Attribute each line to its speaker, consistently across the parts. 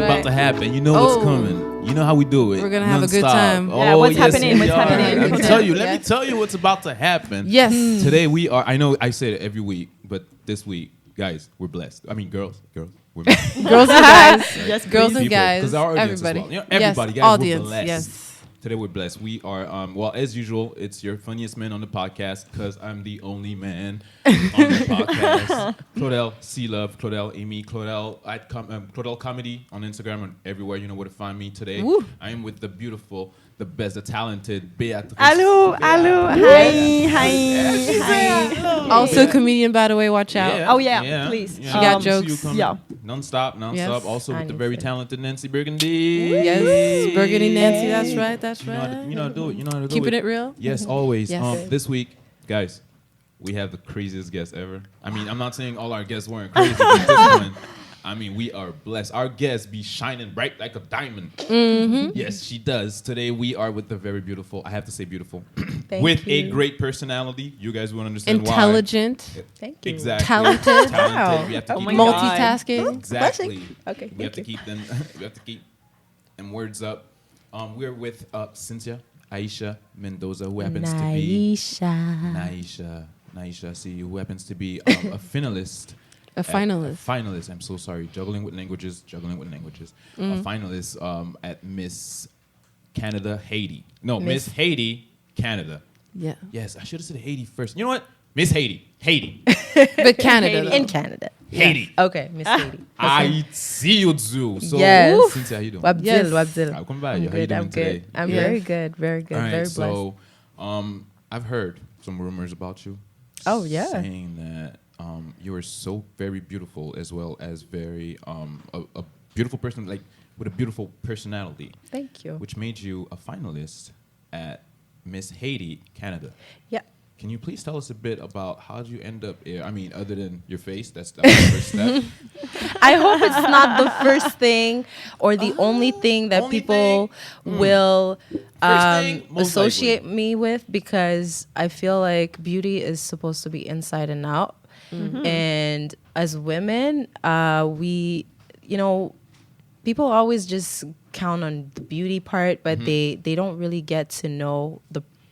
Speaker 1: about to happen. You know what's coming. You know how we do it.
Speaker 2: We're gonna have a good
Speaker 1: Non-stop.
Speaker 2: time.
Speaker 3: Yeah, what's happening? What's happening?
Speaker 1: Let me tell you. Let me tell you what's about to happen.
Speaker 2: Yes.
Speaker 1: Today we are. I know I say it every week, but this week, guys, we're blessed. I mean, girls, we're blessed.
Speaker 2: Girls and guys.
Speaker 3: Yes,
Speaker 2: Girls and
Speaker 1: People,
Speaker 2: guys.
Speaker 1: 'cause our audience as
Speaker 2: Everybody.
Speaker 1: well. You know, everybody,
Speaker 2: yes.
Speaker 1: guys,
Speaker 2: Audience.
Speaker 1: we're blessed.
Speaker 2: Yes.
Speaker 1: Today we're blessed. We are, well, as usual, it's your funniest man on the podcast because I'm the only man on the podcast. Claudel, C-Love, Claudel, Amy, Claudel, Claudel Comedy on Instagram and everywhere. You know where to find me today.
Speaker 2: Woo.
Speaker 1: I am with the beautiful, the best, the talented Beatrice.
Speaker 3: Hello. Hi.
Speaker 2: Also comedian, by the way. Watch out.
Speaker 3: Oh, yeah, please.
Speaker 1: She
Speaker 2: got jokes.
Speaker 3: Yeah.
Speaker 1: Non-stop.
Speaker 2: Yes.
Speaker 1: Also with the
Speaker 3: I
Speaker 1: very
Speaker 3: need
Speaker 1: talented Nancy Burgundy.
Speaker 2: Yes. Burgundy Nancy. That's right. That's
Speaker 1: You know how to,
Speaker 2: right.
Speaker 1: you know how to do it. You know how to do
Speaker 2: Keeping
Speaker 1: it.
Speaker 2: it real.
Speaker 1: Yes, always.
Speaker 2: Yes.
Speaker 1: This week, guys, we have the craziest guest ever. I mean, I'm not saying all our guests weren't crazy, but this one, I mean, we are blessed. Our guest be shining bright like a diamond.
Speaker 2: Mm-hmm.
Speaker 1: Yes, she does. Today, we are with the very beautiful, I have to say beautiful,
Speaker 3: Thank
Speaker 1: with a
Speaker 3: you.
Speaker 1: great personality. You guys will understand
Speaker 2: Intelligent.
Speaker 1: why.
Speaker 3: Thank you.
Speaker 1: Exactly.
Speaker 2: Talented.
Speaker 3: Wow.
Speaker 1: We have to
Speaker 3: Oh
Speaker 1: keep
Speaker 3: my
Speaker 1: them-
Speaker 3: God.
Speaker 2: Multitasking.
Speaker 1: Exactly.
Speaker 3: Okay,
Speaker 1: We have
Speaker 3: thank
Speaker 1: to
Speaker 3: you.
Speaker 1: keep them. We have to keep them words up. We're with Cynthia, Aisha Mendoza, who happens to be Naisha. Naisha, I see you. Who happens to be a finalist.
Speaker 2: A finalist.
Speaker 1: A finalist. I'm so sorry. Juggling with languages. A finalist at Miss Canada, Haiti. No, Miss Haiti Canada.
Speaker 2: Yeah.
Speaker 1: Yes, I should have said Haiti first. You know what? Miss Haiti.
Speaker 2: But Canada. though.
Speaker 3: In Canada.
Speaker 1: Haiti.
Speaker 3: Okay, Miss Haiti.
Speaker 1: I see you, Zoo. So,
Speaker 3: Yes.
Speaker 1: Cynthia, how you doing?
Speaker 2: Yes.
Speaker 3: Wabdil.
Speaker 1: How come by
Speaker 3: I'm
Speaker 1: you? How you
Speaker 3: good.
Speaker 1: doing
Speaker 3: I'm
Speaker 1: today?
Speaker 3: good. I'm
Speaker 2: Yeah.
Speaker 3: very good. Very good.
Speaker 1: All right,
Speaker 3: Very blessed.
Speaker 1: so I've heard some rumors about you.
Speaker 3: Oh, yeah.
Speaker 1: Saying that you are so very beautiful as well as very a beautiful person, like with a beautiful personality,
Speaker 3: Thank you.
Speaker 1: which made you a finalist at Miss Haiti Canada.
Speaker 3: Yeah.
Speaker 1: Can you please tell us a bit about how did you end up here? I mean, other than your face, that's the first step.
Speaker 3: I hope it's not the first thing or the only thing that
Speaker 1: Only
Speaker 3: people will
Speaker 1: thing, most
Speaker 3: associate me with, because I feel like beauty is supposed to be inside and out. And as women, we, people always just count on the beauty part, but they don't really get to know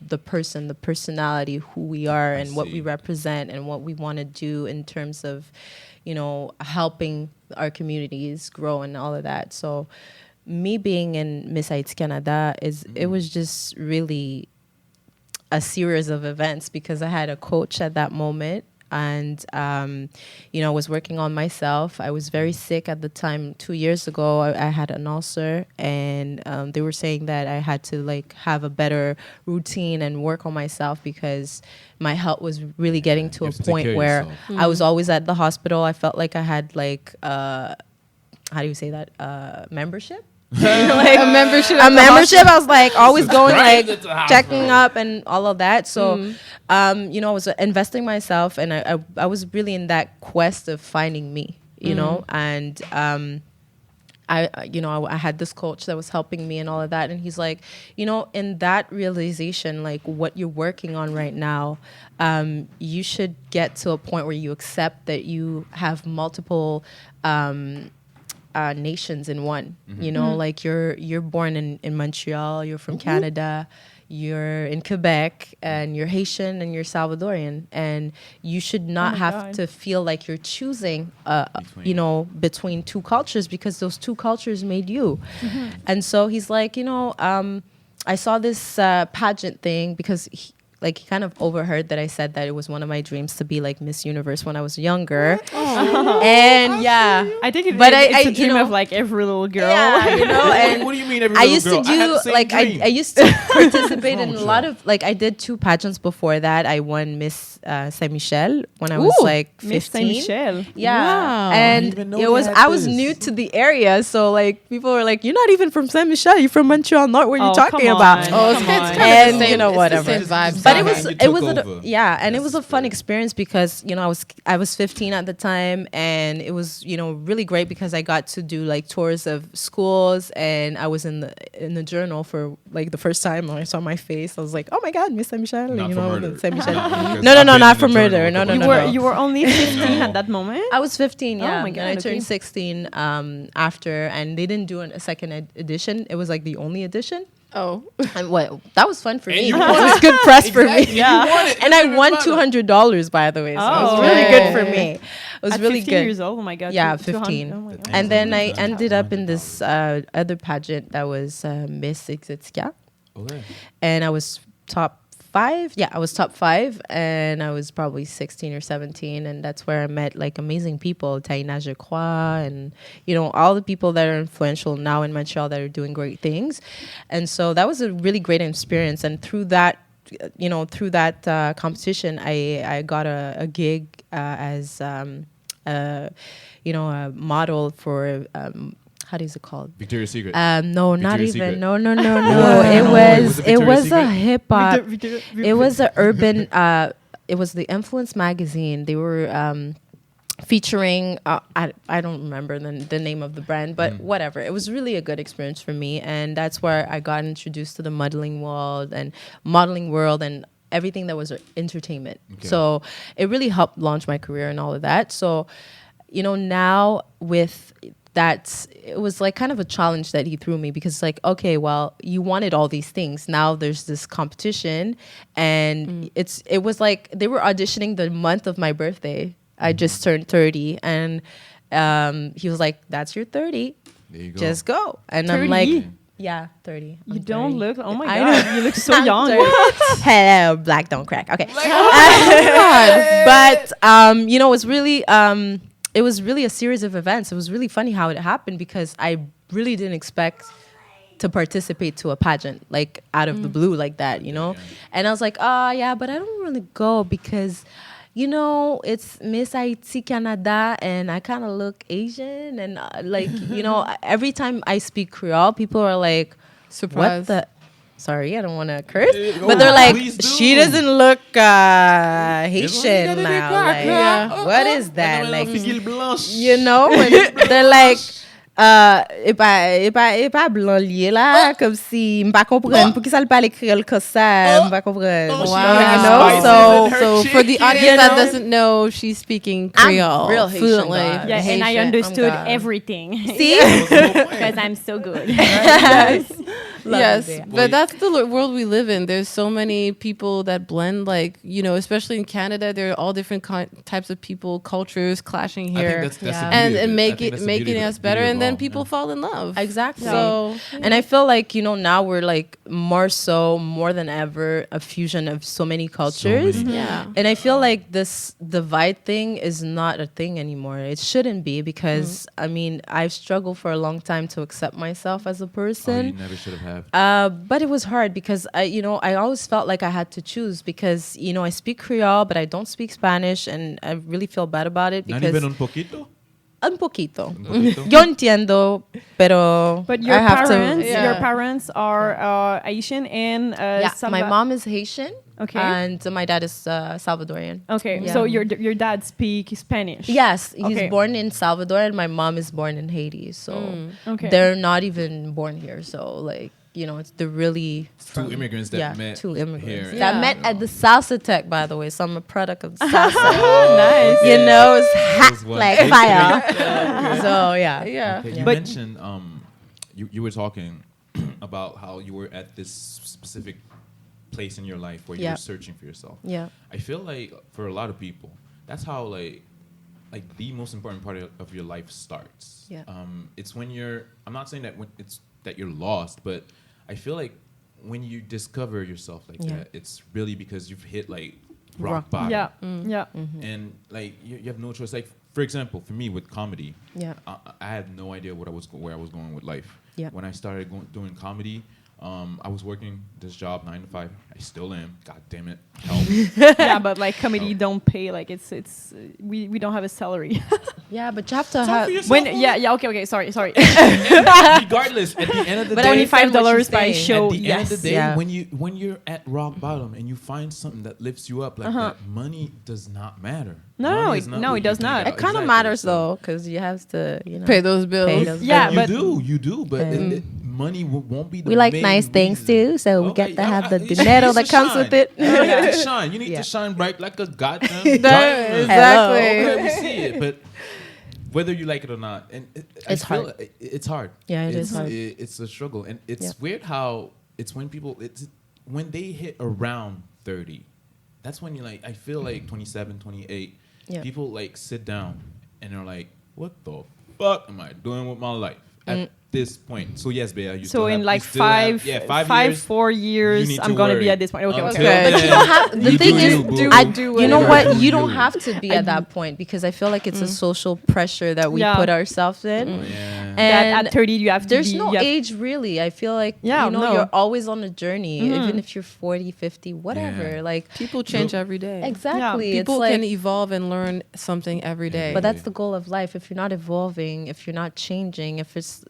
Speaker 3: the person, the personality, who we are, and what we
Speaker 1: see.
Speaker 3: represent, and what we want to do in terms of, helping our communities grow and all of that. So, me being in Miss Haiti Canada it was just really a series of events, because I had a coach at that moment. And, I was working on myself. I was very sick at the time. 2 years ago, I had an ulcer, and they were saying that I had to have a better routine and work on myself, because my health was really getting to
Speaker 1: You
Speaker 3: a
Speaker 1: have to take care
Speaker 3: point
Speaker 1: of
Speaker 3: where
Speaker 1: yourself.
Speaker 3: I was always at the hospital. I felt like I had how do you say that? Membership?
Speaker 2: a membership.
Speaker 3: A membership. I was always going,
Speaker 1: Subscribe to the
Speaker 3: checking
Speaker 1: hospital.
Speaker 3: up and all of that. So, I was investing myself, and I was really in that quest of finding me, and I had this coach that was helping me and all of that, and he's like, in that realization, what you're working on right now, you should get to a point where you accept that you have multiple nations in one. You're born in Montreal, you're from Canada, you're in Quebec, and you're Haitian and you're Salvadorian, and you should not have to feel like you're choosing between two cultures, because those two cultures made you. And so he's like, I saw this pageant thing, because he kind of overheard that I said that it was one of my dreams to be Miss Universe when I was younger. And yeah,
Speaker 4: I think
Speaker 3: but
Speaker 4: it's a
Speaker 3: I
Speaker 4: dream of every little girl.
Speaker 3: yeah, and
Speaker 1: What do you mean every
Speaker 3: I
Speaker 1: little
Speaker 3: used
Speaker 1: girl?
Speaker 3: to
Speaker 1: I had
Speaker 3: do
Speaker 1: the same dream.
Speaker 3: I used to participate
Speaker 1: wrong
Speaker 3: in a
Speaker 1: with
Speaker 3: lot
Speaker 1: you?
Speaker 3: of I did 2 pageants before that. I won Miss Saint Michel when I was
Speaker 2: Ooh,
Speaker 3: 15.
Speaker 4: Miss Saint Michel.
Speaker 3: Yeah,
Speaker 2: Wow.
Speaker 1: I
Speaker 3: and
Speaker 1: didn't even know
Speaker 3: it
Speaker 1: they
Speaker 3: was
Speaker 1: had
Speaker 3: I was
Speaker 1: this.
Speaker 3: new to the area, so people were like, "You're not even from Saint Michel. You're from Montreal North. What are you
Speaker 4: Oh,
Speaker 3: talking
Speaker 4: come
Speaker 3: about?"
Speaker 4: on.
Speaker 2: Oh, it's
Speaker 4: Come
Speaker 2: kind
Speaker 4: on.
Speaker 2: of
Speaker 3: And,
Speaker 2: the same,
Speaker 3: vibes.
Speaker 2: It's the same vibes.
Speaker 3: But
Speaker 1: Yeah,
Speaker 3: it was
Speaker 1: you
Speaker 3: it
Speaker 1: took
Speaker 3: was
Speaker 1: over.
Speaker 3: and it
Speaker 1: That's
Speaker 3: was
Speaker 1: the
Speaker 3: a fun
Speaker 1: spirit.
Speaker 3: experience because I was 15 at the time, and it was really great because I got to do like tours of schools, and I was in the journal for like the first time when I saw my face. I was like, oh my God, Miss Saint Michel,
Speaker 1: Not for murder.
Speaker 3: Saint Michel.
Speaker 1: Because
Speaker 3: No,
Speaker 1: I've been
Speaker 3: not
Speaker 1: in
Speaker 3: for
Speaker 1: the journal
Speaker 3: murder.
Speaker 1: a
Speaker 3: No,
Speaker 1: couple
Speaker 3: no,
Speaker 4: You
Speaker 3: no,
Speaker 4: were
Speaker 3: no.
Speaker 4: you were only 15
Speaker 1: No.
Speaker 4: at that moment.
Speaker 3: I was 15, yeah.
Speaker 4: Oh my
Speaker 3: And
Speaker 4: God,
Speaker 3: I
Speaker 4: okay.
Speaker 3: turned 16 after, and they didn't do a second edition. It was like the only edition.
Speaker 2: Oh.
Speaker 3: And that was fun for
Speaker 1: And
Speaker 3: me.
Speaker 1: you
Speaker 3: It
Speaker 1: won
Speaker 3: was
Speaker 1: it.
Speaker 3: good press for me.
Speaker 1: Exactly, you won it.
Speaker 3: And I won $200, by the way. So it was
Speaker 4: Oh.
Speaker 3: really good for
Speaker 2: Hey.
Speaker 3: me. It was
Speaker 4: At
Speaker 3: really
Speaker 4: 15
Speaker 3: good.
Speaker 4: years old. Oh my God.
Speaker 3: Yeah,
Speaker 4: 200
Speaker 3: 15.
Speaker 4: Oh my God.
Speaker 3: And then I
Speaker 1: $200.
Speaker 3: ended up in this other pageant that was Miss Haiti Canada.
Speaker 1: Okay.
Speaker 3: And I was top 5. Yeah, I was top 5, and I was probably 16 or 17, and that's where I met like amazing people, Taina Jacroix, and all the people that are influential now in Montreal that are doing great things. And so that was a really great experience. And through that, competition, I got a gig as a model for. How is it called?
Speaker 1: Victoria's Secret.
Speaker 3: No, not
Speaker 1: Victoria's
Speaker 3: even.
Speaker 1: Secret.
Speaker 3: No. It
Speaker 1: No,
Speaker 3: was
Speaker 1: it
Speaker 3: it
Speaker 1: Victoria's
Speaker 3: was a
Speaker 1: Secret?
Speaker 3: hip hop. It was a urban. It was the Influence magazine. They were featuring. I don't remember the name of the brand, but whatever. It was really a good experience for me, and that's where I got introduced to the modeling world and everything that was entertainment.
Speaker 1: Okay.
Speaker 3: So it really helped launch my career and all of that. So now with that, it was like kind of a challenge that he threw me, because it's like, okay, well, you wanted all these things. Now there's this competition, and it was like they were auditioning the month of my birthday. I just turned 30, and he was like, that's your 30.
Speaker 1: There you go.
Speaker 3: Just go. And
Speaker 4: 30?
Speaker 3: I'm like, yeah, 30.
Speaker 4: You
Speaker 3: I'm
Speaker 4: don't
Speaker 3: 30.
Speaker 4: look. Oh my
Speaker 3: I
Speaker 4: God.
Speaker 3: know.
Speaker 4: You look so
Speaker 3: I'm
Speaker 4: young.
Speaker 3: 30. Hello, black don't crack. Okay.
Speaker 2: God.
Speaker 3: But it was really a series of events. It was really funny how it happened, because I really didn't expect to participate to a pageant like out of the blue like that,
Speaker 1: Yeah.
Speaker 3: And I was like, oh yeah, but I don't really go because it's Miss Haiti Canada, and I kind of look Asian, and every time I speak Creole, people are like,
Speaker 2: Surprise.
Speaker 3: what the? Sorry, I don't want to curse,
Speaker 1: Oh,
Speaker 3: but they're like,
Speaker 1: please do.
Speaker 3: she doesn't look Haitian
Speaker 1: It's
Speaker 3: now.
Speaker 1: only
Speaker 3: Like,
Speaker 1: yeah.
Speaker 3: what is that? Like,
Speaker 1: Figure blanche.
Speaker 3: and they're like, et pas blanc lié là, comme si m'pas comprendre. Pour qui ça le parle créole comme ça, m'pas comprendre.
Speaker 2: Wow. So for the audience that
Speaker 3: know?
Speaker 2: doesn't know, she's speaking
Speaker 3: I'm
Speaker 2: Creole
Speaker 3: real Haitian,
Speaker 2: fluently.
Speaker 3: God.
Speaker 4: Yeah, and I
Speaker 3: Haitian,
Speaker 4: understood
Speaker 3: God.
Speaker 4: everything.
Speaker 3: See?
Speaker 4: Because I'm so good.
Speaker 2: Yes,
Speaker 3: it.
Speaker 2: but that's the world we live in. There's so many people that blend, especially in Canada, there are all different types of people, cultures clashing
Speaker 1: I
Speaker 2: here,
Speaker 1: think that's the
Speaker 3: Yeah.
Speaker 1: beauty of
Speaker 2: and
Speaker 1: it. I
Speaker 2: make
Speaker 1: think
Speaker 2: it
Speaker 1: that's the
Speaker 2: making
Speaker 1: beauty of
Speaker 2: us
Speaker 1: it.
Speaker 2: better,
Speaker 1: Beauty of
Speaker 2: and then
Speaker 1: all,
Speaker 2: people
Speaker 1: yeah.
Speaker 2: fall in love.
Speaker 3: Exactly.
Speaker 2: So
Speaker 3: And I feel like, now we're like more than ever, a fusion of so many cultures.
Speaker 1: many.
Speaker 2: yeah,
Speaker 3: And I feel like this divide thing is not a thing anymore. It shouldn't be, because I've struggled for a long time to accept myself as a
Speaker 1: Oh, you
Speaker 3: person.
Speaker 1: never should have.
Speaker 3: But it was hard because I always felt like I had to choose, because I speak Creole but I don't speak Spanish, and I really feel bad about it
Speaker 1: Not
Speaker 3: because
Speaker 1: even un poquito.
Speaker 3: un poquito.
Speaker 1: Un poquito.
Speaker 3: Yo entiendo, pero
Speaker 4: But your
Speaker 3: I have
Speaker 4: parents,
Speaker 3: to.
Speaker 2: Yeah.
Speaker 4: your parents are Haitian and
Speaker 3: Yeah, my mom is Haitian.
Speaker 4: Okay.
Speaker 3: And my dad is Salvadorian.
Speaker 4: Okay,
Speaker 3: Yeah.
Speaker 4: so your dad speak Spanish.
Speaker 3: Yes, he's
Speaker 4: Okay.
Speaker 3: born in Salvador, and my mom is born in Haiti. So
Speaker 4: Okay.
Speaker 3: they're not even born here. So they're really
Speaker 1: Two immigrants that met
Speaker 3: two immigrants
Speaker 1: here.
Speaker 3: that
Speaker 2: Yeah.
Speaker 3: met at the Salsa Tech, by the way. So I'm a product of the salsa.
Speaker 4: Nice.
Speaker 3: It's hot
Speaker 1: Those one.
Speaker 3: like fire. So yeah.
Speaker 2: yeah.
Speaker 1: Okay, you
Speaker 4: But-
Speaker 1: mentioned you were talking about how you were at this specific place in your life where you
Speaker 3: Yeah.
Speaker 1: were searching for yourself.
Speaker 3: Yeah.
Speaker 1: I feel like for a lot of people, that's how like the most important part of your life starts.
Speaker 3: Yeah.
Speaker 1: It's when you're. I'm not saying that that you're lost, but I feel like when you discover yourself like
Speaker 3: Yeah.
Speaker 1: that, it's really because you've hit like
Speaker 3: Rock
Speaker 1: rock bottom.
Speaker 4: Yeah.
Speaker 3: Mm.
Speaker 4: Yeah.
Speaker 1: And like you have no choice. Like for example, for me with comedy,
Speaker 3: Yeah.
Speaker 1: I had no idea where I was going with life.
Speaker 3: Yeah.
Speaker 1: When I started doing comedy, I was working this job 9 to 5. I still am. God damn it. Help.
Speaker 4: Yeah, but like comedy don't pay. Like it's we don't have a salary.
Speaker 3: Yeah, but you have to
Speaker 1: Talk
Speaker 3: have.
Speaker 1: for yourself,
Speaker 4: When
Speaker 1: woman.
Speaker 4: yeah okay sorry.
Speaker 1: Regardless, at the end of the
Speaker 3: But
Speaker 1: day,
Speaker 3: I understand what you're
Speaker 4: $25 by
Speaker 3: saying.
Speaker 4: show.
Speaker 1: at the end of the day,
Speaker 3: Yeah.
Speaker 1: when you're at rock bottom and you find something that lifts you up like that, money does not matter.
Speaker 4: No,
Speaker 1: Money is
Speaker 4: it-
Speaker 1: not
Speaker 4: no,
Speaker 1: what
Speaker 4: it does
Speaker 1: you think
Speaker 4: not.
Speaker 1: about.
Speaker 3: It kind of
Speaker 1: Exactly.
Speaker 3: matters
Speaker 1: So-
Speaker 3: though, because you have to,
Speaker 2: Pay those bills.
Speaker 3: Pay those
Speaker 4: Yeah,
Speaker 3: bills.
Speaker 4: but-
Speaker 1: you do, but money won't be the
Speaker 3: We like
Speaker 1: main
Speaker 3: nice things
Speaker 1: reason.
Speaker 3: too, so we
Speaker 1: Okay,
Speaker 3: get to have the
Speaker 1: you
Speaker 3: dinero
Speaker 1: need
Speaker 3: that
Speaker 1: to
Speaker 3: comes
Speaker 1: shine.
Speaker 3: with it.
Speaker 1: You need to shine. You need
Speaker 3: Yeah.
Speaker 1: to shine bright like a goddamn
Speaker 2: That-
Speaker 1: diamond.
Speaker 2: exactly.
Speaker 1: Okay, we see it, but whether you like it or not, and
Speaker 3: It's hard.
Speaker 1: It's hard.
Speaker 3: Yeah, it is
Speaker 1: It's-
Speaker 3: hard.
Speaker 1: It's a struggle, and it's
Speaker 3: Yeah.
Speaker 1: weird how it's when people when they hit around 30. That's when you like. I feel like 27, 28.
Speaker 3: Yeah.
Speaker 1: People like sit down and they're like, "What the fuck am I doing with my life?" At this point. So yes, Bea, you
Speaker 4: So
Speaker 1: still
Speaker 4: in
Speaker 1: have,
Speaker 4: like
Speaker 1: you still have-
Speaker 4: 5
Speaker 1: years,
Speaker 4: 4
Speaker 1: you
Speaker 4: years,
Speaker 1: need
Speaker 4: I'm
Speaker 1: to
Speaker 4: gonna
Speaker 1: worry.
Speaker 4: be at this point. Okay.
Speaker 1: Until
Speaker 2: Okay.
Speaker 3: But you don't have. The
Speaker 1: You
Speaker 3: thing
Speaker 1: do
Speaker 3: is,
Speaker 1: you, boo.
Speaker 3: you know what?
Speaker 1: whatever
Speaker 3: You don't
Speaker 1: you.
Speaker 3: have to be at that point because I feel like it's a social pressure that we
Speaker 4: Yeah.
Speaker 3: put ourselves in.
Speaker 1: Yeah.
Speaker 3: And
Speaker 4: At 30 you have to
Speaker 3: there's
Speaker 4: be,
Speaker 3: no
Speaker 4: you have-
Speaker 3: age really. I feel like
Speaker 4: Yeah,
Speaker 3: you know
Speaker 4: no.
Speaker 3: you're always on a journey, even if you're 40, 50, whatever.
Speaker 1: Yeah.
Speaker 3: Like
Speaker 2: People change every day.
Speaker 3: exactly.
Speaker 2: People
Speaker 3: it's like,
Speaker 2: can evolve and learn something every day.
Speaker 3: but that's the goal of life. If you're not evolving, if you're not changing, if it's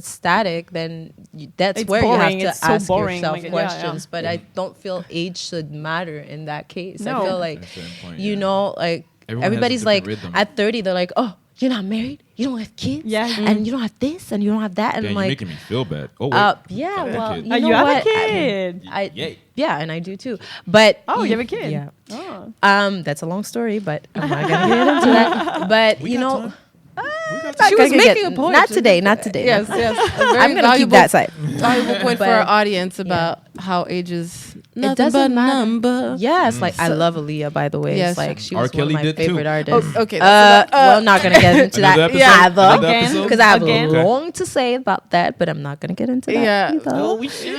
Speaker 3: static, then that's
Speaker 4: It's
Speaker 3: where
Speaker 4: boring.
Speaker 3: you have
Speaker 4: It's
Speaker 3: to
Speaker 4: so
Speaker 3: ask
Speaker 4: boring.
Speaker 3: yourself
Speaker 4: Like, yeah,
Speaker 3: questions.
Speaker 4: yeah.
Speaker 3: But I don't feel age should matter in that case.
Speaker 4: No.
Speaker 3: I feel like
Speaker 1: At a certain point,
Speaker 3: you
Speaker 1: yeah.
Speaker 3: know, like
Speaker 1: Everyone has a
Speaker 3: everybody's like
Speaker 1: different rhythm.
Speaker 3: at 30, they're like, oh, you're not married, you don't have kids,
Speaker 4: Yeah.
Speaker 3: and you don't have this, and you don't have that, and
Speaker 1: Yeah,
Speaker 3: I'm
Speaker 1: you're
Speaker 3: like,
Speaker 1: making me feel bad. Oh wait.
Speaker 3: yeah,
Speaker 1: Got that
Speaker 3: well,
Speaker 1: kid.
Speaker 3: you know
Speaker 4: you have
Speaker 3: what?
Speaker 4: a kid.
Speaker 1: Yay.
Speaker 3: Yeah, and I do too. But
Speaker 4: Oh, you have a kid.
Speaker 3: Yeah.
Speaker 4: Oh.
Speaker 3: That's a long story, but I'm not gonna get into that. But
Speaker 1: We
Speaker 3: you
Speaker 1: got
Speaker 3: know.
Speaker 1: time. We got
Speaker 3: not
Speaker 1: time.
Speaker 2: She was
Speaker 3: gonna
Speaker 2: making
Speaker 3: get-
Speaker 2: a point.
Speaker 3: Not today. Not today.
Speaker 2: Yes, yes. A very
Speaker 3: I'm gonna keep
Speaker 2: valuable-
Speaker 3: that side.
Speaker 2: Valuable point for
Speaker 3: But-
Speaker 2: our audience about how age is nothing
Speaker 3: doesn't
Speaker 2: but a
Speaker 3: matter.
Speaker 2: number.
Speaker 3: Yes, like I love Aaliyah, by the way.
Speaker 2: Yes.
Speaker 3: It's like she
Speaker 1: R.
Speaker 3: was one
Speaker 1: Kelly
Speaker 3: of my
Speaker 1: did too.
Speaker 3: favorite artists.
Speaker 2: Oh, okay.
Speaker 3: Well, not gonna get into that
Speaker 1: Another episode?
Speaker 3: either,
Speaker 1: Another
Speaker 4: Again?
Speaker 1: episode?
Speaker 3: because I have
Speaker 4: Again?
Speaker 3: a long to say about that, but I'm not gonna get into that.
Speaker 2: Yeah.
Speaker 3: either.
Speaker 1: Oh, we should.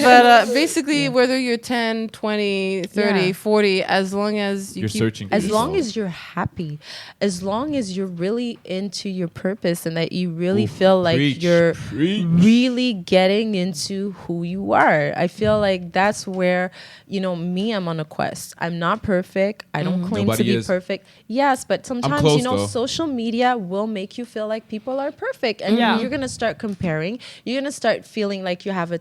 Speaker 2: But basically, whether you're 10, 20, 30,
Speaker 3: Yeah.
Speaker 2: 40, as long as you
Speaker 1: You're
Speaker 2: keep
Speaker 1: searching. For
Speaker 3: As long
Speaker 1: yourself.
Speaker 3: as you're happy, as long as you're really into your purpose and that you really feel like
Speaker 1: Preach,
Speaker 3: you're
Speaker 1: preach.
Speaker 3: really getting into who you are. I feel like that's where, you know, me, I'm on a quest. I'm not perfect. I don't claim
Speaker 1: Nobody
Speaker 3: to be
Speaker 1: is.
Speaker 3: perfect. Yes, but sometimes,
Speaker 1: close,
Speaker 3: you know,
Speaker 1: though.
Speaker 3: social media will make you feel like people are perfect. And
Speaker 4: Yeah.
Speaker 3: you're going to start comparing. You're going to start feeling like you have a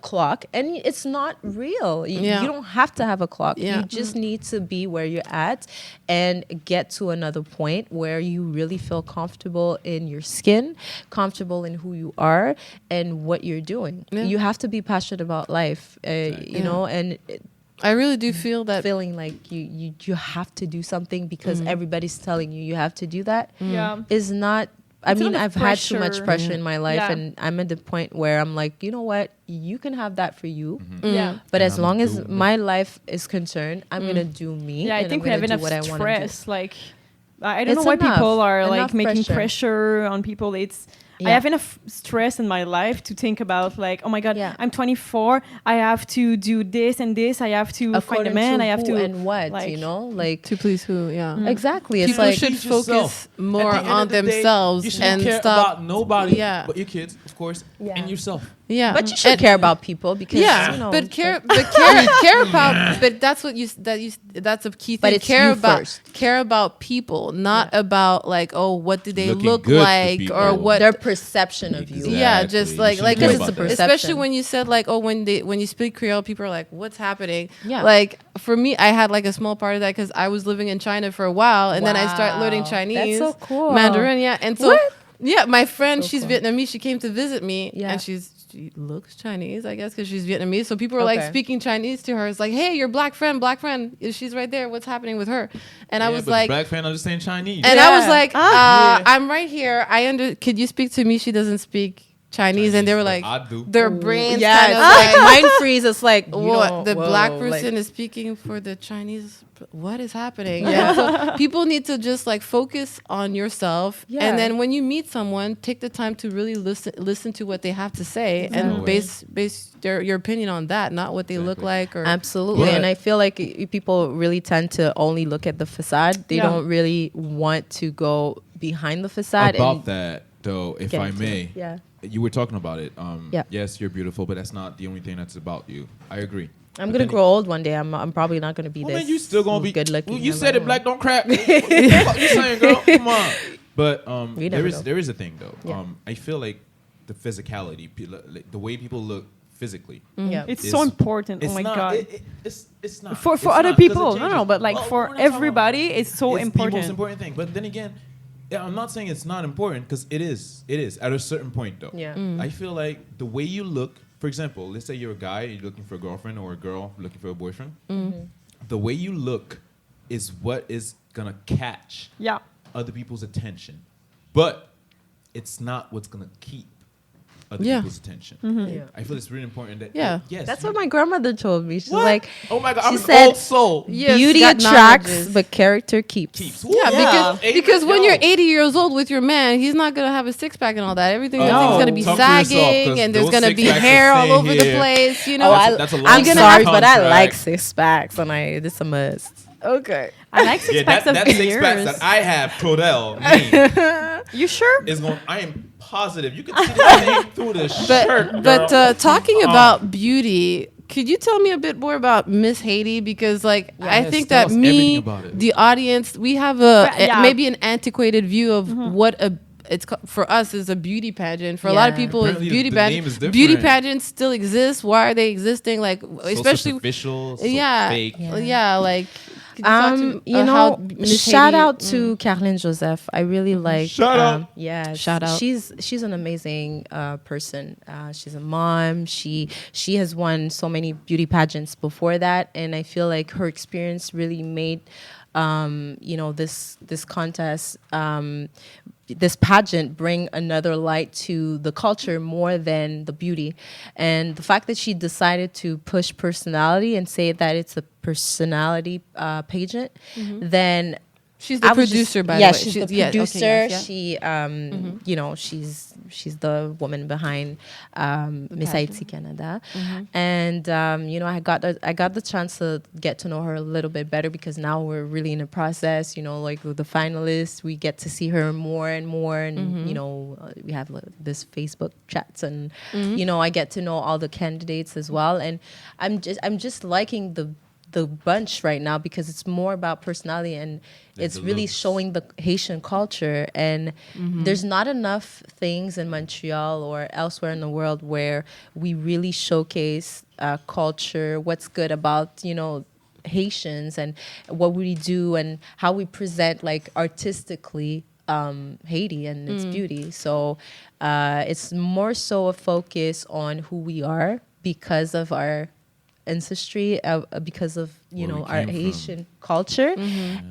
Speaker 3: clock, and it's not real.
Speaker 2: Yeah.
Speaker 3: You don't have to have a clock.
Speaker 2: Yeah.
Speaker 3: You just need to be where you're at and get to another point where you really feel comfortable in your skin, comfortable in who you are and what you're doing.
Speaker 2: Yeah.
Speaker 3: You have to be passionate about life, you know, and
Speaker 2: I really do feel that.
Speaker 3: feeling like you have to do something because everybody's telling you have to do that
Speaker 4: Yeah.
Speaker 3: is not. I
Speaker 4: It's a
Speaker 3: mean,
Speaker 4: lot of
Speaker 3: I've had too much
Speaker 4: pressure.
Speaker 3: pressure in my life,
Speaker 4: Yeah.
Speaker 3: and I'm at the point where I'm like, you know what? You can have that for you.
Speaker 4: Yeah.
Speaker 3: But
Speaker 1: And
Speaker 3: as
Speaker 1: I'm
Speaker 3: long as
Speaker 1: doing it.
Speaker 3: my life is concerned, I'm gonna do me.
Speaker 4: Yeah, I
Speaker 3: and
Speaker 4: think
Speaker 3: I'm
Speaker 4: we have
Speaker 3: gonna
Speaker 4: enough
Speaker 3: do what I want to
Speaker 4: stress. Like, I don't
Speaker 3: It's
Speaker 4: know why
Speaker 3: enough.
Speaker 4: people are like
Speaker 3: Enough
Speaker 4: making
Speaker 3: pressure.
Speaker 4: pressure on people. I
Speaker 3: Yeah.
Speaker 4: have enough stress in my life to think about like, oh my god,
Speaker 3: Yeah.
Speaker 4: I'm 24. I have to do this and this. I have to find a
Speaker 3: According
Speaker 4: man.
Speaker 3: to
Speaker 4: I have
Speaker 3: who
Speaker 4: to
Speaker 3: and what,
Speaker 4: like,
Speaker 3: you know, like
Speaker 2: To please who? Yeah.
Speaker 3: exactly. It's
Speaker 2: People
Speaker 3: like
Speaker 2: should
Speaker 1: Please
Speaker 2: focus
Speaker 1: yourself.
Speaker 2: more
Speaker 1: At the end
Speaker 2: on
Speaker 1: of the day,
Speaker 2: themselves
Speaker 1: you shouldn't
Speaker 2: and
Speaker 1: care
Speaker 2: stop.
Speaker 1: about nobody
Speaker 2: Yeah.
Speaker 1: but your kids, of course,
Speaker 3: Yeah.
Speaker 1: and yourself.
Speaker 2: Yeah,
Speaker 3: but you should
Speaker 2: And-
Speaker 3: care about people because
Speaker 2: Yeah,
Speaker 3: you know,
Speaker 2: but
Speaker 3: it's
Speaker 2: care,
Speaker 3: like-
Speaker 2: but care about. But that's what that's a key thing.
Speaker 3: But it's
Speaker 2: care
Speaker 3: you
Speaker 2: about
Speaker 3: first.
Speaker 2: care about people, not about like, oh, what do they
Speaker 1: Looking
Speaker 2: look
Speaker 1: good to
Speaker 2: like
Speaker 1: people.
Speaker 2: or what.
Speaker 3: their perception of you.
Speaker 2: Yeah,
Speaker 1: Exactly.
Speaker 2: just
Speaker 1: You
Speaker 2: like
Speaker 1: shouldn't
Speaker 2: because
Speaker 1: care
Speaker 3: it's
Speaker 1: about
Speaker 3: a
Speaker 1: that.
Speaker 3: perception.
Speaker 2: especially when you said like, oh, when you speak Creole, people are like, what's happening?
Speaker 3: Yeah.
Speaker 2: Like for me, I had like a small part of that because I was living in China for a while, and then I started learning
Speaker 3: Wow.
Speaker 2: Chinese,
Speaker 3: That's so cool.
Speaker 2: Mandarin, yeah, and so.
Speaker 3: What?
Speaker 2: Yeah, my friend,
Speaker 3: So
Speaker 2: she's
Speaker 3: cool.
Speaker 2: Vietnamese. She came to visit me,
Speaker 3: Yeah.
Speaker 2: and she looks Chinese, I guess, because she's Vietnamese. So people were like
Speaker 3: Okay.
Speaker 2: speaking Chinese to her. It's like, hey, your black friend, she's right there. What's happening with her? And I
Speaker 1: Yeah,
Speaker 2: was
Speaker 1: but
Speaker 2: like,
Speaker 1: the black fan understand Chinese.
Speaker 2: and I was
Speaker 3: Yeah.
Speaker 2: like,
Speaker 1: Yeah.
Speaker 2: I'm right here. Could you speak to me? She doesn't speak Chinese, and they were like,
Speaker 1: I do.
Speaker 2: their brains
Speaker 3: Yeah,
Speaker 2: kind
Speaker 3: it's
Speaker 2: of
Speaker 3: like
Speaker 2: like,
Speaker 3: mind freeze. It's like you
Speaker 2: what
Speaker 3: don't-
Speaker 2: the
Speaker 3: whoa,
Speaker 2: black
Speaker 3: like-
Speaker 2: person is speaking for the Chinese. What is happening? Yeah. So people need to just like focus on yourself,
Speaker 3: Yeah.
Speaker 2: and then when you meet someone, take the time to really listen to what they have to say, and
Speaker 1: Exactly.
Speaker 2: base your opinion on that, not what they look like. Or
Speaker 3: Absolutely.
Speaker 1: But-
Speaker 3: And I feel like people really tend to only look at the facade. They
Speaker 4: Yeah.
Speaker 3: don't really want to go behind the facade.
Speaker 1: About
Speaker 3: and
Speaker 1: that, though, if
Speaker 3: get
Speaker 1: I
Speaker 3: into
Speaker 1: may.
Speaker 3: it. Yeah.
Speaker 1: You were talking about it.
Speaker 3: Yeah.
Speaker 1: Yes, you're beautiful, but that's not the only thing that's about you. I agree.
Speaker 3: I'm
Speaker 1: But
Speaker 3: gonna
Speaker 1: then-
Speaker 3: grow old one day. I'm probably not gonna be
Speaker 1: Well,
Speaker 3: this.
Speaker 1: man, you still gonna be
Speaker 3: good looking.
Speaker 1: Well, you
Speaker 3: I'm
Speaker 1: said
Speaker 3: like,
Speaker 1: it, black don't crack. What the fuck you saying, girl? Come on. But
Speaker 3: We never know.
Speaker 1: there is a thing though.
Speaker 3: Yeah.
Speaker 1: I feel like the physicality, like, the way people look physically.
Speaker 3: Yeah.
Speaker 4: It's
Speaker 1: is-
Speaker 4: so important.
Speaker 1: It's
Speaker 4: Oh my
Speaker 1: not,
Speaker 4: God.
Speaker 1: It's not
Speaker 4: For
Speaker 1: It's
Speaker 4: other
Speaker 1: not, 'cause it
Speaker 4: people, no,
Speaker 1: changes.
Speaker 4: no, but like
Speaker 1: Well,
Speaker 4: for
Speaker 1: we're not talking about-
Speaker 4: everybody, it's so
Speaker 1: it's
Speaker 4: important.
Speaker 1: the most important thing. But then again, yeah, I'm not saying it's not important because it is. It is at a certain point though.
Speaker 3: Yeah.
Speaker 1: I feel like the way you look. For example, let's say you're a guy, you're looking for a girlfriend, or a girl looking for a boyfriend. The way you look is what is gonna catch
Speaker 4: Yeah.
Speaker 1: other people's attention, but it's not what's gonna keep other
Speaker 2: Yeah.
Speaker 1: people's attention.
Speaker 3: Yeah.
Speaker 1: I feel it's really important that
Speaker 2: Yeah.
Speaker 1: yes,
Speaker 3: That's
Speaker 1: you-
Speaker 3: what my grandmother told me. She's
Speaker 1: What?
Speaker 3: like,
Speaker 1: oh my god,
Speaker 3: she
Speaker 1: I'm
Speaker 3: said-
Speaker 1: an old soul.
Speaker 2: Yes,
Speaker 3: beauty
Speaker 2: got
Speaker 3: attracts,
Speaker 2: knowledges.
Speaker 3: but character keeps.
Speaker 1: Keeps.
Speaker 2: Yeah,
Speaker 4: Yeah.
Speaker 2: because when
Speaker 1: Yo.
Speaker 2: you're 80 years old with your man, he's not gonna have a six pack and all that. Everything
Speaker 1: Oh,
Speaker 2: everything's gonna be
Speaker 1: talk for yourself,
Speaker 2: sagging,
Speaker 1: 'cause
Speaker 2: and there's
Speaker 1: those
Speaker 2: gonna be
Speaker 1: six-packs
Speaker 2: hair
Speaker 1: are
Speaker 2: all
Speaker 1: staying
Speaker 2: over the
Speaker 1: here.
Speaker 2: place. You
Speaker 3: Oh,
Speaker 2: know,
Speaker 1: That's a
Speaker 3: I'm
Speaker 1: long-term
Speaker 3: sorry, but I
Speaker 1: contract.
Speaker 3: like six packs, and this a must.
Speaker 2: okay.
Speaker 4: I like six
Speaker 1: Yeah,
Speaker 4: packs
Speaker 1: that
Speaker 4: of
Speaker 1: six
Speaker 4: beers.
Speaker 1: packs that I have, Claudel, me,
Speaker 4: You sure?
Speaker 1: is going. I am positive you can see the thing through the shirt.
Speaker 2: But
Speaker 1: girl.
Speaker 2: talking about beauty, could you tell me a bit more about Miss Haiti? Because like I
Speaker 1: Yes,
Speaker 2: think
Speaker 1: tell
Speaker 2: that
Speaker 1: us everything
Speaker 2: me,
Speaker 1: about it.
Speaker 2: the audience, we have
Speaker 4: Yeah.
Speaker 2: maybe an antiquated view of what for us is a beauty pageant. For a lot of
Speaker 3: Yeah.
Speaker 2: people, it's
Speaker 1: Apparently
Speaker 2: beauty
Speaker 1: the
Speaker 2: pageant.
Speaker 1: name is different.
Speaker 2: Beauty pageants still exist. Why are they existing? Like
Speaker 1: So
Speaker 2: especially
Speaker 1: superficial, so
Speaker 2: yeah,
Speaker 1: fake.
Speaker 2: yeah, like. could you talk to,
Speaker 3: You
Speaker 2: how
Speaker 3: know,
Speaker 2: Miss
Speaker 3: shout
Speaker 2: Haiti-
Speaker 3: out to Caroline Joseph. I really like.
Speaker 1: Shout out.
Speaker 3: Yeah,
Speaker 2: Shout out.
Speaker 3: She's an amazing person. She's a mom. She has won so many beauty pageants before that, and I feel like her experience really made, this contest. This pageant bring another light to the culture more than the beauty, and the fact that she decided to push personality and say that it's a personality pageant, then
Speaker 2: She's the
Speaker 3: I was
Speaker 2: producer,
Speaker 3: just-
Speaker 2: by
Speaker 3: yeah,
Speaker 2: the way.
Speaker 3: she's the
Speaker 2: okay,
Speaker 3: producer.
Speaker 2: yes, yeah.
Speaker 3: She, she's the woman behind Miss Haiti Canada, and I got the chance to get to know her a little bit better because now we're really in the process. Like with the finalists, we get to see her more and more, and we have this Facebook chats, and I get to know all the candidates as well, and I'm just liking the bunch right now because it's more about personality and it's
Speaker 1: the
Speaker 3: really
Speaker 1: looks.
Speaker 3: showing the Haitian culture, and there's not enough things in Montreal or elsewhere in the world where we really showcase culture, what's good about Haitians and what we do and how we present like artistically Haiti and its beauty. So it's more so a focus on who we are because of our ancestry, because of
Speaker 1: Where we
Speaker 3: our
Speaker 1: came from.
Speaker 3: Haitian culture,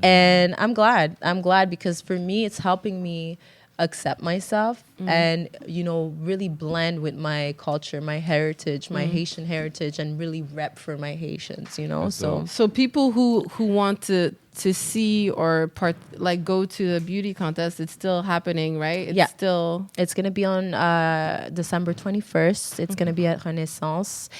Speaker 3: and I'm glad because for me it's helping me accept myself and really blend with my culture, my heritage, my Haitian heritage, and really rep for my Haitians.
Speaker 1: That's
Speaker 3: So
Speaker 1: dope.
Speaker 2: So people who want to see or go to the beauty contest, it's still happening, right? It's
Speaker 3: Yeah.
Speaker 2: still
Speaker 3: it's gonna be on December 21st. It's gonna be at Renaissance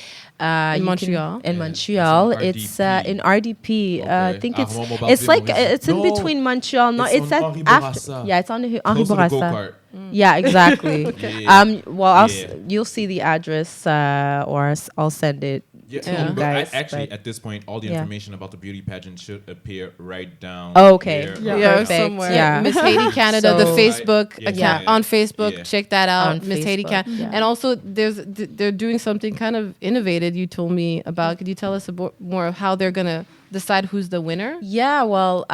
Speaker 2: In
Speaker 3: you
Speaker 2: Montreal?
Speaker 3: In
Speaker 1: Yeah,
Speaker 3: Montreal,
Speaker 1: it's
Speaker 3: it's
Speaker 1: in
Speaker 3: in RDP. I
Speaker 1: Okay.
Speaker 3: think
Speaker 1: Armand Mobile
Speaker 3: it's like
Speaker 1: Building.
Speaker 3: it's in
Speaker 1: No,
Speaker 3: between Montreal. No,
Speaker 1: it's
Speaker 3: it's
Speaker 1: on
Speaker 3: at
Speaker 1: Henri
Speaker 3: after.
Speaker 1: Bourassa.
Speaker 3: Yeah, it's on the Henri
Speaker 1: Close to the
Speaker 3: Bourassa.
Speaker 1: go-kart.
Speaker 3: Yeah, exactly.
Speaker 1: Yeah.
Speaker 3: Well,
Speaker 1: Yeah.
Speaker 3: you'll see the address, or I'll send it
Speaker 1: Yeah,
Speaker 3: to
Speaker 2: Yeah.
Speaker 3: you
Speaker 1: but
Speaker 3: guys.
Speaker 1: actually,
Speaker 3: but-
Speaker 1: at this point, all the
Speaker 3: Yeah.
Speaker 1: information about the beauty pageant should appear right down.
Speaker 3: Oh, okay.
Speaker 1: here.
Speaker 4: Yeah.
Speaker 2: yeah,
Speaker 3: Perfect.
Speaker 2: somewhere.
Speaker 3: Yeah.
Speaker 2: Miss Haiti Canada, the
Speaker 3: So-
Speaker 2: Facebook
Speaker 1: Yeah,
Speaker 2: account
Speaker 1: yeah.
Speaker 2: on Facebook.
Speaker 1: Yeah.
Speaker 2: Check that out,
Speaker 3: On
Speaker 2: Miss Haiti
Speaker 3: Facebook,
Speaker 2: Canada.
Speaker 3: yeah.
Speaker 2: And also, they're doing something kind of innovative. You told me about. Could you tell us more of how they're gonna decide who's the winner?
Speaker 3: Yeah, well,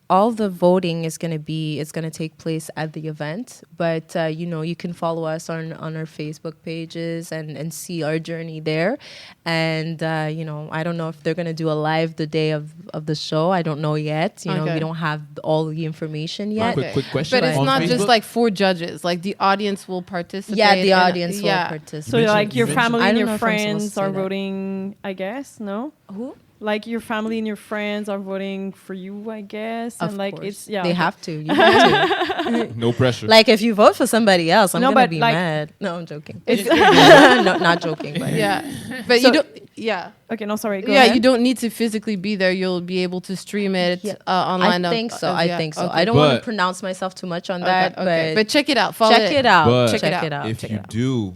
Speaker 3: all the voting is gonna take place at the event, but you can follow us on our Facebook pages and see our journey there, and I don't know if they're gonna do a live the day of the show. I don't know yet.
Speaker 2: Okay.
Speaker 3: We don't have all the information yet.
Speaker 1: Quick question.
Speaker 2: But it's
Speaker 1: On
Speaker 2: not just
Speaker 1: Facebook?
Speaker 2: like 4 judges. Like the audience will participate.
Speaker 3: Yeah, the
Speaker 2: and-
Speaker 3: audience will
Speaker 2: yeah.
Speaker 3: participate.
Speaker 4: So
Speaker 1: mentioned-
Speaker 4: like your
Speaker 1: you mentioned-
Speaker 4: family
Speaker 3: I
Speaker 4: and
Speaker 3: don't know
Speaker 4: your
Speaker 3: if I'm supposed
Speaker 4: friends
Speaker 3: to say
Speaker 4: are
Speaker 3: that.
Speaker 4: voting, I guess, no?
Speaker 3: Who?
Speaker 4: Like your family and your friends are voting for you, I guess.
Speaker 3: Of
Speaker 4: And like
Speaker 3: course.
Speaker 4: it's yeah.
Speaker 3: They
Speaker 4: okay.
Speaker 3: have to. You have to.
Speaker 1: No pressure.
Speaker 3: Like if you vote for somebody else, I'm
Speaker 4: No,
Speaker 3: gonna
Speaker 4: but,
Speaker 3: be
Speaker 4: like,
Speaker 3: mad. No, I'm joking.
Speaker 4: It's
Speaker 3: No, not joking. But
Speaker 2: Yeah, but
Speaker 4: So-
Speaker 2: you don't. Yeah,
Speaker 4: okay, no, sorry. Go
Speaker 2: yeah.
Speaker 4: ahead.
Speaker 2: You don't need to physically be there. You'll be able to stream it
Speaker 3: Yeah.
Speaker 2: online.
Speaker 3: I think so.
Speaker 2: yeah,
Speaker 3: I think so.
Speaker 2: okay.
Speaker 3: I don't want to
Speaker 1: But-
Speaker 3: pronounce myself too much on
Speaker 2: Okay,
Speaker 3: that,
Speaker 2: okay.
Speaker 3: but
Speaker 2: Check it out. Follow
Speaker 3: check it out.
Speaker 1: But
Speaker 3: Check
Speaker 2: Check
Speaker 3: it out.
Speaker 1: if
Speaker 3: Check
Speaker 1: you
Speaker 3: it out.
Speaker 1: do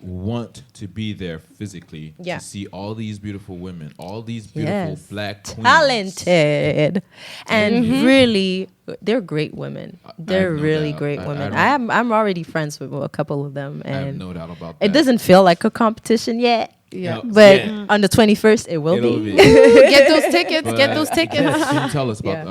Speaker 1: want to be there physically
Speaker 3: Yeah.
Speaker 1: to see all these beautiful women, all these beautiful
Speaker 3: Yes.
Speaker 1: black queens,
Speaker 3: Talented and really, they're great women. They're
Speaker 1: have no
Speaker 3: really
Speaker 1: doubt.
Speaker 3: great
Speaker 1: I
Speaker 3: women.
Speaker 1: don't-
Speaker 3: I'm already friends with a couple of them,
Speaker 1: I have
Speaker 3: and
Speaker 1: no doubt about that.
Speaker 3: it doesn't feel like a competition yet.
Speaker 2: Yeah.
Speaker 1: No.
Speaker 3: But
Speaker 1: Yeah.
Speaker 3: on the 21st, it will
Speaker 1: It'll
Speaker 3: be.
Speaker 1: be.
Speaker 2: Get those tickets.
Speaker 1: But
Speaker 2: Get those tickets.
Speaker 1: Can you tell us about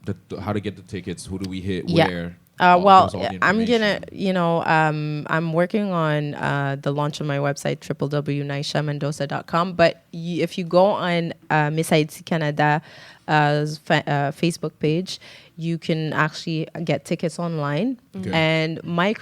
Speaker 3: Yeah.
Speaker 1: how to get the tickets? Who do we hit?
Speaker 3: Yeah.
Speaker 1: Where?
Speaker 3: Well,
Speaker 1: Gives all the
Speaker 3: I'm gonna,
Speaker 1: information.
Speaker 3: I'm working on the launch of my website, www.naishamendoza.com. But if you go on Miss Haiti Canada Facebook page, you can actually get tickets online.
Speaker 1: Okay.
Speaker 3: And my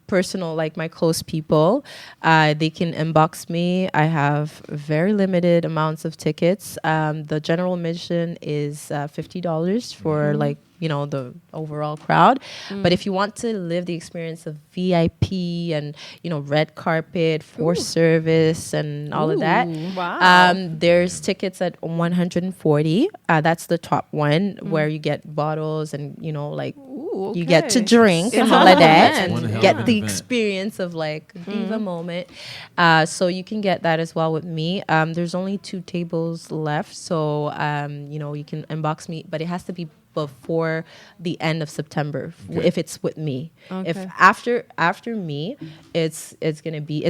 Speaker 3: personal, like my close people, they can inbox me. I have very limited amounts of tickets. The general admission is $50 for like, the overall crowd. But if you want to live the experience of VIP and, red carpet, forced service and all of that,
Speaker 4: Wow.
Speaker 3: there's tickets at 140. That's the top one where you get bottles and, like,
Speaker 2: Ooh,
Speaker 3: you get to
Speaker 2: okay.
Speaker 3: drink
Speaker 2: It's
Speaker 3: and
Speaker 2: a
Speaker 3: all of that
Speaker 2: event.
Speaker 1: One hell
Speaker 3: and
Speaker 1: of
Speaker 3: get
Speaker 1: an
Speaker 3: the
Speaker 1: event.
Speaker 3: experience of like diva moment. So you can get that as well with me. There's only 2 tables left. So, you can inbox me, but it has to be before the end of September
Speaker 1: Okay.
Speaker 3: if it's with me. If
Speaker 2: Okay.
Speaker 3: after me, it's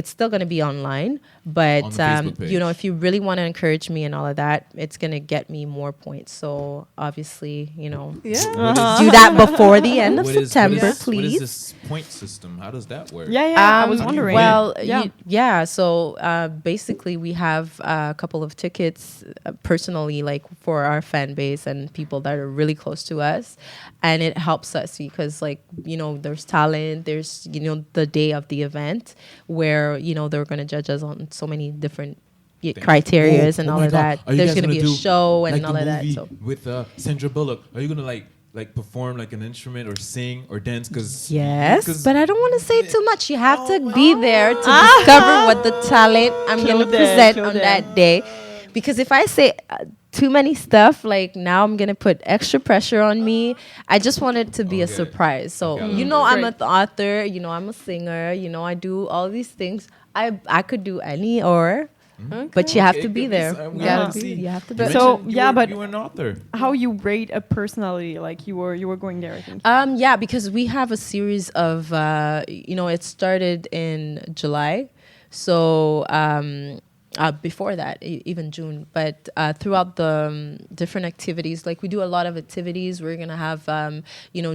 Speaker 3: still gonna be online. But
Speaker 1: On the Facebook page.
Speaker 3: if you really want to encourage me and all of that, it's gonna get me more points. So obviously,
Speaker 2: Yeah.
Speaker 1: What is-
Speaker 3: do that before the end of
Speaker 1: what is-
Speaker 3: September,
Speaker 1: what is
Speaker 3: please.
Speaker 1: this point system? How does that work?
Speaker 4: Yeah, I was
Speaker 3: Um,
Speaker 4: wondering.
Speaker 3: Well,
Speaker 4: yeah.
Speaker 3: So basically, we have a couple of tickets personally, like for our fan base and people that are really close to us, and it helps us because, like, there's talent. There's the day of the event where they're going to judge us on so many different criterias and all
Speaker 1: my
Speaker 3: of
Speaker 1: God.
Speaker 3: that.
Speaker 1: Are you
Speaker 3: There's
Speaker 1: guys
Speaker 3: going to be a
Speaker 1: do,
Speaker 3: show and
Speaker 1: like
Speaker 3: all
Speaker 1: the
Speaker 3: of that.
Speaker 1: movie
Speaker 3: So.
Speaker 1: with Sandra Bullock. Are you gonna like perform like an instrument or sing or dance?
Speaker 3: Yes, but I don't want to say too much. You have to be there to discover what the talent I'm going to
Speaker 4: Claudel,
Speaker 3: present on
Speaker 4: Claudel.
Speaker 3: that day. Because if I say too many stuff, like now I'm going to put extra pressure on me. I just want it to be a
Speaker 1: Okay.
Speaker 3: surprise. So,
Speaker 1: Okay, I love
Speaker 3: I'm
Speaker 4: Great.
Speaker 3: an author, I'm a singer, I do all these things. I could do any or, but you have to be there.
Speaker 1: We
Speaker 3: You
Speaker 1: have
Speaker 3: have
Speaker 1: to
Speaker 3: to be.
Speaker 1: see.
Speaker 3: You have to
Speaker 1: You
Speaker 3: be.
Speaker 4: So,
Speaker 1: mentioned
Speaker 4: yeah, but-
Speaker 1: you were an author.
Speaker 4: How you rate a personality? Like you were going there, I think.
Speaker 3: Yeah, because we have a series of, it started in July. So before that, even June. But throughout the different activities, like we do a lot of activities. We're going to have,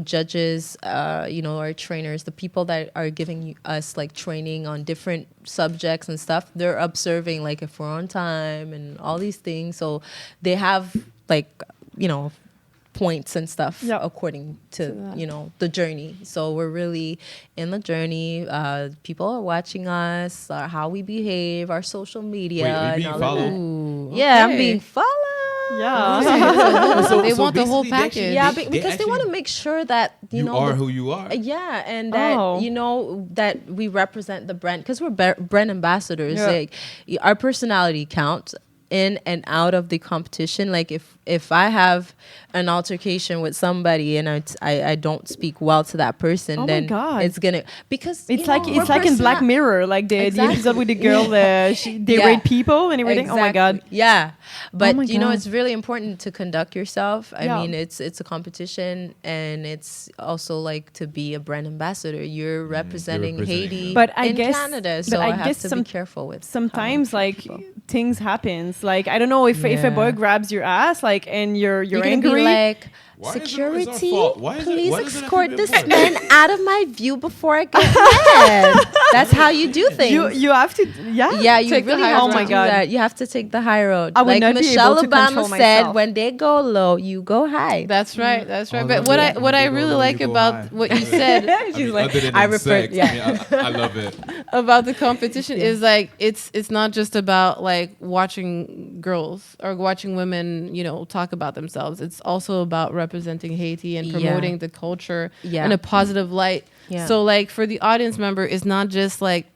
Speaker 3: judges, our trainers, the people that are giving us like training on different subjects and stuff. They're observing like if we're on time and all these things. So they have like, points and stuff
Speaker 4: Yeah.
Speaker 3: according to
Speaker 2: that.
Speaker 3: the journey. So we're really in the journey. People are watching us, how we behave, our social media.
Speaker 1: Wait, are you
Speaker 3: and
Speaker 1: being
Speaker 3: all
Speaker 1: followed?
Speaker 3: of that.
Speaker 2: Ooh,
Speaker 3: Yeah, I'm
Speaker 2: okay.
Speaker 3: being followed.
Speaker 4: Yeah.
Speaker 2: They want the whole
Speaker 1: basically they actually-
Speaker 2: package.
Speaker 3: Yeah,
Speaker 1: they
Speaker 3: because they want to make sure that
Speaker 1: you are who you are.
Speaker 3: yeah, and that
Speaker 4: Oh.
Speaker 3: that we represent the brand because we're brand ambassadors.
Speaker 4: Yeah.
Speaker 3: Like our personality counts in and out of the competition. Like if I have an altercation with somebody and I don't speak well to that person,
Speaker 4: Oh my
Speaker 3: then
Speaker 4: God.
Speaker 3: it's gonna because
Speaker 4: It's
Speaker 3: we're
Speaker 4: like in Black
Speaker 3: persona-
Speaker 4: Mirror, like the
Speaker 3: Exactly.
Speaker 4: episode with the girl. They
Speaker 3: Yeah.
Speaker 4: rate people and everything. Oh my God.
Speaker 3: Exactly. Yeah, but
Speaker 4: my God.
Speaker 3: it's really important to conduct yourself. I
Speaker 4: Yeah.
Speaker 3: mean, it's a competition, and it's also like to be a brand ambassador. You're representing
Speaker 1: representing
Speaker 3: Haiti,
Speaker 1: them.
Speaker 4: But I
Speaker 3: in
Speaker 4: guess-
Speaker 3: Canada,
Speaker 4: but
Speaker 3: so
Speaker 4: I
Speaker 3: I have
Speaker 4: guess
Speaker 3: to
Speaker 4: some-
Speaker 3: be careful with. how I
Speaker 4: Sometimes
Speaker 3: treat
Speaker 4: like
Speaker 3: people.
Speaker 4: things happens. Like I don't know if a
Speaker 3: Yeah.
Speaker 4: boy grabs your ass, like and you're
Speaker 3: You're gonna
Speaker 4: angry.
Speaker 3: be like,
Speaker 1: Why is it always our
Speaker 3: Security,
Speaker 1: fault? Why is
Speaker 3: please
Speaker 1: why does it have to
Speaker 3: escort
Speaker 1: be
Speaker 3: this
Speaker 1: important?
Speaker 3: man out of my view before I get mad. That's how you do things.
Speaker 4: You have to,
Speaker 3: Yeah, you
Speaker 2: Take the
Speaker 3: really
Speaker 2: high
Speaker 3: have
Speaker 2: road.
Speaker 3: to
Speaker 4: Oh my
Speaker 3: do
Speaker 4: God.
Speaker 3: that. You have to take the high road.
Speaker 4: I would
Speaker 3: like
Speaker 4: not be
Speaker 3: Michelle
Speaker 4: able to
Speaker 3: Obama
Speaker 4: control
Speaker 3: said,
Speaker 4: myself.
Speaker 3: when they go low, you go high.
Speaker 2: That's right. That's right.
Speaker 1: Oh,
Speaker 2: But
Speaker 1: that's
Speaker 2: what I
Speaker 1: it.
Speaker 2: really
Speaker 1: You
Speaker 2: like
Speaker 1: go
Speaker 2: about
Speaker 1: high.
Speaker 2: what you said
Speaker 3: She's like,
Speaker 1: other than
Speaker 3: I
Speaker 1: in
Speaker 3: refer,
Speaker 1: sex,
Speaker 3: yeah.
Speaker 1: I love it.
Speaker 2: about the competition is like it's not just about like watching girls or watching women, talk about themselves. It's also about representing Haiti and
Speaker 3: Yeah.
Speaker 2: promoting the culture
Speaker 3: Yeah.
Speaker 2: in a positive light.
Speaker 3: Yeah.
Speaker 2: So like for the audience member, it's not just like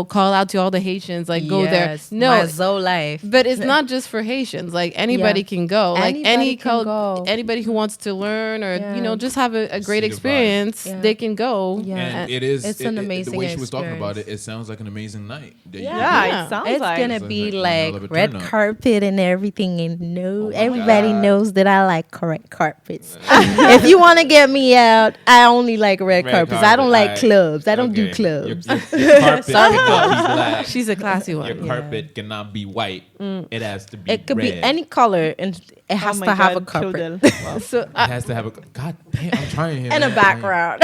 Speaker 2: call out to all the Haitians, like go there.
Speaker 3: Yes,
Speaker 2: No,
Speaker 3: my Zoe life.
Speaker 2: but it's not just for Haitians. Like anybody
Speaker 3: Yeah.
Speaker 2: can go. Like
Speaker 3: Anybody can go.
Speaker 2: anybody who wants to learn or
Speaker 3: Yeah.
Speaker 2: just have a great
Speaker 1: See the vibe.
Speaker 2: experience,
Speaker 3: Yeah.
Speaker 2: they can go.
Speaker 3: Yeah.
Speaker 1: And it is.
Speaker 3: It's an amazing
Speaker 1: the way she was talking about
Speaker 3: experience.
Speaker 1: it sounds like an amazing night. that you
Speaker 4: yeah,
Speaker 1: did.
Speaker 2: Yeah.
Speaker 4: it sounds
Speaker 3: It's
Speaker 4: like.
Speaker 3: gonna
Speaker 1: Sounds
Speaker 3: be
Speaker 1: like one
Speaker 3: like
Speaker 1: hell of a
Speaker 3: red
Speaker 1: turn up.
Speaker 3: carpet and everything, and
Speaker 1: my
Speaker 3: everybody
Speaker 1: God.
Speaker 3: knows that I like correct carpets. If you want to get me out, I only like red carpets. I don't like clubs. I don't do
Speaker 1: Okay.
Speaker 3: clubs.
Speaker 1: Your carpet cannot be black.
Speaker 2: She's a classy one.
Speaker 1: Your carpet cannot be white. It has to be
Speaker 3: It could be
Speaker 1: red.
Speaker 3: any color, and it has
Speaker 4: Oh my
Speaker 3: to have a
Speaker 4: God,
Speaker 3: carpet
Speaker 4: Claudel. Wow.
Speaker 2: So
Speaker 1: It has to have a. God damn, I'm trying here.
Speaker 3: and a
Speaker 1: man.
Speaker 3: background.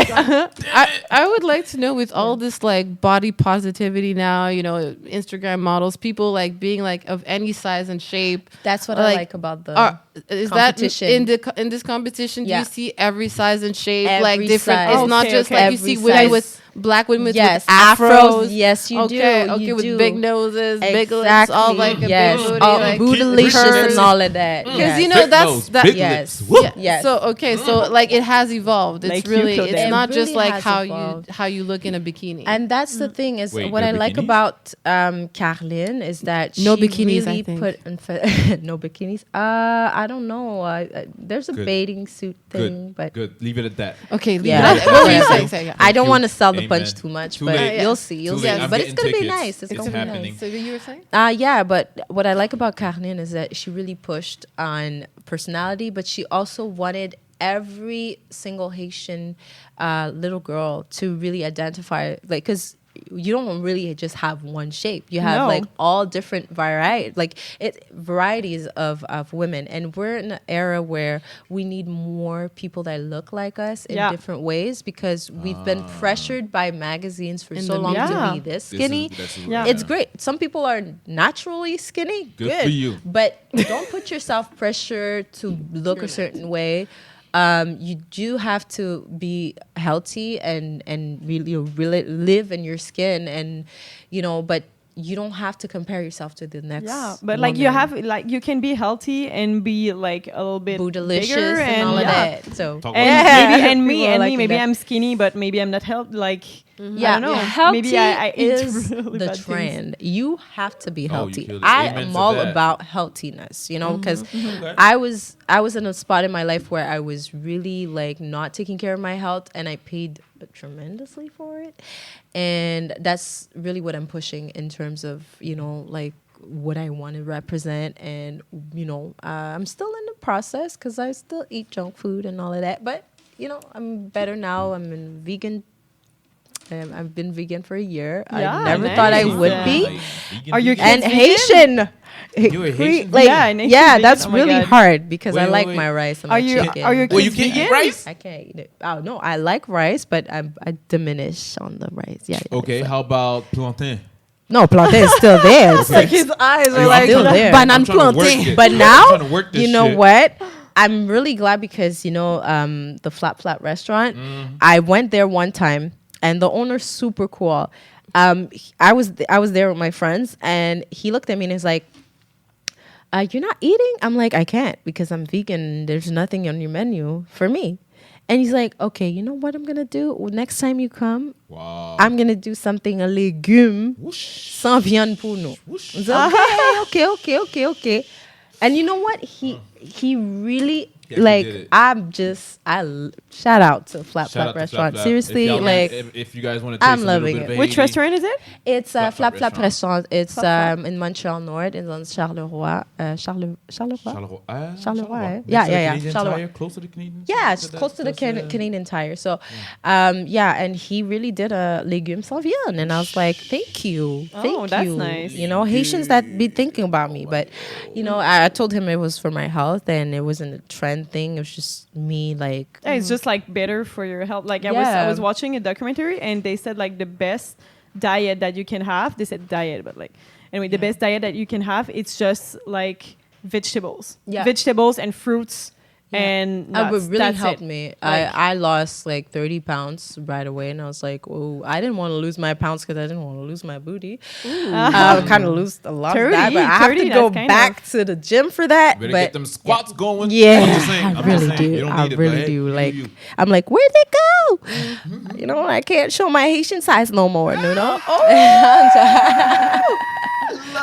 Speaker 2: I would like to know with all this like body positivity now, Instagram models, people like being like of any size and shape.
Speaker 3: That's what
Speaker 2: Like,
Speaker 3: I like about the
Speaker 2: Is
Speaker 3: competition.
Speaker 2: that in this competition? Do
Speaker 3: Yeah.
Speaker 2: you see every size and shape,
Speaker 3: Every
Speaker 2: like different?
Speaker 3: size.
Speaker 2: It's not
Speaker 4: Okay,
Speaker 2: just
Speaker 4: okay.
Speaker 2: like you
Speaker 3: Every
Speaker 2: see women
Speaker 3: size.
Speaker 2: with black women
Speaker 3: Yes,
Speaker 2: with afros.
Speaker 3: Yes, you
Speaker 2: okay,
Speaker 3: do.
Speaker 2: okay,
Speaker 3: You
Speaker 2: with
Speaker 3: do.
Speaker 2: big noses, big lips, all like a
Speaker 3: yes,
Speaker 2: big booty,
Speaker 3: all
Speaker 2: like
Speaker 3: bootylicious
Speaker 2: curves.
Speaker 3: and all of that.
Speaker 2: Because
Speaker 3: Yes.
Speaker 2: you know
Speaker 1: Big
Speaker 2: that's
Speaker 1: nose,
Speaker 2: that.
Speaker 1: big
Speaker 3: Yes.
Speaker 1: lips. Woo.
Speaker 2: Yeah.
Speaker 3: Yes.
Speaker 2: So okay, so like it has evolved. It's
Speaker 4: Like you,
Speaker 2: really,
Speaker 4: Claudel.
Speaker 2: it's
Speaker 3: It
Speaker 2: not just
Speaker 3: really
Speaker 2: like
Speaker 3: has
Speaker 2: how
Speaker 3: evolved.
Speaker 2: you look in a bikini.
Speaker 3: And that's the thing is
Speaker 1: Wait,
Speaker 3: what
Speaker 1: no
Speaker 3: I like
Speaker 1: bikinis?
Speaker 3: about Carlin is that
Speaker 2: No
Speaker 3: she
Speaker 2: bikinis, I
Speaker 3: really
Speaker 2: think.
Speaker 3: put no bikinis. I don't know. There's a
Speaker 1: Good.
Speaker 3: bathing suit thing,
Speaker 1: Good.
Speaker 3: but
Speaker 1: Good. Leave it at that.
Speaker 2: okay, leave
Speaker 3: yeah.
Speaker 2: it at that. What were you
Speaker 3: Whatever.
Speaker 2: saying? Yeah.
Speaker 3: I don't
Speaker 1: you.
Speaker 3: want to sell the
Speaker 1: Amen.
Speaker 3: punch too much,
Speaker 1: Too
Speaker 3: but
Speaker 1: late.
Speaker 3: you'll see. You'll
Speaker 1: Too
Speaker 3: see.
Speaker 1: late. I'm
Speaker 3: But it's
Speaker 1: getting
Speaker 3: gonna be
Speaker 1: tickets.
Speaker 3: nice. It's
Speaker 1: It's
Speaker 3: gonna be
Speaker 1: happening.
Speaker 3: nice.
Speaker 2: So you were saying?
Speaker 3: Yeah, but what I like about Carlin is that she really pushed on personality, but she also wanted every single Haitian little girl to really identify, like, because you don't really just have one shape. You have
Speaker 4: No.
Speaker 3: like all different varieties of women, and we're in an era where we need more people that look like us in
Speaker 4: Yeah.
Speaker 3: different ways because we've been pressured by magazines for
Speaker 2: In
Speaker 3: so
Speaker 2: the
Speaker 3: long
Speaker 4: media.
Speaker 3: to be this skinny.
Speaker 4: Yeah.
Speaker 3: It's great. Some people are naturally skinny.
Speaker 1: Good for you.
Speaker 3: But don't put yourself pressure to look a certain way. You do have to be healthy and really live in your skin, and but you don't have to compare yourself to the next.
Speaker 4: Yeah, but like you
Speaker 3: woman.
Speaker 4: have like you can be healthy and be like a little bit
Speaker 3: bootylicious
Speaker 4: bigger
Speaker 3: and all of
Speaker 4: yeah.
Speaker 3: that. So
Speaker 1: Talk
Speaker 4: And
Speaker 1: about
Speaker 4: maybe and me
Speaker 3: People are liking
Speaker 4: maybe
Speaker 3: that.
Speaker 4: I'm skinny, but maybe I'm not healthy. Like
Speaker 3: yeah,
Speaker 4: I don't know.
Speaker 3: healthy
Speaker 4: Maybe I eat
Speaker 3: is
Speaker 4: really
Speaker 3: the
Speaker 4: bad things.
Speaker 3: trend. You have to be
Speaker 1: you
Speaker 3: healthy.
Speaker 1: killed it.
Speaker 3: I
Speaker 1: Amen
Speaker 3: am
Speaker 1: to
Speaker 3: all
Speaker 1: that.
Speaker 3: about healthiness, because
Speaker 1: Okay.
Speaker 3: I was in a spot in my life where I was really like not taking care of my health, and I paid tremendously for it. And that's really what I'm pushing in terms of, like what I want to represent. And, I'm still in the process because I still eat junk food and all of that. But, I'm better now. I'm in vegan. I've been vegan for a year.
Speaker 4: Yeah,
Speaker 3: I never thought I
Speaker 4: nice.
Speaker 3: would
Speaker 4: Yeah.
Speaker 3: be.
Speaker 4: Are you
Speaker 3: And
Speaker 4: kids
Speaker 3: Haitian.
Speaker 1: You're a Haitian
Speaker 3: Like,
Speaker 4: Yeah, an Haitian
Speaker 3: yeah,
Speaker 4: vegan.
Speaker 3: that's
Speaker 4: Oh my
Speaker 3: really
Speaker 4: God.
Speaker 3: hard because I
Speaker 1: Wait,
Speaker 3: like
Speaker 1: wait.
Speaker 3: my rice and
Speaker 4: Are
Speaker 3: my
Speaker 4: you
Speaker 3: chicken.
Speaker 4: are your
Speaker 1: Well, you
Speaker 4: kids
Speaker 1: can't eat
Speaker 4: vegan?
Speaker 1: rice.
Speaker 3: I can't eat it. Oh no, I like rice, but I diminish on the rice. Yeah.
Speaker 1: Okay, how about plantain?
Speaker 3: No, plantain is still there. It's
Speaker 2: like his eyes
Speaker 1: Yo,
Speaker 2: are
Speaker 1: I'm
Speaker 2: like
Speaker 3: still there.
Speaker 2: banana
Speaker 1: I'm trying to work
Speaker 2: plantain.
Speaker 1: it.
Speaker 3: But
Speaker 1: I'm
Speaker 3: now,
Speaker 1: trying to work this
Speaker 3: you know
Speaker 1: shit.
Speaker 3: what? I'm really glad because the Flap Flap restaurant. I went there one time, and the owner's super cool. I was there with my friends, and he looked at me and he's like, "You're not eating?" I'm like, "I can't because I'm vegan. There's nothing on your menu for me." And he's like, "Okay, you know what I'm gonna do? Next time you come,
Speaker 1: Wow.
Speaker 3: I'm gonna do something a légume
Speaker 1: Whoosh.
Speaker 3: sans viande pour nous."
Speaker 1: Whoosh.
Speaker 3: I was like, okay. And you know what? He really
Speaker 1: He actually
Speaker 3: like.
Speaker 1: did it.
Speaker 3: Shout out to Flap
Speaker 1: Shout
Speaker 3: Flap
Speaker 1: out to
Speaker 3: Restaurant.
Speaker 1: Flap Flap.
Speaker 3: Seriously,
Speaker 1: If y'all-
Speaker 3: like
Speaker 1: if you guys want to taste
Speaker 3: I'm
Speaker 1: a little
Speaker 3: loving
Speaker 1: bit of
Speaker 3: it.
Speaker 4: Which
Speaker 1: Haiti,
Speaker 4: restaurant is it?
Speaker 3: it's
Speaker 1: Flap
Speaker 3: Flap
Speaker 1: Flap
Speaker 3: Flap Restaurant. It's
Speaker 4: Flap Flap.
Speaker 3: in Montreal North. It's on Charleroi. Charleroi.
Speaker 1: Charleroi.
Speaker 3: Charleroi.
Speaker 1: Next
Speaker 3: Yeah,
Speaker 1: to the
Speaker 3: yeah,
Speaker 1: Canadian
Speaker 3: Charleroi.
Speaker 1: Tire, close to the Canadian.
Speaker 3: Yeah, it's
Speaker 1: That's-
Speaker 3: close to the
Speaker 1: that's,
Speaker 3: Canadian Tire. So, and he really did a légumes sans viande, and I was like, thank you, thank
Speaker 4: that's
Speaker 3: you.
Speaker 4: nice.
Speaker 3: Haitians that be thinking about me, but I told him it was for my health and it wasn't a trend one thing. It was just me, like,
Speaker 4: Yeah, it's just like better for your health. Like I
Speaker 3: Yeah.
Speaker 4: was watching a documentary and they said like the best diet that you can have. They said diet, but like anyway, the best diet that you can have. It's just like vegetables, vegetables and fruits. And
Speaker 3: it would really
Speaker 4: that's
Speaker 3: help
Speaker 4: it.
Speaker 3: me.
Speaker 4: Like-
Speaker 3: I lost like 30 pounds right away, and I was like, oh, I didn't want to lose my pounds because I didn't want to lose my booty. I kind of lose a lot
Speaker 4: 30,
Speaker 3: of that, but I have
Speaker 4: 30,
Speaker 3: to go
Speaker 4: that's kind
Speaker 3: back to the gym for that.
Speaker 1: Better
Speaker 3: but
Speaker 1: get them squats going.
Speaker 3: yeah,
Speaker 1: I'm just saying,
Speaker 3: I
Speaker 1: I'm just
Speaker 3: really
Speaker 1: saying,
Speaker 3: do.
Speaker 1: you don't
Speaker 3: I
Speaker 1: need it,
Speaker 3: really
Speaker 1: but
Speaker 3: do.
Speaker 1: hey,
Speaker 3: Like,
Speaker 1: you.
Speaker 3: I'm like, where'd it go? You know, I can't show my Haitian size no more. No.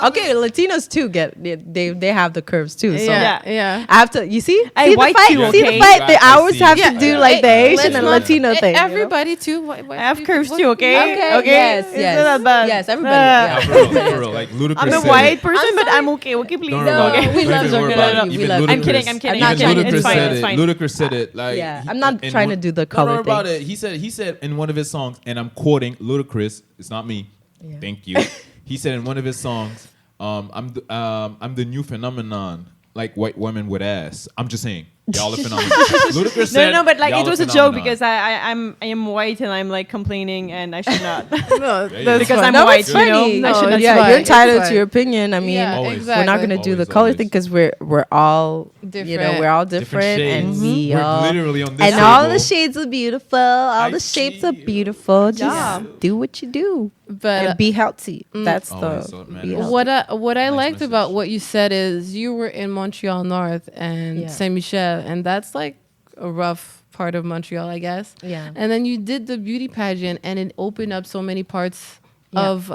Speaker 3: Okay, Latinos too they have the curves too. So
Speaker 2: Yeah.
Speaker 3: I have to. You see,
Speaker 4: Hey,
Speaker 3: see the
Speaker 4: white
Speaker 3: fight.
Speaker 4: too,
Speaker 3: See the
Speaker 4: okay?
Speaker 3: fight. They
Speaker 1: I
Speaker 3: always
Speaker 1: see.
Speaker 3: have
Speaker 2: Yeah.
Speaker 3: to do like the Asian and Latino thing. you know?
Speaker 2: Everybody too.
Speaker 4: I have curves too, okay?
Speaker 3: Okay. Yes.
Speaker 4: It's not that bad.
Speaker 3: Yes. Everybody.
Speaker 1: Nah,
Speaker 3: Yeah.
Speaker 1: for real, for real. Like Ludacris
Speaker 4: I'm a
Speaker 1: said
Speaker 4: white
Speaker 1: it.
Speaker 4: person, but I'm okay. Okay, please.
Speaker 1: Don't
Speaker 3: No,
Speaker 1: worry about it.
Speaker 3: we
Speaker 1: Don't
Speaker 3: love
Speaker 1: even worry
Speaker 3: you.
Speaker 1: about
Speaker 3: No,
Speaker 1: it.
Speaker 3: we
Speaker 1: Even
Speaker 3: love you.
Speaker 4: I'm kidding.
Speaker 1: Ludacris-
Speaker 4: I'm kidding.
Speaker 3: not
Speaker 4: I'm
Speaker 3: trying
Speaker 4: kidding.
Speaker 3: to
Speaker 4: It's
Speaker 3: do
Speaker 4: fine.
Speaker 1: said
Speaker 4: It's
Speaker 1: it.
Speaker 4: fine.
Speaker 1: Ludacris said it. Like,
Speaker 3: Yeah. I'm not
Speaker 1: in
Speaker 3: trying to
Speaker 1: one-
Speaker 3: do the
Speaker 1: No,
Speaker 3: color
Speaker 1: don't worry about
Speaker 3: thing.
Speaker 1: it. He said in one of his songs, and I'm quoting Ludacris. It's not me.
Speaker 3: Yeah.
Speaker 1: Thank you. He said in one of his songs, I'm the new phenomenon, like white women with ass. I'm just saying, y'all are phenomenal. Ludacris said,
Speaker 4: No, but like
Speaker 1: y'all
Speaker 4: it was
Speaker 1: are
Speaker 4: a joke
Speaker 1: phenomenon.
Speaker 4: because I am white and I'm like complaining and I should not.
Speaker 2: No,
Speaker 1: There you
Speaker 2: that's
Speaker 1: go.
Speaker 4: Because
Speaker 2: fine.
Speaker 4: I'm
Speaker 3: No,
Speaker 4: white,
Speaker 3: it's
Speaker 4: you know?
Speaker 3: funny.
Speaker 4: I should not.
Speaker 3: Yeah,
Speaker 2: fine.
Speaker 3: you're
Speaker 2: It's
Speaker 3: entitled
Speaker 2: fine.
Speaker 3: to your opinion. I mean,
Speaker 2: Yeah,
Speaker 1: Always.
Speaker 2: exactly.
Speaker 3: we're not gonna do the
Speaker 1: Always,
Speaker 3: color
Speaker 1: always.
Speaker 3: thing because we're all
Speaker 2: Different.
Speaker 3: we're all different, and
Speaker 1: shades.
Speaker 3: we
Speaker 1: We're
Speaker 3: all
Speaker 1: literally on this
Speaker 3: and all
Speaker 1: table.
Speaker 3: the shades are beautiful. All
Speaker 1: I
Speaker 3: the shapes are
Speaker 1: see.
Speaker 3: beautiful. Just
Speaker 4: Yeah.
Speaker 3: do what you do
Speaker 2: But
Speaker 3: and be healthy. That's
Speaker 1: Always,
Speaker 3: the
Speaker 1: so it
Speaker 3: be
Speaker 1: matters.
Speaker 3: healthy.
Speaker 2: what I
Speaker 1: Nice
Speaker 2: liked
Speaker 1: message.
Speaker 2: about what you said is you were in Montreal North and
Speaker 3: Yeah.
Speaker 2: Saint Michel, and that's like a rough part of Montreal, I guess.
Speaker 3: Yeah.
Speaker 2: And then you did the beauty pageant, and it opened up so many parts
Speaker 3: Yeah.
Speaker 2: of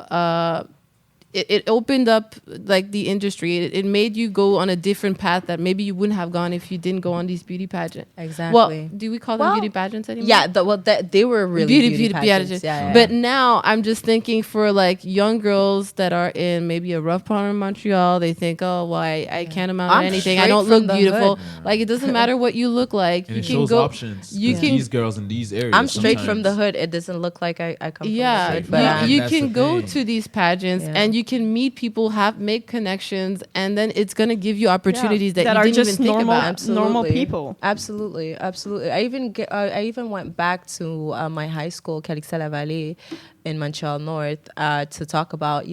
Speaker 2: it opened up like the industry. It made you go on a different path that maybe you wouldn't have gone if you didn't go on these beauty pageants.
Speaker 3: Exactly.
Speaker 2: Well, do we call them
Speaker 3: Well,
Speaker 2: beauty pageants anymore?
Speaker 3: Yeah, they were really beauty pageants. Yeah.
Speaker 2: But now I'm just thinking for like young girls that are in maybe a rough part of Montreal, they think, oh, well, I can't amount to
Speaker 3: I'm
Speaker 2: anything. I
Speaker 3: straight
Speaker 2: don't
Speaker 3: from
Speaker 2: look
Speaker 3: the
Speaker 2: beautiful.
Speaker 3: hood.
Speaker 2: Like it doesn't matter what you look like.
Speaker 1: And
Speaker 2: You
Speaker 1: it
Speaker 2: can
Speaker 1: shows
Speaker 2: go.
Speaker 1: options.
Speaker 2: you
Speaker 1: 'cause
Speaker 2: can-
Speaker 1: these girls in these areas.
Speaker 3: I'm straight from the
Speaker 1: sometimes-
Speaker 3: hood. It doesn't look like I come
Speaker 2: Yeah,
Speaker 3: from the hood,
Speaker 1: But
Speaker 3: but
Speaker 1: I'm-
Speaker 2: you
Speaker 1: that's
Speaker 2: can
Speaker 1: the
Speaker 2: go
Speaker 1: thing.
Speaker 2: to these pageants
Speaker 3: Yeah.
Speaker 2: and you can meet people, make connections, and then it's gonna give you opportunities that you
Speaker 4: are
Speaker 2: didn't
Speaker 4: just
Speaker 2: even think
Speaker 4: normal,
Speaker 2: about.
Speaker 4: normal people.
Speaker 3: Absolutely. I even went back to my high school, Calixte Valley, in Montreal North, to talk about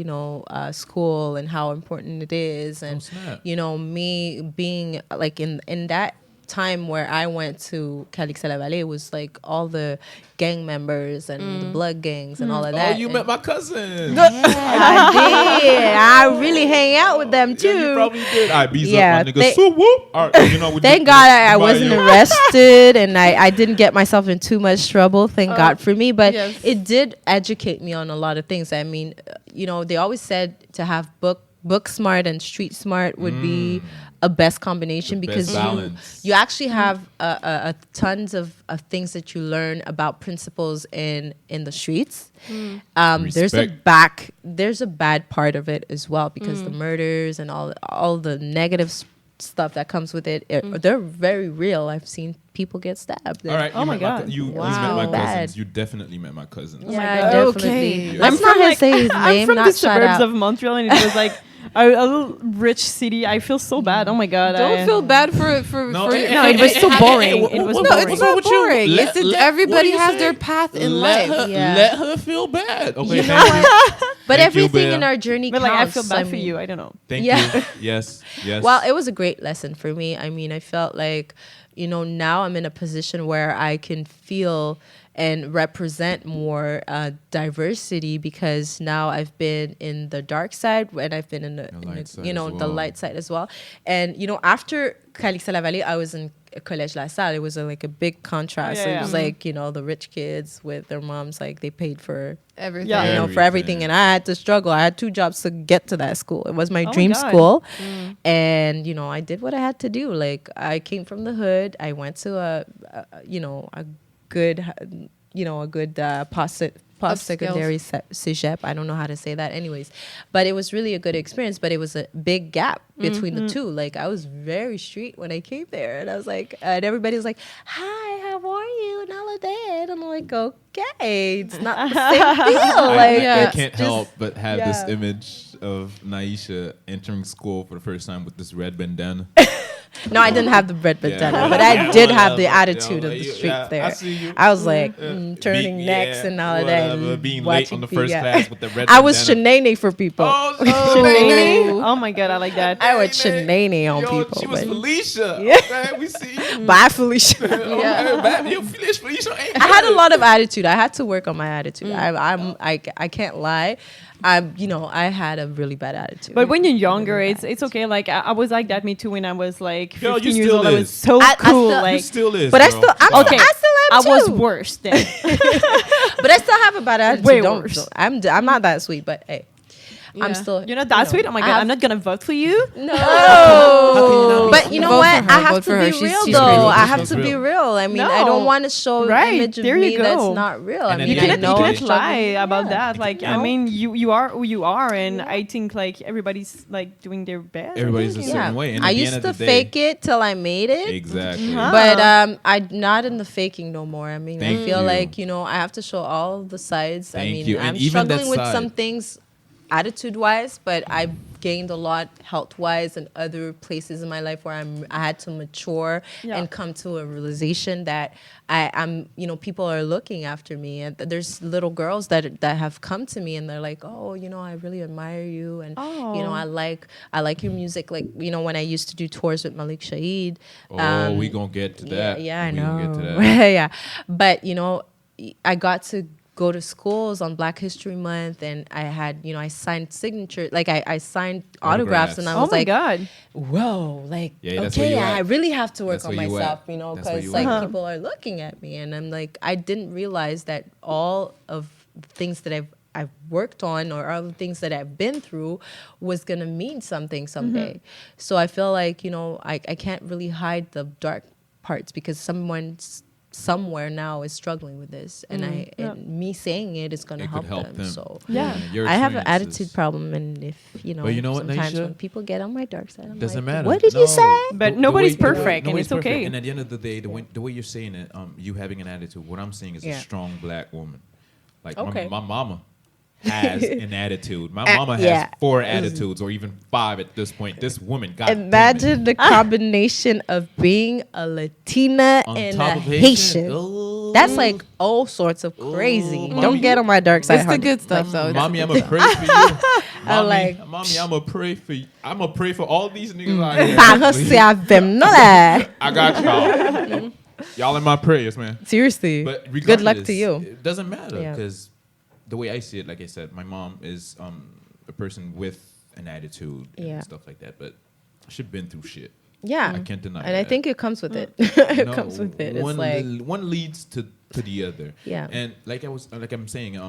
Speaker 3: school and how important it is, and
Speaker 1: snap.
Speaker 3: me being like in that time where I went to Calixte Valley, it was like all the gang members and the blood gangs and all of
Speaker 1: Oh,
Speaker 3: that.
Speaker 1: you
Speaker 3: and
Speaker 1: met my cousin.
Speaker 3: yeah, I did. I really hang out with them too.
Speaker 1: Yeah, you probably did. I beat
Speaker 3: Yeah,
Speaker 1: up my nigga.
Speaker 3: they-
Speaker 1: So whoop. All right, with
Speaker 3: Thank
Speaker 1: the-
Speaker 3: God I
Speaker 1: Mario.
Speaker 3: wasn't arrested and I didn't get myself in too much trouble. Thank God for me. But
Speaker 2: yes.
Speaker 3: it did educate me on a lot of things. I mean, they always said to have book smart and street smart would be a best combination
Speaker 1: The
Speaker 3: because
Speaker 1: best balance.
Speaker 3: you actually have a tons of things that you learn about principles in the streets. There's a bad part of it as well because the murders and all the negative stuff that comes with it, they're very real. I've seen people get stabbed.
Speaker 1: All right.
Speaker 4: Oh
Speaker 1: you
Speaker 4: my
Speaker 1: met
Speaker 4: God.
Speaker 1: You
Speaker 3: Wow.
Speaker 1: met my
Speaker 3: Bad.
Speaker 1: cousins. You definitely met my cousins.
Speaker 3: Yeah,
Speaker 4: God.
Speaker 3: definitely.
Speaker 2: Okay.
Speaker 3: Let's
Speaker 4: I'm
Speaker 3: not
Speaker 4: from, like,
Speaker 3: say his
Speaker 4: I'm
Speaker 3: name.
Speaker 4: from
Speaker 3: Not
Speaker 4: the
Speaker 3: shout
Speaker 4: suburbs
Speaker 3: out.
Speaker 4: of Montreal, and it was like a little rich city. I feel so bad. Oh my God.
Speaker 2: Don't feel bad for
Speaker 1: No,
Speaker 2: for
Speaker 1: hey,
Speaker 4: No, it was so boring. It was
Speaker 2: no,
Speaker 4: boring.
Speaker 2: it's not boring.
Speaker 1: Let-
Speaker 2: It's
Speaker 1: let-
Speaker 2: everybody
Speaker 1: what do you
Speaker 2: has
Speaker 1: say?
Speaker 2: their path in
Speaker 1: let
Speaker 2: life.
Speaker 1: Her,
Speaker 3: Yeah.
Speaker 1: Let her feel bad. Okay.
Speaker 3: You know
Speaker 1: thank you.
Speaker 3: what? But
Speaker 1: Thank you,
Speaker 3: everything
Speaker 1: Bea.
Speaker 3: in our journey
Speaker 4: But
Speaker 3: counts.
Speaker 4: like, I feel bad for
Speaker 3: mean,
Speaker 4: you. I don't know.
Speaker 1: Thank
Speaker 3: Yeah.
Speaker 1: you. Yes. Yes.
Speaker 3: Well, it was a great lesson for me. I mean, I felt like, now I'm in a position where I can feel and represent more diversity because now I've been in the dark side and I've been in the
Speaker 1: light side
Speaker 3: the
Speaker 1: as well.
Speaker 3: light side as well. And after Calixte La Vallée, I was in Collège La Salle. It was like a big contrast.
Speaker 4: Oh, yeah,
Speaker 3: It was
Speaker 4: yeah.
Speaker 3: like the rich kids with their moms, like they paid for
Speaker 2: Everything.
Speaker 4: Yeah.
Speaker 3: for everything, and I had to struggle. I had 2 jobs to get to that school. It was my
Speaker 4: Oh my
Speaker 3: dream
Speaker 4: God.
Speaker 3: school, and I did what I had to do. Like I came from the hood. I went to a good post-secondary cégep. I don't know how to say that anyways, but it was really a good experience, but it was a big gap between the two. Like I was very street when I came there, and I was like, and everybody was like, hi, how are you, and all of that, and I'm like, okay, it's not the same feel. Like
Speaker 1: I
Speaker 3: it's
Speaker 1: can't
Speaker 3: just-
Speaker 1: help but have this
Speaker 3: yeah.
Speaker 1: image of Naisha entering school for the first time with this red bandana.
Speaker 3: No, I didn't have the bread vagina,
Speaker 1: Yeah,
Speaker 3: but
Speaker 1: yeah,
Speaker 3: I did have the
Speaker 1: whatever.
Speaker 3: attitude of the street
Speaker 1: Yeah,
Speaker 3: there.
Speaker 1: I see you.
Speaker 3: I was like turning necks and all of that.
Speaker 1: Whatever,
Speaker 3: And
Speaker 1: being late on the first
Speaker 3: yeah.
Speaker 1: class with the red
Speaker 3: I was
Speaker 1: bandana.
Speaker 3: shenane for people.
Speaker 1: Oh,
Speaker 4: Oh my god, I like that.
Speaker 3: I would shenane on
Speaker 1: Yo,
Speaker 3: people.
Speaker 1: she was
Speaker 3: but-
Speaker 1: Felicia.
Speaker 3: Yeah.
Speaker 1: Okay, we see you.
Speaker 3: Bye, Felicia.
Speaker 1: Yeah. Yo, Felicia ain't
Speaker 3: I had a lot of attitude. I had to work on my attitude.
Speaker 1: Mm.
Speaker 3: I can't lie. I had a really bad attitude.
Speaker 4: But when you're younger, it's okay. Like I was like that. Me too. When I was like
Speaker 1: Girl,
Speaker 4: 15
Speaker 1: you
Speaker 4: years
Speaker 1: still
Speaker 4: old, I
Speaker 1: is.
Speaker 4: was so
Speaker 3: I
Speaker 4: cool.
Speaker 3: still-
Speaker 1: You
Speaker 4: like,
Speaker 1: still is.
Speaker 3: but I
Speaker 1: girl.
Speaker 3: still,
Speaker 4: okay,
Speaker 3: I still
Speaker 4: I
Speaker 3: am
Speaker 4: was
Speaker 3: too.
Speaker 4: worse then.
Speaker 3: But I still have a bad attitude.
Speaker 4: Way
Speaker 3: Don't-
Speaker 4: worse.
Speaker 3: I'm not that sweet, but hey,
Speaker 2: Yeah.
Speaker 3: I'm still.
Speaker 4: You're not that sweet. Oh my
Speaker 3: I
Speaker 4: god,
Speaker 3: have-
Speaker 4: I'm not gonna vote for you.
Speaker 3: No, but you know
Speaker 2: Vote
Speaker 3: what?
Speaker 2: for her,
Speaker 3: I have
Speaker 2: vote
Speaker 3: to
Speaker 2: for her.
Speaker 3: be
Speaker 2: She's-
Speaker 3: real
Speaker 2: she's
Speaker 3: though.
Speaker 2: crazy.
Speaker 3: I have
Speaker 1: She's
Speaker 3: to be
Speaker 1: real.
Speaker 3: real. I mean, I
Speaker 4: No.
Speaker 3: don't want to show
Speaker 4: Right,
Speaker 3: an image of
Speaker 4: there you
Speaker 3: me that's
Speaker 4: go.
Speaker 3: not real.
Speaker 1: And
Speaker 3: I
Speaker 1: at
Speaker 3: mean,
Speaker 1: the
Speaker 4: You
Speaker 3: I
Speaker 1: end
Speaker 3: know
Speaker 1: of the
Speaker 3: I'm
Speaker 1: day-
Speaker 4: cannot lie
Speaker 3: struggling.
Speaker 4: about
Speaker 3: Yeah.
Speaker 4: that. Like, I mean, you are who you are, and I think like everybody's like doing their best.
Speaker 1: Everybody's a
Speaker 4: I think.
Speaker 1: certain way. And
Speaker 3: I
Speaker 1: at the
Speaker 3: used
Speaker 1: end
Speaker 3: to
Speaker 1: of the
Speaker 3: fake
Speaker 1: day,
Speaker 3: it till I made it.
Speaker 1: Exactly.
Speaker 4: Uh-huh.
Speaker 3: But I'm not in the faking no more. I mean,
Speaker 1: Thank
Speaker 3: I feel
Speaker 1: you.
Speaker 3: like I have to show all the sides. I
Speaker 1: Thank
Speaker 3: mean,
Speaker 1: you. And
Speaker 3: I'm
Speaker 1: even that
Speaker 3: struggling with
Speaker 1: side.
Speaker 3: some things, attitude wise, but I've gained a lot health wise and other places in my life where I had to mature
Speaker 4: Yeah.
Speaker 3: and come to a realization that I'm people are looking after me, and there's little girls that have come to me and they're like, oh, I really admire you, and I like your music, like when I used to do tours with Malik Shaheed.
Speaker 1: Oh, we gonna get to that.
Speaker 3: Yeah, I
Speaker 1: We
Speaker 3: know.
Speaker 1: gonna get to that.
Speaker 3: Yeah, but I got to go to schools on Black History Month, and I had I signed signature, like I signed autographs, and I
Speaker 4: Oh
Speaker 3: was
Speaker 4: my
Speaker 3: like,
Speaker 4: god.
Speaker 3: whoa, like
Speaker 1: Yeah, that's where
Speaker 3: okay,
Speaker 1: you at.
Speaker 3: I really have to work
Speaker 1: That's
Speaker 3: on
Speaker 1: where you
Speaker 3: myself,
Speaker 1: at. That's where
Speaker 3: because
Speaker 1: you
Speaker 3: like
Speaker 1: at.
Speaker 3: people are looking at me, and I'm like, I didn't realize that all of the things that I've worked on, or all the things that I've been through, was gonna mean something someday. So I feel like I can't really hide the dark parts, because someone's somewhere now is struggling with this, and and me saying it is going to
Speaker 1: It could
Speaker 3: help
Speaker 1: help
Speaker 3: them.
Speaker 1: them.
Speaker 3: So
Speaker 4: Yeah.
Speaker 1: Your
Speaker 3: I have an
Speaker 1: experiences.
Speaker 3: attitude problem, and if
Speaker 1: But you know what,
Speaker 3: sometimes
Speaker 1: Naisha?
Speaker 3: when people get on my dark side, I'm
Speaker 1: Doesn't
Speaker 3: like,
Speaker 1: matter.
Speaker 3: what did
Speaker 1: No.
Speaker 3: you say?
Speaker 4: But
Speaker 1: The
Speaker 4: nobody's
Speaker 1: way- the way-
Speaker 4: perfect, and
Speaker 1: nobody's
Speaker 4: it's okay.
Speaker 1: And at the end of the day, the way you're saying it, you having an attitude, what I'm saying is a
Speaker 3: Yeah.
Speaker 1: strong Black woman. Like
Speaker 3: Okay.
Speaker 1: my mama has an attitude. My mama has
Speaker 3: yeah.
Speaker 1: 4 attitudes, or even 5 at this point. This woman, God damn it.
Speaker 3: Imagine the combination of being a Latina
Speaker 1: On
Speaker 3: and
Speaker 1: top
Speaker 3: a
Speaker 1: of
Speaker 3: Haitian.
Speaker 1: Ooh.
Speaker 3: That's like all sorts of crazy.
Speaker 1: Ooh,
Speaker 3: Don't
Speaker 1: mommy.
Speaker 3: get on my dark side.
Speaker 2: It's the
Speaker 3: honey.
Speaker 2: good stuff, though. It's
Speaker 1: Mommy,
Speaker 2: the
Speaker 1: I'm
Speaker 2: good
Speaker 1: gonna pray for you. Mommy,
Speaker 3: like-
Speaker 1: mommy, I'm gonna pray for you. I'm gonna pray for all these niggas out here.
Speaker 3: Parece avem, no la.
Speaker 1: I got y'all. Y'all in my prayers, man.
Speaker 3: Seriously.
Speaker 1: But
Speaker 3: Good luck
Speaker 1: regardless,
Speaker 3: to you.
Speaker 1: It doesn't matter,
Speaker 3: Yeah.
Speaker 1: because the way I see it, like I said, my mom is a person with an attitude and
Speaker 3: Yeah.
Speaker 1: stuff like that. But she's been through shit.
Speaker 3: Yeah.
Speaker 1: I can't deny
Speaker 3: And
Speaker 1: that.
Speaker 3: I think it comes with it. It
Speaker 1: No,
Speaker 3: comes with it. It's
Speaker 1: one
Speaker 3: like,
Speaker 1: one leads to the other.
Speaker 3: Yeah.
Speaker 1: And like I'm saying,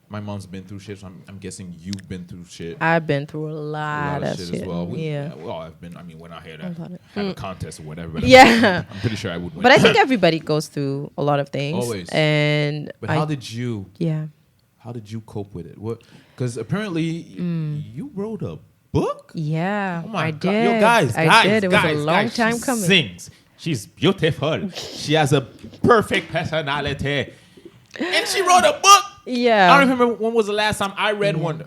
Speaker 1: my mom's been through shit, so I'm guessing you've been through shit.
Speaker 3: I've been through a
Speaker 1: A
Speaker 3: lot of shit.
Speaker 1: as well.
Speaker 3: Yeah.
Speaker 1: Well, I've been. I mean, when I had
Speaker 3: A lot of-
Speaker 1: have a contest or whatever. But
Speaker 3: Yeah.
Speaker 1: I'm pretty sure I would win.
Speaker 3: But I think everybody goes through a lot of things.
Speaker 1: Always.
Speaker 3: And
Speaker 1: But how did you cope with it? What? Because apparently you wrote a book.
Speaker 3: Yeah,
Speaker 1: Oh my
Speaker 3: I
Speaker 1: God.
Speaker 3: did.
Speaker 1: Yo, guys,
Speaker 3: I did. It was
Speaker 1: guys,
Speaker 3: a long
Speaker 1: guys,
Speaker 3: time
Speaker 1: she
Speaker 3: coming.
Speaker 1: Sings. She's beautiful. She has a perfect personality, and she wrote a book.
Speaker 3: Yeah.
Speaker 1: I don't remember when was the last time I read one.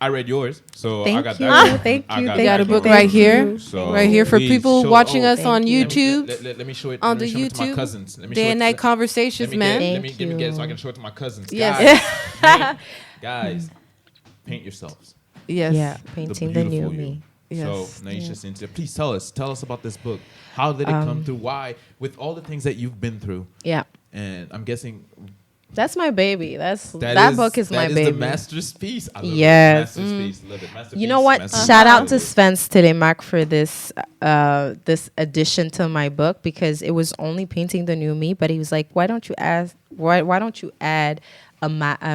Speaker 1: I read yours, so I
Speaker 3: Thank
Speaker 1: got
Speaker 3: you.
Speaker 1: that.
Speaker 3: Thank
Speaker 1: I
Speaker 3: you.
Speaker 1: got
Speaker 2: We
Speaker 3: Thank
Speaker 2: got a
Speaker 1: that
Speaker 2: book
Speaker 1: going.
Speaker 2: right here.
Speaker 1: So
Speaker 2: Right here for
Speaker 1: please
Speaker 2: people
Speaker 1: show-
Speaker 2: watching
Speaker 1: oh,
Speaker 2: us on
Speaker 3: thank you.
Speaker 2: YouTube,
Speaker 1: Let me show it.
Speaker 2: on
Speaker 1: let me
Speaker 2: the
Speaker 1: show it to my
Speaker 2: YouTube,
Speaker 1: cousins. Let me
Speaker 2: Day
Speaker 1: show
Speaker 2: and
Speaker 1: it-
Speaker 2: Night
Speaker 1: let-
Speaker 2: Conversations,
Speaker 1: let me
Speaker 2: man.
Speaker 1: Get, let me
Speaker 3: Thank
Speaker 1: get it so I
Speaker 3: you.
Speaker 1: can show it to my cousins.
Speaker 2: Yes.
Speaker 1: Guys, paint yourselves.
Speaker 2: Yes.
Speaker 3: Yeah, painting the new
Speaker 1: beautiful you.
Speaker 3: me.
Speaker 2: Yes.
Speaker 1: So, Naisha Cynthia, please tell us about this book. How did it come through? Why? With all the things that you've been through,
Speaker 3: Yeah.
Speaker 1: and I'm guessing
Speaker 3: That book is my
Speaker 1: that
Speaker 3: baby.
Speaker 1: is the masterpiece. I love
Speaker 3: Yes.
Speaker 1: it. Masterpiece. Love it. Masterpiece.
Speaker 3: You know what?
Speaker 1: Masterpiece.
Speaker 3: Shout out to Spence Telemark for this this addition to my book, because it was only painting the new me, but he was like, why don't you add a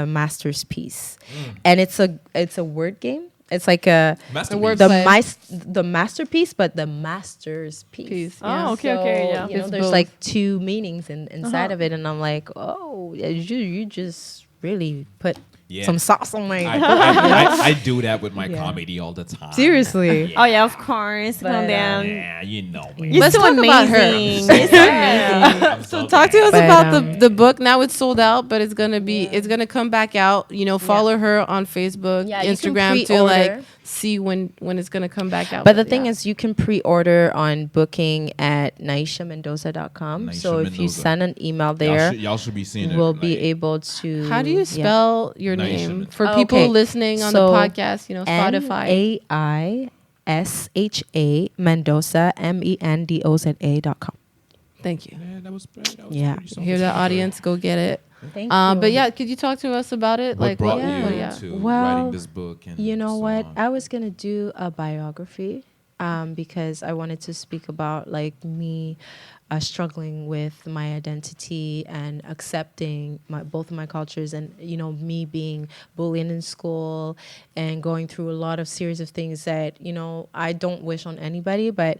Speaker 3: master's piece? And it's a word game. It's like a
Speaker 1: Masterpiece.
Speaker 3: the masterpiece, but the master's piece.
Speaker 2: Piece,
Speaker 4: Oh,
Speaker 2: yeah.
Speaker 4: okay, okay, yeah.
Speaker 3: You know,
Speaker 2: It's
Speaker 3: there's
Speaker 2: both.
Speaker 3: like 2 meanings inside of it, and I'm like, oh, you just really put some sauce on my.
Speaker 1: I do that with my
Speaker 3: Yeah.
Speaker 1: comedy all the time.
Speaker 3: Seriously.
Speaker 4: Oh yeah, of course. Calm down.
Speaker 1: Yeah, you know me.
Speaker 4: You're
Speaker 2: Let's
Speaker 4: so
Speaker 2: talk about her.
Speaker 4: amazing. You're so amazing.
Speaker 1: I'm
Speaker 2: So
Speaker 1: so
Speaker 2: talk to us
Speaker 3: But,
Speaker 2: about the book. Now it's sold out, but it's gonna come back out. Follow her on Facebook,
Speaker 3: Yeah, you can
Speaker 2: Instagram to
Speaker 3: pre-order.
Speaker 2: see when it's gonna come back out.
Speaker 3: But the thing is, you can pre-order on booking at naishamendoza.com.
Speaker 1: Naisha
Speaker 3: So if you
Speaker 1: Mendoza.
Speaker 3: send an email there,
Speaker 1: Y'all should be seeing it.
Speaker 3: we'll be
Speaker 1: like,
Speaker 3: able to.
Speaker 2: how do you spell your
Speaker 1: Naisha
Speaker 2: name
Speaker 1: Mendoza.
Speaker 2: for
Speaker 3: Oh,
Speaker 2: people
Speaker 3: okay.
Speaker 2: listening on
Speaker 3: So,
Speaker 2: the podcast? Spotify.
Speaker 3: Naisha Mendoza mendoza.com.
Speaker 2: Thank you.
Speaker 1: Yeah, that was pretty
Speaker 3: Yeah.
Speaker 2: Hear the audience, go get it.
Speaker 3: Thank
Speaker 2: But yeah, could you talk to us about it?
Speaker 1: What brought you
Speaker 3: yeah.
Speaker 1: to
Speaker 3: Well,
Speaker 1: writing this book? And
Speaker 3: You know
Speaker 1: so
Speaker 3: what?
Speaker 1: on?
Speaker 3: I was gonna do a biography because I wanted to speak about like me struggling with my identity and accepting both of my cultures, and me being bullied in school and going through a lot of series of things that I don't wish on anybody, but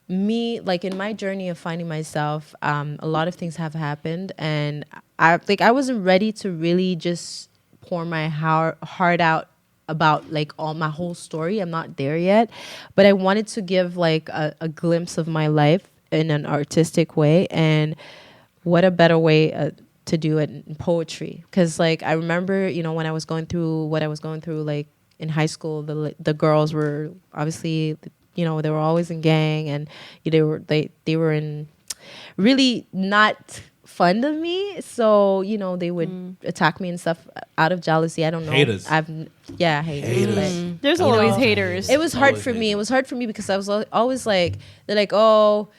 Speaker 3: me, like in my journey of finding myself, a lot of things have happened, and I wasn't ready to really just pour my heart out about like all my whole story. I'm not there yet, but I wanted to give like a glimpse of my life in an artistic way, and what a better way to do it in poetry. Because like I remember, when I was going through what I was going through, like in high school, the girls were obviously, they were always in gang, and they were in really not fond of me. So they would attack me and stuff out of jealousy. I don't know.
Speaker 1: Haters.
Speaker 3: Haters. But
Speaker 4: There's
Speaker 3: You
Speaker 4: always
Speaker 3: know,
Speaker 4: haters.
Speaker 3: it was hard
Speaker 1: Always
Speaker 3: for me.
Speaker 1: haters.
Speaker 3: It was hard for me because I was always like, they're like, oh,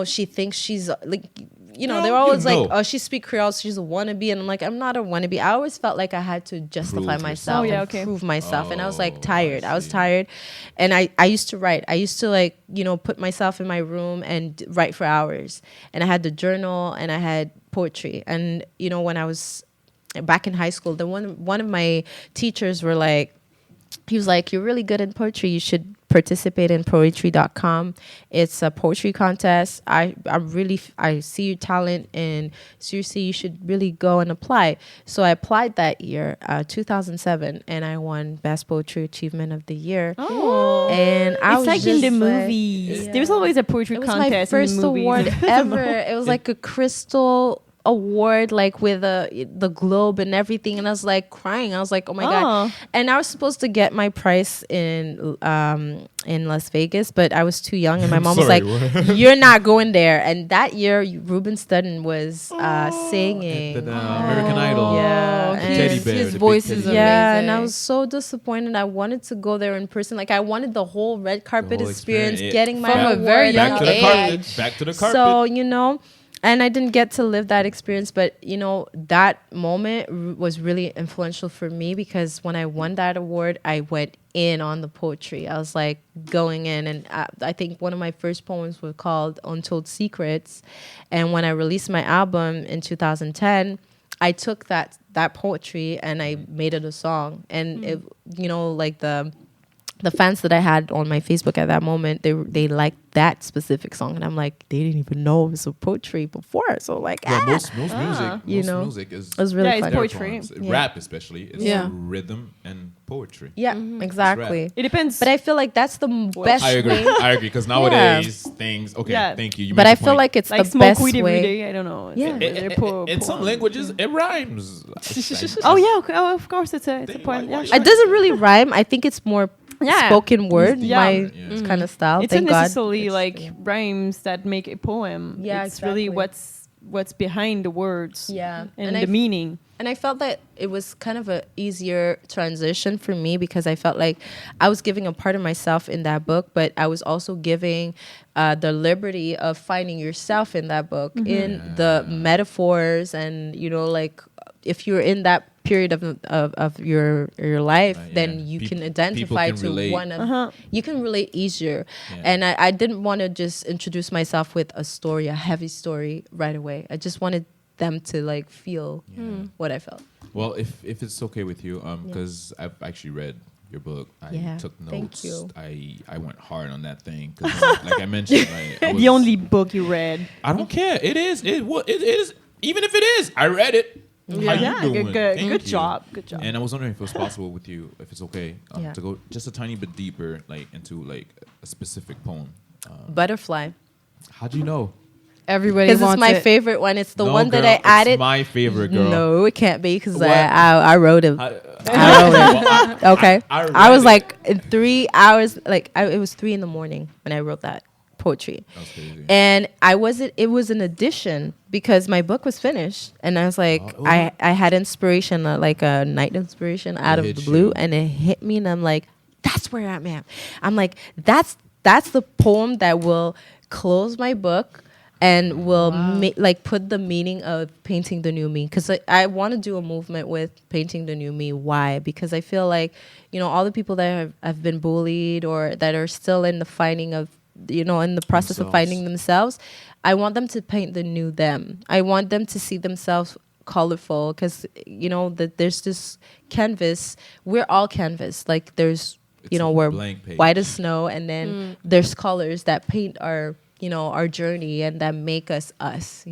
Speaker 3: she thinks she's like, they were always like, oh, she speak Creole, so she's a wannabe, and I'm like, I'm not a wannabe. I always felt like I had to justify
Speaker 1: Prove
Speaker 3: myself,
Speaker 4: yourself. Oh, yeah,
Speaker 3: and
Speaker 4: okay.
Speaker 3: prove myself, and I was
Speaker 1: Oh,
Speaker 3: like tired.
Speaker 1: I
Speaker 3: I was
Speaker 1: see.
Speaker 3: tired, and I used to write. I used to like put myself in my room and write for hours, and I had the journal and I had poetry, and when I was back in high school, one of my teachers were like, he was like, you're really good in poetry. You should participate in poetry.com. It's a poetry contest. I see your talent, and seriously, you should really go and apply. So I applied that year, 2007, and I won Best Poetry Achievement of the Year.
Speaker 4: Oh.
Speaker 3: And I
Speaker 4: It's
Speaker 3: was
Speaker 4: like in
Speaker 3: just
Speaker 4: the
Speaker 3: like-
Speaker 4: movies.
Speaker 3: Yeah.
Speaker 4: There's always a poetry
Speaker 3: It was
Speaker 4: contest
Speaker 3: my first
Speaker 4: in the movies.
Speaker 3: award ever. It was like a crystal award, like with the globe and everything, and I was like crying. I was like, oh my god! And I was supposed to get my prize in Las Vegas, but I was too young, and my mom was
Speaker 1: Sorry,
Speaker 3: like, "You're not going there." And that year, Ruben Studdon was singing.
Speaker 1: At the American Idol.
Speaker 3: Yeah,
Speaker 2: Oh,
Speaker 3: and
Speaker 1: Teddy bear,
Speaker 2: his
Speaker 1: the big
Speaker 2: voice
Speaker 1: teddy
Speaker 2: is
Speaker 1: bear.
Speaker 3: yeah, and I
Speaker 2: amazing.
Speaker 3: was so disappointed. I wanted to go there in person. Like I wanted the whole red carpet
Speaker 1: whole
Speaker 3: experience,
Speaker 1: experience.
Speaker 3: getting my
Speaker 2: From a
Speaker 3: award.
Speaker 2: very
Speaker 3: and
Speaker 2: young
Speaker 1: Back
Speaker 3: all
Speaker 1: to the
Speaker 3: that.
Speaker 1: carpet. Back to the carpet.
Speaker 3: So, and I didn't get to live that experience, but that moment was really influential for me, because when I won that award, I went in on the poetry. I was like going in, and I think one of my first poems was called Untold Secrets. And when I released my album in 2010, I took that poetry and I made it a song. And it, like the fans that I had on my Facebook at that moment, they liked that specific song, and I'm like, they didn't even know it was a poetry before. So like,
Speaker 1: Most music, music is
Speaker 3: it was really
Speaker 4: Yeah, it's
Speaker 3: fun.
Speaker 4: poetry.
Speaker 1: poems.
Speaker 3: Yeah.
Speaker 1: Rap especially is
Speaker 2: Yeah.
Speaker 1: rhythm and poetry.
Speaker 3: Yeah, exactly.
Speaker 4: It depends.
Speaker 3: But I feel like that's the best
Speaker 1: I agree.
Speaker 3: way.
Speaker 1: I agree because nowadays things. Okay,
Speaker 4: Yeah.
Speaker 1: thank you. You
Speaker 3: But
Speaker 1: made
Speaker 3: I
Speaker 1: the
Speaker 3: feel
Speaker 1: point.
Speaker 3: like it's
Speaker 4: like
Speaker 3: the
Speaker 4: smoke
Speaker 3: best
Speaker 4: weed every
Speaker 3: way.
Speaker 4: day. I don't know.
Speaker 3: Yeah.
Speaker 1: in some languages it rhymes.
Speaker 4: Oh yeah, okay. Oh, of course, it's a point. Yeah,
Speaker 1: Why-
Speaker 3: It doesn't really rhyme. I think it's more
Speaker 4: Yeah.
Speaker 3: spoken word,
Speaker 4: Yeah.
Speaker 3: my
Speaker 1: Yeah.
Speaker 3: kind of style.
Speaker 4: It's
Speaker 3: Thank
Speaker 4: not
Speaker 3: God.
Speaker 4: necessarily
Speaker 3: It's-
Speaker 4: like rhymes that make a poem.
Speaker 3: Yeah,
Speaker 4: it's really
Speaker 3: exactly.
Speaker 4: what's behind the words.
Speaker 3: Yeah.
Speaker 4: and
Speaker 3: I
Speaker 4: the meaning.
Speaker 3: And I felt that it was kind of a easier transition for me, because I felt like I was giving a part of myself in that book, but I was also giving the liberty of finding yourself in that book, in the metaphors, and like if you're in that period of your life,
Speaker 1: Right,
Speaker 3: then
Speaker 1: yeah.
Speaker 3: you
Speaker 1: People-
Speaker 3: can identify
Speaker 1: people can
Speaker 3: to
Speaker 1: relate.
Speaker 3: one of you can relate easier.
Speaker 1: Yeah.
Speaker 3: And I didn't want to just introduce myself with a story, a heavy story right away. I just wanted them to like feel what I felt.
Speaker 1: Well, if it's okay with you, because I've actually read your book, I
Speaker 3: Yeah,
Speaker 1: took notes.
Speaker 3: thank you.
Speaker 1: I went hard on that thing because, like I mentioned,
Speaker 4: The only book you read.
Speaker 1: I don't care. It is. It is. Even if it is, I read it. How you
Speaker 4: Yeah,
Speaker 1: doing?
Speaker 4: good
Speaker 1: Thank you.
Speaker 4: job. Good job.
Speaker 1: And I was wondering if it was possible with you, if it's okay,
Speaker 3: Yeah.
Speaker 1: to go just a tiny bit deeper, like into like a specific poem.
Speaker 3: Butterfly.
Speaker 1: How do you know?
Speaker 2: Everybody
Speaker 3: Because
Speaker 2: wants
Speaker 3: it's my
Speaker 2: it.
Speaker 3: favorite one. It's the
Speaker 1: No,
Speaker 3: one that
Speaker 1: girl,
Speaker 3: I added.
Speaker 1: It's my favorite, girl.
Speaker 3: No, it can't be because
Speaker 1: What?
Speaker 3: I wrote it.
Speaker 1: I
Speaker 3: I wrote it. Okay.
Speaker 1: I
Speaker 3: I was
Speaker 1: read it.
Speaker 3: like in 3 hours, like it was 3 a.m. when I wrote that poetry.
Speaker 1: That's crazy.
Speaker 3: And it was an addition because my book was finished. And I was like,
Speaker 1: Oh.
Speaker 3: I had inspiration, like a night inspiration out of
Speaker 1: hit
Speaker 3: the blue.
Speaker 1: you.
Speaker 3: And it hit me. And I'm like, that's where I'm at. I'm like, that's the poem that will close my book and will put the meaning of painting the new me. Because I want to do a movement with painting the new me. Why? Because I feel like, all the people that have been bullied or that are still in the finding of, in the process of finding themselves, I want them to paint the new them. I want them to see themselves colorful because, there's this canvas. We're all canvas. Like there's,
Speaker 1: It's a
Speaker 3: we're
Speaker 1: blank page.
Speaker 3: white as snow, and then there's colors that paint our our journey and that make us us.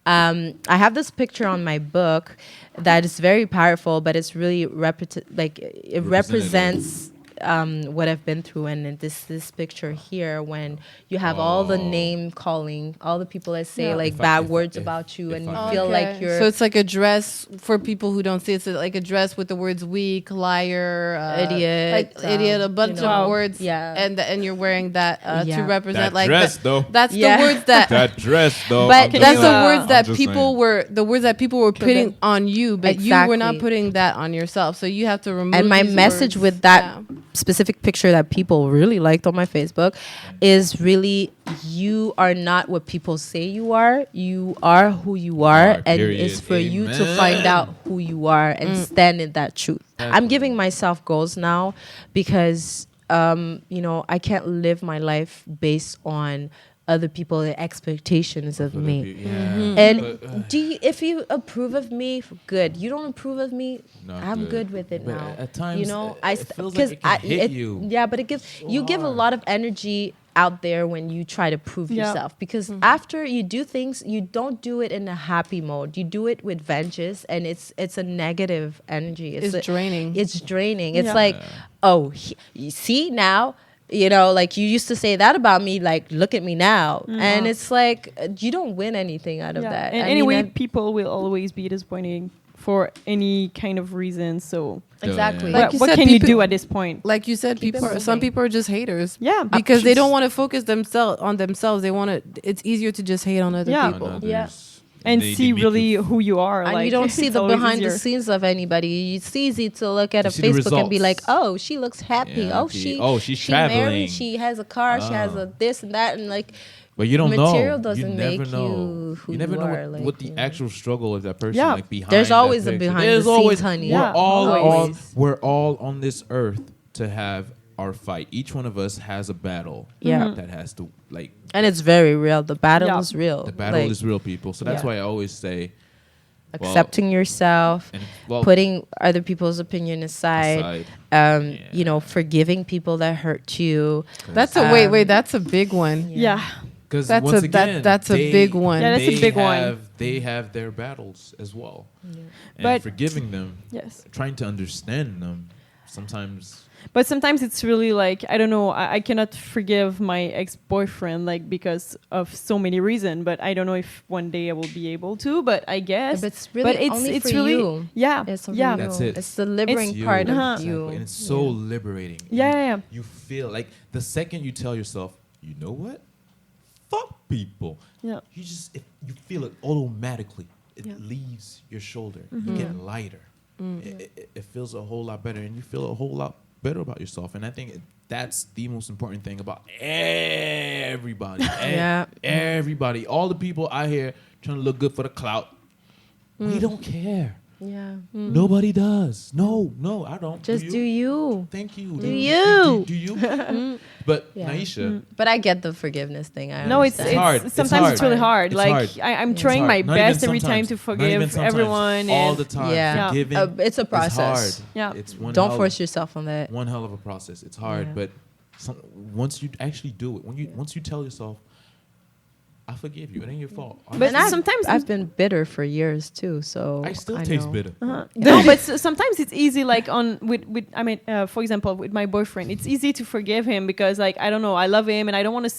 Speaker 3: I have this picture on my book that is very powerful, but it's really it represents what I've been through. And this picture here, when you have all the name calling, all the people that say bad words about you, and you feel like you're.
Speaker 2: So it's like a dress for people who don't see it. It's like a dress with the words weak, liar,
Speaker 3: idiot,
Speaker 2: idiot, a bunch of words.
Speaker 3: Yeah.
Speaker 2: And you're wearing that to
Speaker 1: That
Speaker 2: represent
Speaker 1: dress, though.
Speaker 2: That's
Speaker 3: Yeah.
Speaker 2: the words that.
Speaker 1: That dress, though.
Speaker 3: But
Speaker 1: I'm just
Speaker 2: That's the
Speaker 1: saying.
Speaker 2: words
Speaker 1: I'm
Speaker 2: that
Speaker 1: just
Speaker 2: people
Speaker 1: saying.
Speaker 2: were putting on you, but you were not
Speaker 3: Exactly.
Speaker 2: putting that on yourself. So you have to remove.
Speaker 3: And my
Speaker 2: these
Speaker 3: message
Speaker 2: words.
Speaker 3: with that
Speaker 2: Yeah.
Speaker 3: specific picture that people really liked on my Facebook is really, you are not what people say you are. You are who you are, and
Speaker 1: period.
Speaker 3: it's for you to
Speaker 1: Amen.
Speaker 3: find out who you are and stand in that truth. I'm giving myself goals now because I can't live my life based on other people's expectations of me.
Speaker 1: Yeah.
Speaker 3: And
Speaker 1: But,
Speaker 3: if you approve of me, good. You don't approve of me,
Speaker 1: Not
Speaker 3: I'm
Speaker 1: good.
Speaker 3: good with it
Speaker 1: But
Speaker 3: now.
Speaker 1: at times, it feels like
Speaker 3: because
Speaker 1: it can hit you.
Speaker 3: Yeah, but it gives you give a
Speaker 1: hard.
Speaker 3: lot of energy out there when you try to prove
Speaker 4: Yeah.
Speaker 3: yourself. Because after you do things, you don't do it in a happy mode. You do it with vengeance, and it's a negative energy.
Speaker 2: It's draining.
Speaker 3: It's draining. It's
Speaker 4: Yeah.
Speaker 3: like, you see now. Like you used to say that about me, like, look at me now. And it's like, you don't win anything out of that.
Speaker 4: And
Speaker 3: I
Speaker 4: anyway,
Speaker 3: mean,
Speaker 4: people will always be disappointing for any kind of reason. So
Speaker 3: exactly.
Speaker 2: Like you
Speaker 4: what
Speaker 2: said,
Speaker 4: can you
Speaker 2: people-
Speaker 4: do at this point?
Speaker 2: Like you said,
Speaker 3: Keep it
Speaker 2: some
Speaker 3: moving.
Speaker 2: people are just haters.
Speaker 4: Yeah,
Speaker 2: Because they don't want to focus on themselves. They want to. It's easier to just hate on other
Speaker 4: Yeah.
Speaker 2: people.
Speaker 3: Yeah.
Speaker 4: and
Speaker 1: They
Speaker 4: see
Speaker 1: make
Speaker 4: really
Speaker 1: you
Speaker 4: who you are.
Speaker 3: And
Speaker 4: like,
Speaker 3: you don't see
Speaker 4: it's
Speaker 3: the
Speaker 4: always
Speaker 3: behind the
Speaker 4: easier.
Speaker 3: scenes of anybody. It's easy to look at
Speaker 1: You
Speaker 3: a
Speaker 1: see the
Speaker 3: Facebook and be like,
Speaker 1: results.
Speaker 3: oh, she looks happy.
Speaker 1: Yeah,
Speaker 3: Oh,
Speaker 1: happy. She's
Speaker 3: she married.
Speaker 1: traveling.
Speaker 3: She has a car. She has
Speaker 1: Oh.
Speaker 3: a this and that. And like,
Speaker 1: But you don't
Speaker 3: material
Speaker 1: know.
Speaker 3: doesn't
Speaker 1: You never
Speaker 3: make
Speaker 1: know.
Speaker 3: you who
Speaker 1: you never
Speaker 3: you
Speaker 1: know
Speaker 3: are,
Speaker 1: what
Speaker 3: like,
Speaker 1: the
Speaker 3: you know.
Speaker 1: actual struggle of that person
Speaker 4: Yeah.
Speaker 1: like behind.
Speaker 3: There's
Speaker 1: that
Speaker 3: always a
Speaker 1: picture.
Speaker 3: behind
Speaker 1: There's
Speaker 3: the scenes,
Speaker 1: always,
Speaker 3: honey.
Speaker 4: Yeah,
Speaker 3: always.
Speaker 1: We're all on this earth to have our fight. Each one of us has a battle.
Speaker 3: Yeah.
Speaker 1: That has to like
Speaker 3: And it's very real. The battle
Speaker 4: Yeah.
Speaker 3: is real.
Speaker 1: the battle
Speaker 3: Like,
Speaker 1: is real, people. So that's
Speaker 3: Yeah.
Speaker 1: why I always say
Speaker 3: accepting yourself,
Speaker 1: and well
Speaker 3: putting other people's opinion aside.
Speaker 1: aside.
Speaker 3: Forgiving people that hurt you.
Speaker 2: That's a wait. That's a big one.
Speaker 4: Yeah.
Speaker 1: Because
Speaker 2: That's
Speaker 1: once
Speaker 2: a-
Speaker 1: again,
Speaker 2: that's a big one.
Speaker 4: Yeah, that's a big one.
Speaker 1: They have their battles as well, and
Speaker 4: But-
Speaker 1: forgiving them,
Speaker 4: Yes.
Speaker 1: trying to understand them, sometimes.
Speaker 4: But sometimes it's really like, I don't know, I cannot forgive my ex-boyfriend, like, because of so many reasons, but I don't know if one day I will be able to, but I guess.
Speaker 3: But it's really
Speaker 4: it's,
Speaker 3: only
Speaker 4: it's
Speaker 3: for
Speaker 4: really,
Speaker 3: you.
Speaker 4: Yeah.
Speaker 3: It's for
Speaker 4: yeah.
Speaker 3: you.
Speaker 1: That's it.
Speaker 3: It's the liberating
Speaker 1: You.
Speaker 3: part of
Speaker 1: Exactly.
Speaker 3: you.
Speaker 1: And it's so liberating.
Speaker 4: Yeah.
Speaker 1: You feel like the second you tell yourself, you know what? Fuck people.
Speaker 4: Yeah.
Speaker 1: You feel it automatically. It
Speaker 4: Yeah.
Speaker 1: leaves your shoulder. You get lighter. It feels a whole lot better, and you feel a whole lot better about yourself. And I think that's the most important thing about everybody.
Speaker 3: Yeah.
Speaker 1: Everybody. All the people out here trying to look good for the clout. We don't care.
Speaker 3: Yeah.
Speaker 1: Nobody does. No, I don't.
Speaker 3: Just do you.
Speaker 1: Thank you.
Speaker 3: Do you.
Speaker 1: Do you? But
Speaker 3: Yeah.
Speaker 1: Naisha,
Speaker 3: But I get the forgiveness thing. I
Speaker 4: No, it's
Speaker 3: understand.
Speaker 1: hard. It's
Speaker 4: sometimes
Speaker 1: hard.
Speaker 4: it's really hard.
Speaker 1: It's
Speaker 4: like
Speaker 1: hard.
Speaker 4: I'm
Speaker 1: it's
Speaker 4: trying my
Speaker 1: hard. Not
Speaker 4: best
Speaker 1: even
Speaker 4: every time
Speaker 1: sometimes.
Speaker 4: to
Speaker 1: Not even
Speaker 4: forgive
Speaker 1: sometimes.
Speaker 4: everyone.
Speaker 1: all
Speaker 4: and
Speaker 1: the time.
Speaker 3: Yeah.
Speaker 1: Forgiving.
Speaker 3: It's a process.
Speaker 1: It's hard.
Speaker 4: Yeah.
Speaker 1: It's one.
Speaker 3: Don't
Speaker 1: hell-
Speaker 3: force yourself on that.
Speaker 1: One hell of a process. It's hard,
Speaker 3: Yeah.
Speaker 1: but once you actually do it, once you tell yourself, I forgive you. It ain't your fault.
Speaker 4: But
Speaker 3: And
Speaker 4: sometimes
Speaker 3: I've been bitter for years too, so
Speaker 1: I still taste
Speaker 3: know.
Speaker 1: bitter.
Speaker 4: no, but sometimes it's easy. Like with I mean, for example, with my boyfriend, it's easy to forgive him because like I don't know, I love him and I don't want to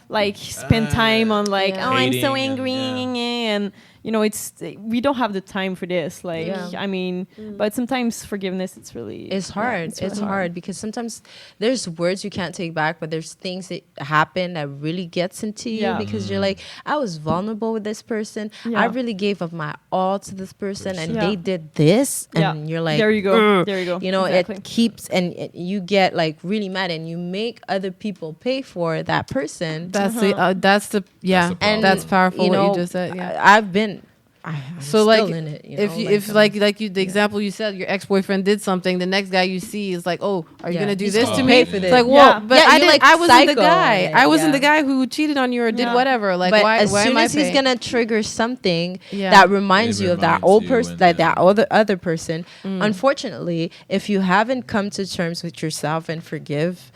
Speaker 4: like spend time on like
Speaker 3: Yeah.
Speaker 4: oh I'm so
Speaker 1: Hating and,
Speaker 4: angry and you know it's we don't have the time for this. Like
Speaker 3: Yeah.
Speaker 4: I mean, but sometimes forgiveness it's really
Speaker 3: It's hard. It's hard because sometimes there's words you can't take back, but there's things that happen that really gets into you
Speaker 4: Yeah.
Speaker 3: because you're like, I was vulnerable with this person.
Speaker 4: Yeah.
Speaker 3: I really gave up my all to this person, and
Speaker 4: Yeah.
Speaker 3: they did this, and
Speaker 4: Yeah.
Speaker 3: you're like,
Speaker 4: there you go, there you go.
Speaker 3: you know,
Speaker 4: exactly.
Speaker 3: it keeps, and you get like really mad, and you make other people pay for that person.
Speaker 2: That's the yeah.
Speaker 1: the
Speaker 3: And
Speaker 2: that's powerful.
Speaker 3: you
Speaker 2: what
Speaker 3: know,
Speaker 2: you just said. Yeah.
Speaker 3: I've been. I'm
Speaker 2: So
Speaker 3: still
Speaker 2: like,
Speaker 3: in it, you
Speaker 2: if
Speaker 3: know,
Speaker 2: you if like you the example you said, your ex boyfriend did something, the next guy you see is like, oh, are you
Speaker 3: Yeah.
Speaker 2: gonna do
Speaker 3: He's
Speaker 2: this
Speaker 1: gonna
Speaker 2: to
Speaker 1: pay
Speaker 2: me?
Speaker 1: for
Speaker 2: It's
Speaker 3: this.
Speaker 2: like,
Speaker 4: Yeah.
Speaker 2: well, but
Speaker 3: Yeah,
Speaker 2: I
Speaker 3: you're
Speaker 2: didn't.
Speaker 3: like
Speaker 2: I wasn't the
Speaker 3: psycho,
Speaker 2: guy.
Speaker 3: like,
Speaker 2: I wasn't
Speaker 3: yeah.
Speaker 2: the guy who cheated on you or did
Speaker 4: Yeah.
Speaker 2: whatever. Like,
Speaker 3: But
Speaker 2: why?
Speaker 3: as
Speaker 2: Why
Speaker 3: soon
Speaker 2: am I
Speaker 3: as he's
Speaker 2: paying?
Speaker 3: gonna trigger something
Speaker 2: Yeah.
Speaker 3: that reminds
Speaker 1: It
Speaker 3: you of that
Speaker 1: reminds
Speaker 3: old
Speaker 1: you
Speaker 3: person,
Speaker 1: and
Speaker 3: that
Speaker 1: then-
Speaker 3: other person, unfortunately, if you haven't come to terms with yourself and forgive,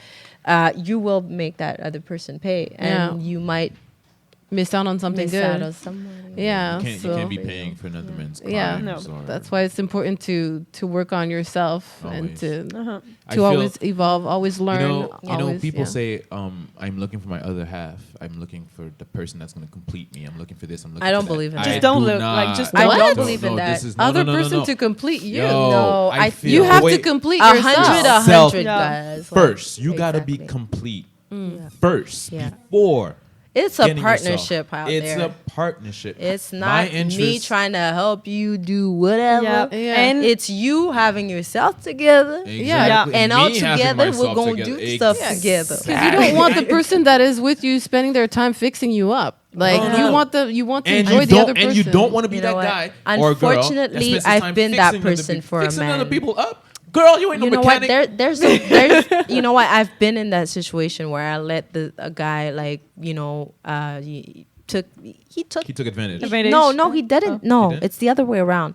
Speaker 3: you will make that other person pay, and
Speaker 2: Yeah.
Speaker 3: you might
Speaker 2: Miss out on something
Speaker 3: miss
Speaker 2: good.
Speaker 3: out on someone.
Speaker 2: Yeah.
Speaker 1: You
Speaker 2: so
Speaker 1: can't be paying for another man's crime.
Speaker 2: Yeah.
Speaker 4: No.
Speaker 1: Sorry.
Speaker 2: that's why it's important to work on yourself and
Speaker 1: Always.
Speaker 2: to
Speaker 1: I feel-
Speaker 2: always evolve, always learn.
Speaker 1: You know,
Speaker 2: always,
Speaker 1: people
Speaker 2: yeah.
Speaker 1: say, I'm looking for my other half. I'm looking for the person that's going to complete me. I'm looking for this. I'm looking
Speaker 3: I don't
Speaker 1: for that.
Speaker 3: believe in
Speaker 1: I
Speaker 3: that.
Speaker 4: Just don't
Speaker 1: do
Speaker 4: look, like,
Speaker 1: not.
Speaker 4: just
Speaker 3: I
Speaker 4: don't.
Speaker 3: don't believe in
Speaker 1: no,
Speaker 3: that.
Speaker 1: this is- no,
Speaker 2: other
Speaker 1: no, no, no,
Speaker 2: person
Speaker 1: no.
Speaker 2: to complete you.
Speaker 1: Yo,
Speaker 3: No,
Speaker 1: I
Speaker 3: I-
Speaker 1: feel
Speaker 2: You have
Speaker 1: the
Speaker 2: to
Speaker 1: way-
Speaker 2: complete
Speaker 3: 100,
Speaker 2: yourself.
Speaker 3: 100
Speaker 4: Yeah.
Speaker 3: guys. like,
Speaker 1: First, you gotta be
Speaker 3: exactly.
Speaker 1: complete.
Speaker 3: Yeah.
Speaker 1: First,
Speaker 3: Yeah.
Speaker 1: before
Speaker 3: It's a
Speaker 1: getting yourself.
Speaker 3: partnership out
Speaker 1: It's
Speaker 3: there.
Speaker 1: a partnership.
Speaker 3: It's
Speaker 1: My
Speaker 3: not me
Speaker 1: interest-
Speaker 3: trying to help you do whatever.
Speaker 4: Yeah.
Speaker 2: Yeah.
Speaker 4: And
Speaker 3: It's you having yourself together.
Speaker 1: Exactly.
Speaker 3: And
Speaker 1: Me
Speaker 3: all
Speaker 1: having
Speaker 3: together,
Speaker 1: myself
Speaker 3: we're going to
Speaker 1: together.
Speaker 3: do stuff
Speaker 1: Exactly.
Speaker 3: together.
Speaker 2: Because you don't want the person that is with you spending their time fixing you up. Like
Speaker 1: No, no,
Speaker 2: you
Speaker 1: no.
Speaker 2: want to
Speaker 1: And
Speaker 2: enjoy
Speaker 1: you
Speaker 2: the
Speaker 1: don't,
Speaker 2: other person.
Speaker 1: and you don't want to be
Speaker 3: You know
Speaker 1: that
Speaker 3: what?
Speaker 1: guy or girl. that
Speaker 3: Unfortunately,
Speaker 1: spends his
Speaker 3: I've
Speaker 1: time
Speaker 3: been that
Speaker 1: fixing other
Speaker 3: person
Speaker 1: people-
Speaker 3: for a
Speaker 1: fixing other
Speaker 3: man.
Speaker 1: people up. Girl, you ain't
Speaker 3: You
Speaker 1: no
Speaker 3: know what?
Speaker 1: mechanic.
Speaker 3: There's you know what? I've been in that situation where I let a guy like he took
Speaker 1: He took advantage.
Speaker 4: Advantage.
Speaker 3: No, he didn't. No,
Speaker 1: He didn't?
Speaker 3: it's the other way around.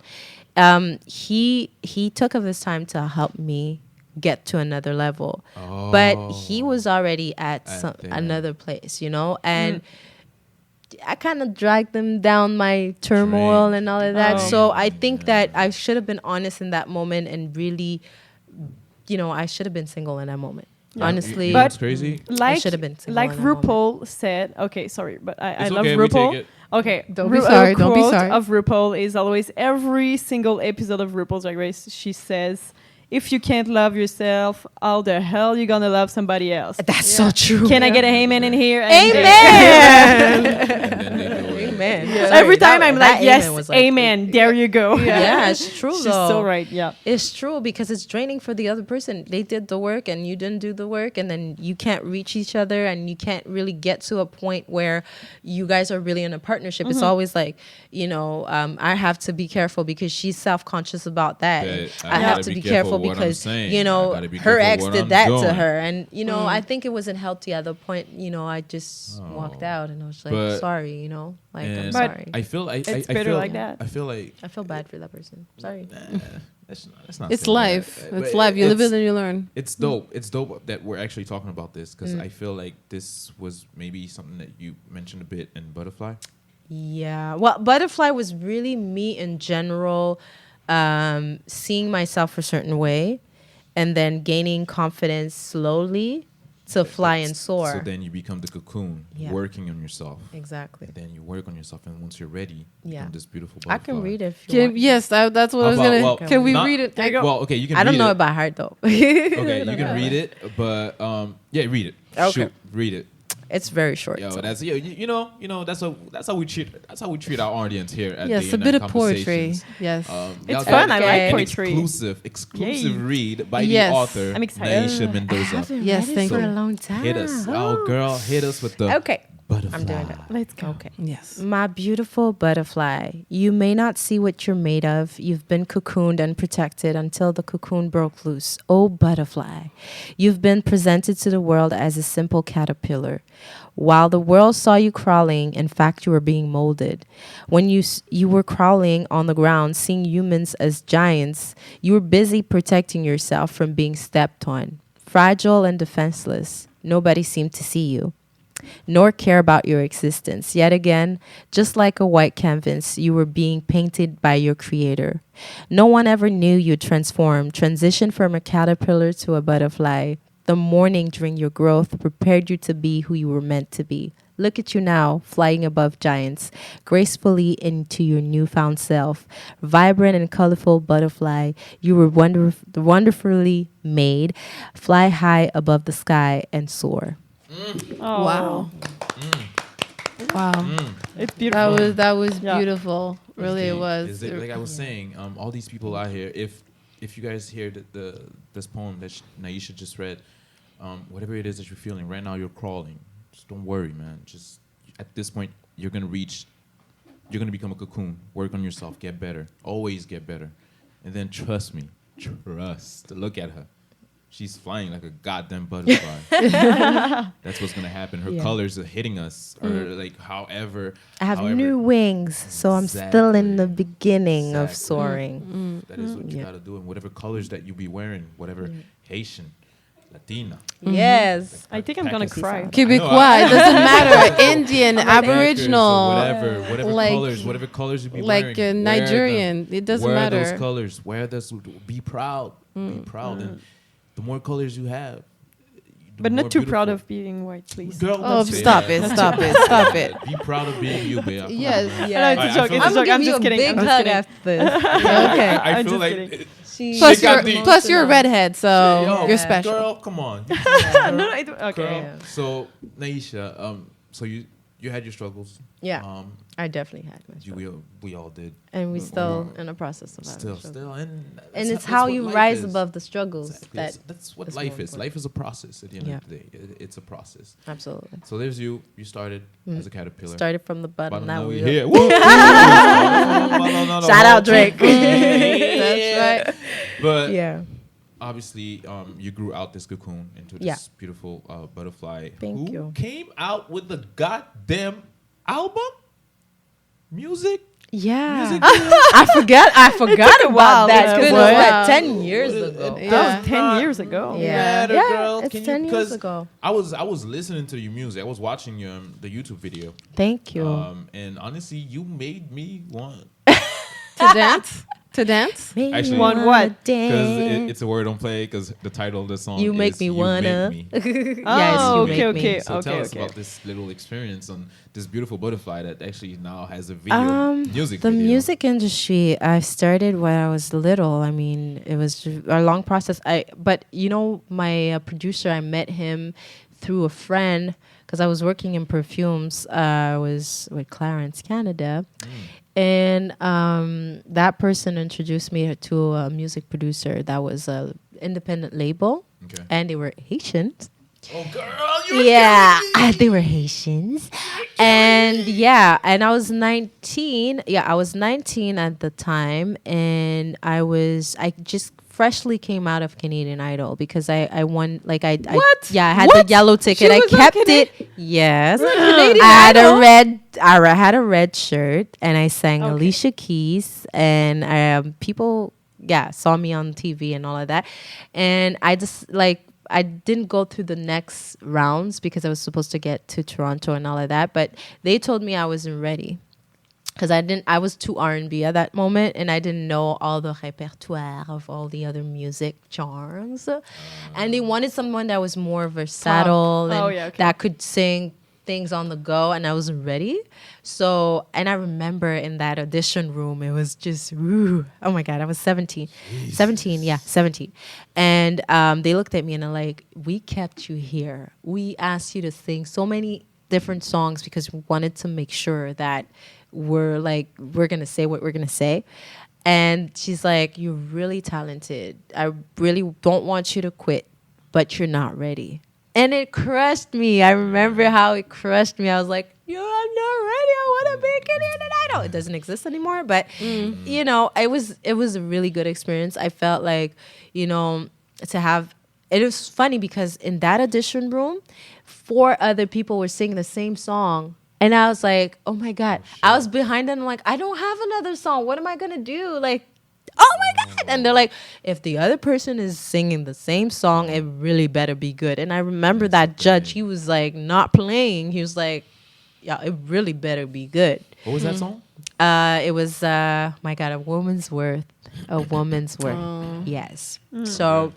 Speaker 3: He took of his time to help me get to another level, but he was already at
Speaker 1: there.
Speaker 3: another place, and I kind of dragged them down my turmoil
Speaker 1: Drained.
Speaker 3: and all of that.
Speaker 4: Oh.
Speaker 3: So I think that I should have been honest in that moment and really, I should have been single in that moment.
Speaker 1: Yeah.
Speaker 3: Honestly,
Speaker 1: You know
Speaker 4: But-
Speaker 1: what's crazy?
Speaker 4: like
Speaker 3: should've been single
Speaker 4: like
Speaker 3: in that moment.
Speaker 4: RuPaul said. Okay, sorry, but I
Speaker 1: It's
Speaker 4: love
Speaker 1: okay, we
Speaker 4: RuPaul.
Speaker 1: take it.
Speaker 4: Okay,
Speaker 2: Don't be sorry,
Speaker 4: A
Speaker 2: don't be
Speaker 4: quote
Speaker 2: sorry.
Speaker 4: of RuPaul is always every single episode of RuPaul's Drag Race. She says, "If you can't love yourself, how the hell you gonna love somebody else?"
Speaker 3: that's so true.
Speaker 4: Can I get a amen in here? And
Speaker 3: Amen.
Speaker 1: And then they do it.
Speaker 3: Amen.
Speaker 4: Every time I'm like, yes,
Speaker 3: amen was like-
Speaker 4: amen. There you go.
Speaker 3: Yeah, it's true
Speaker 4: She's
Speaker 3: though.
Speaker 4: so right. Yeah.
Speaker 3: It's true because it's draining for the other person. They did the work and you didn't do the work, and then you can't reach each other and you can't really get to a point where you guys are really in a partnership. It's always like, I have to be careful because she's self-conscious about that. And
Speaker 1: That
Speaker 3: I
Speaker 1: I
Speaker 3: have
Speaker 1: gotta
Speaker 3: to
Speaker 1: be
Speaker 3: be
Speaker 1: careful
Speaker 3: careful
Speaker 1: what I'm
Speaker 3: because,
Speaker 1: saying. I gotta be
Speaker 3: her
Speaker 1: careful
Speaker 3: ex
Speaker 1: what
Speaker 3: did
Speaker 1: I'm
Speaker 3: that to
Speaker 1: doing.
Speaker 3: her. And, I think it wasn't healthy at the point, I just walked out and I was like,
Speaker 1: But-
Speaker 3: sorry, like, I'm
Speaker 1: And
Speaker 4: But-
Speaker 3: sorry.
Speaker 1: I feel like
Speaker 4: It's
Speaker 1: I
Speaker 4: better
Speaker 1: feel
Speaker 4: like that.
Speaker 1: I feel like
Speaker 3: I feel bad for that person. Sorry.
Speaker 1: that's not
Speaker 2: It's
Speaker 1: saying
Speaker 2: life.
Speaker 1: that.
Speaker 2: It's
Speaker 1: But
Speaker 2: life. You live
Speaker 1: it's-
Speaker 2: it and you learn.
Speaker 1: It's dope. It's dope that we're actually talking about this because I feel like this was maybe something that you mentioned a bit in Butterfly.
Speaker 3: Yeah. Well, Butterfly was really me in general, seeing myself a certain way and then gaining confidence slowly to fly and soar.
Speaker 1: So then you become the cocoon,
Speaker 3: Yeah.
Speaker 1: working on yourself.
Speaker 3: Exactly.
Speaker 1: And then you work on yourself, and once you're ready, you
Speaker 3: Yeah.
Speaker 1: become this beautiful
Speaker 3: I
Speaker 1: butterfly.
Speaker 3: can read it if you want.
Speaker 2: Yes, that's what
Speaker 1: How
Speaker 2: I was
Speaker 1: about-
Speaker 2: gonna.
Speaker 1: well,
Speaker 2: can we
Speaker 1: not-
Speaker 2: read it?
Speaker 1: Well, okay, you can.
Speaker 3: I don't
Speaker 1: read
Speaker 3: know
Speaker 1: it.
Speaker 3: it by heart though.
Speaker 1: Okay, you can read it, but yeah, read it.
Speaker 3: Okay.
Speaker 1: Shoot, read it.
Speaker 3: It's very short.
Speaker 1: Yo,
Speaker 3: so.
Speaker 1: that's you know that's how we treat our audience here at
Speaker 2: Yes,
Speaker 1: Day
Speaker 2: a
Speaker 1: and
Speaker 2: bit
Speaker 1: Night
Speaker 2: of poetry.
Speaker 1: Conversations.
Speaker 2: Yes.
Speaker 1: Y'all
Speaker 4: It's
Speaker 1: got
Speaker 4: fun. I like
Speaker 3: an
Speaker 4: poetry.
Speaker 1: exclusive
Speaker 4: Yay.
Speaker 1: read by
Speaker 2: Yes.
Speaker 1: the author
Speaker 4: I'm excited.
Speaker 1: Naisha Mendoza.
Speaker 2: Yes, thank
Speaker 3: for
Speaker 2: you.
Speaker 3: a long time.
Speaker 1: Hit us, oh girl, hit us with the
Speaker 3: Okay.
Speaker 1: butterfly.
Speaker 3: I'm doing that.
Speaker 4: Let's go.
Speaker 3: Okay.
Speaker 2: Yes.
Speaker 3: My beautiful butterfly, you may not see what you're made of. You've been cocooned and protected until the cocoon broke loose. Oh, butterfly, you've been presented to the world as a simple caterpillar. While the world saw you crawling, in fact, you were being molded. When you were crawling on the ground, seeing humans as giants, you were busy protecting yourself from being stepped on. Fragile and defenseless, nobody seemed to see you. nor care about your existence. Yet again, just like a white canvas, you were being painted by your creator. No one ever knew you transition from a caterpillar to a butterfly. The morning during your growth prepared you to be who you were meant to be. Look at you now, flying above giants, gracefully into your newfound self. Vibrant and colorful butterfly, you were wonderfully made. Fly high above the sky and soar.
Speaker 4: Oh.
Speaker 2: Wow. Wow.
Speaker 4: It's beautiful.
Speaker 2: That was
Speaker 4: Yeah.
Speaker 2: beautiful. Really, it
Speaker 1: Is
Speaker 2: was.
Speaker 1: it, like I was saying, all these people out here, if you guys hear this poem that Naisha just read, whatever it is that you're feeling right now, you're crawling. Just don't worry, man. Just at this point, you're gonna become a cocoon. Work on yourself, get better. Always get better, and then trust me. Look at her. She's flying like a goddamn butterfly. That's what's gonna happen. Her colors are hitting us, or like however.
Speaker 3: I have new wings, so I'm still in the beginning of soaring.
Speaker 1: That is what you gotta do, and whatever colors that you be wearing, whatever Haitian, Latina.
Speaker 3: Yes.
Speaker 4: I think I'm gonna cry.
Speaker 2: Quebecois, it doesn't matter. Indian, Aboriginal,
Speaker 1: whatever
Speaker 2: like-
Speaker 1: colors you be
Speaker 2: like
Speaker 1: wearing.
Speaker 2: Nigerian. It doesn't
Speaker 1: wear
Speaker 2: matter.
Speaker 1: those colors. Wear this. Be proud. Be proud. And the more colors you have,
Speaker 4: But not too proud of being white, please.
Speaker 1: Girl,
Speaker 2: Oh,
Speaker 1: don't say
Speaker 2: stop
Speaker 1: that.
Speaker 2: it! Stop it! Stop it!
Speaker 1: Be proud of being you, babe.
Speaker 2: Yes.
Speaker 4: No, it's a joke.
Speaker 1: feel
Speaker 4: It's a
Speaker 3: I'm
Speaker 4: joke.
Speaker 3: gonna
Speaker 4: I'm
Speaker 3: give you
Speaker 4: just
Speaker 3: a
Speaker 4: kidding.
Speaker 3: big
Speaker 4: I'm just
Speaker 3: hug
Speaker 4: kidding.
Speaker 3: after this. Okay.
Speaker 1: I
Speaker 4: I'm
Speaker 1: feel
Speaker 4: just
Speaker 1: like
Speaker 4: kidding.
Speaker 2: Plus,
Speaker 1: got the-
Speaker 2: you're a redhead, so
Speaker 1: yo,
Speaker 2: you're special.
Speaker 1: Girl, come on.
Speaker 4: No, I don't. Okay.
Speaker 1: Girl.
Speaker 3: Yeah.
Speaker 1: So, Naisha, so you had your struggles.
Speaker 3: Yeah. I definitely had my struggle.
Speaker 1: We all did.
Speaker 3: And we still in the process of having
Speaker 1: Still, and
Speaker 3: And it's
Speaker 1: that's
Speaker 3: how
Speaker 1: what
Speaker 3: you
Speaker 1: life
Speaker 3: rise
Speaker 1: is.
Speaker 3: above the struggles.
Speaker 1: Exactly.
Speaker 3: That
Speaker 1: That's what
Speaker 3: is
Speaker 1: life
Speaker 3: more
Speaker 1: is.
Speaker 3: important.
Speaker 1: Life is a process at the end
Speaker 3: Yeah.
Speaker 1: of the day. It's a process.
Speaker 3: Absolutely.
Speaker 1: So there's you. You started as a caterpillar.
Speaker 3: Started from the bottom. Now we're
Speaker 1: here.
Speaker 3: up.
Speaker 1: Woo!
Speaker 3: Shout out Drake.
Speaker 2: That's right.
Speaker 1: But
Speaker 3: Yeah.
Speaker 1: obviously, you grew out this cocoon into this
Speaker 3: Yeah.
Speaker 1: beautiful butterfly.
Speaker 3: Thank
Speaker 1: who
Speaker 3: you.
Speaker 1: Came out with the goddamn album, music.
Speaker 3: Yeah.
Speaker 1: Music
Speaker 3: I forgot
Speaker 4: while,
Speaker 3: about that.
Speaker 4: yeah.
Speaker 3: Because it
Speaker 2: Good
Speaker 3: was
Speaker 2: while.
Speaker 3: like 10 years ago.
Speaker 2: Yeah.
Speaker 4: That was 10 years ago.
Speaker 3: Yeah.
Speaker 1: Matter,
Speaker 3: Yeah,
Speaker 1: girl.
Speaker 3: it's
Speaker 1: Can
Speaker 3: 10
Speaker 1: you,
Speaker 3: years
Speaker 1: 'cause
Speaker 3: ago.
Speaker 1: I was listening to your music. I was watching the YouTube video.
Speaker 3: Thank you.
Speaker 1: And honestly, you made me want.
Speaker 2: To dance. To dance.
Speaker 1: Actually,
Speaker 4: Want what?
Speaker 1: Because it's a word on play. Because the title of the song
Speaker 3: You make
Speaker 1: is
Speaker 3: me
Speaker 1: You
Speaker 3: wanna.
Speaker 1: Make Me.
Speaker 3: Yes,
Speaker 4: Oh,
Speaker 3: you
Speaker 4: okay,
Speaker 3: make
Speaker 4: okay.
Speaker 3: me.
Speaker 1: So tell us
Speaker 4: okay.
Speaker 1: about this little experience on this beautiful butterfly that actually now has a video, music
Speaker 3: The
Speaker 1: video.
Speaker 3: music industry, I started when I was little. I mean, it was a long process. But you know, my producer, I met him through a friend because I was working in perfumes. I was with Clarence Canada. And that person introduced me to a music producer that was a independent label,
Speaker 1: Okay.
Speaker 3: and they were Haitians.
Speaker 1: Oh, girl, you
Speaker 3: Yeah, they were Haitians. And yeah, and I was 19. Yeah, I was 19 at the time, and I just freshly came out of Canadian Idol because I won, like I yeah, I had the yellow ticket. I
Speaker 2: was on
Speaker 3: kept it. Yes.
Speaker 2: Canadian
Speaker 3: I had
Speaker 2: Idol?
Speaker 3: I had a red shirt, and I sang
Speaker 4: Okay.
Speaker 3: Alicia Keys, and people saw me on TV and all of that. And I just I didn't go through the next rounds because I was supposed to get to Toronto and all of that, but they told me I wasn't ready because I was too R&B at that moment, and I didn't know all the repertoire of all the other music genres. And they wanted someone that was more versatile
Speaker 4: Oh,
Speaker 3: and
Speaker 4: yeah, okay.
Speaker 3: that could sing things on the go, and I wasn't ready. So, and I remember in that audition room, it was just, oh my God, I was 17. 17. And they looked at me and they're like, we kept you here. We asked you to sing so many different songs because we wanted to make sure that we're going to say what we're going to say. And she's like, you're really talented. I really don't want you to quit, but you're not ready. And it crushed me. I remember how it crushed me. I was like, I'm not ready. I want to be Canadian Idol. It doesn't exist anymore, but you know, it was a really good experience. I felt like, you know, it was funny because in that audition room, 4 other people were singing the same song. And I was like, oh my God. I was behind them. I'm like, I don't have another song. What am I going to do? Like, oh my God, And they're like, if the other person is singing the same song, it really better be good. And I remember that judge, he was like not playing. He was like, yeah, it really better be good.
Speaker 1: What was that song?
Speaker 3: It was my God, a woman's worth. A woman's worth. Yes. So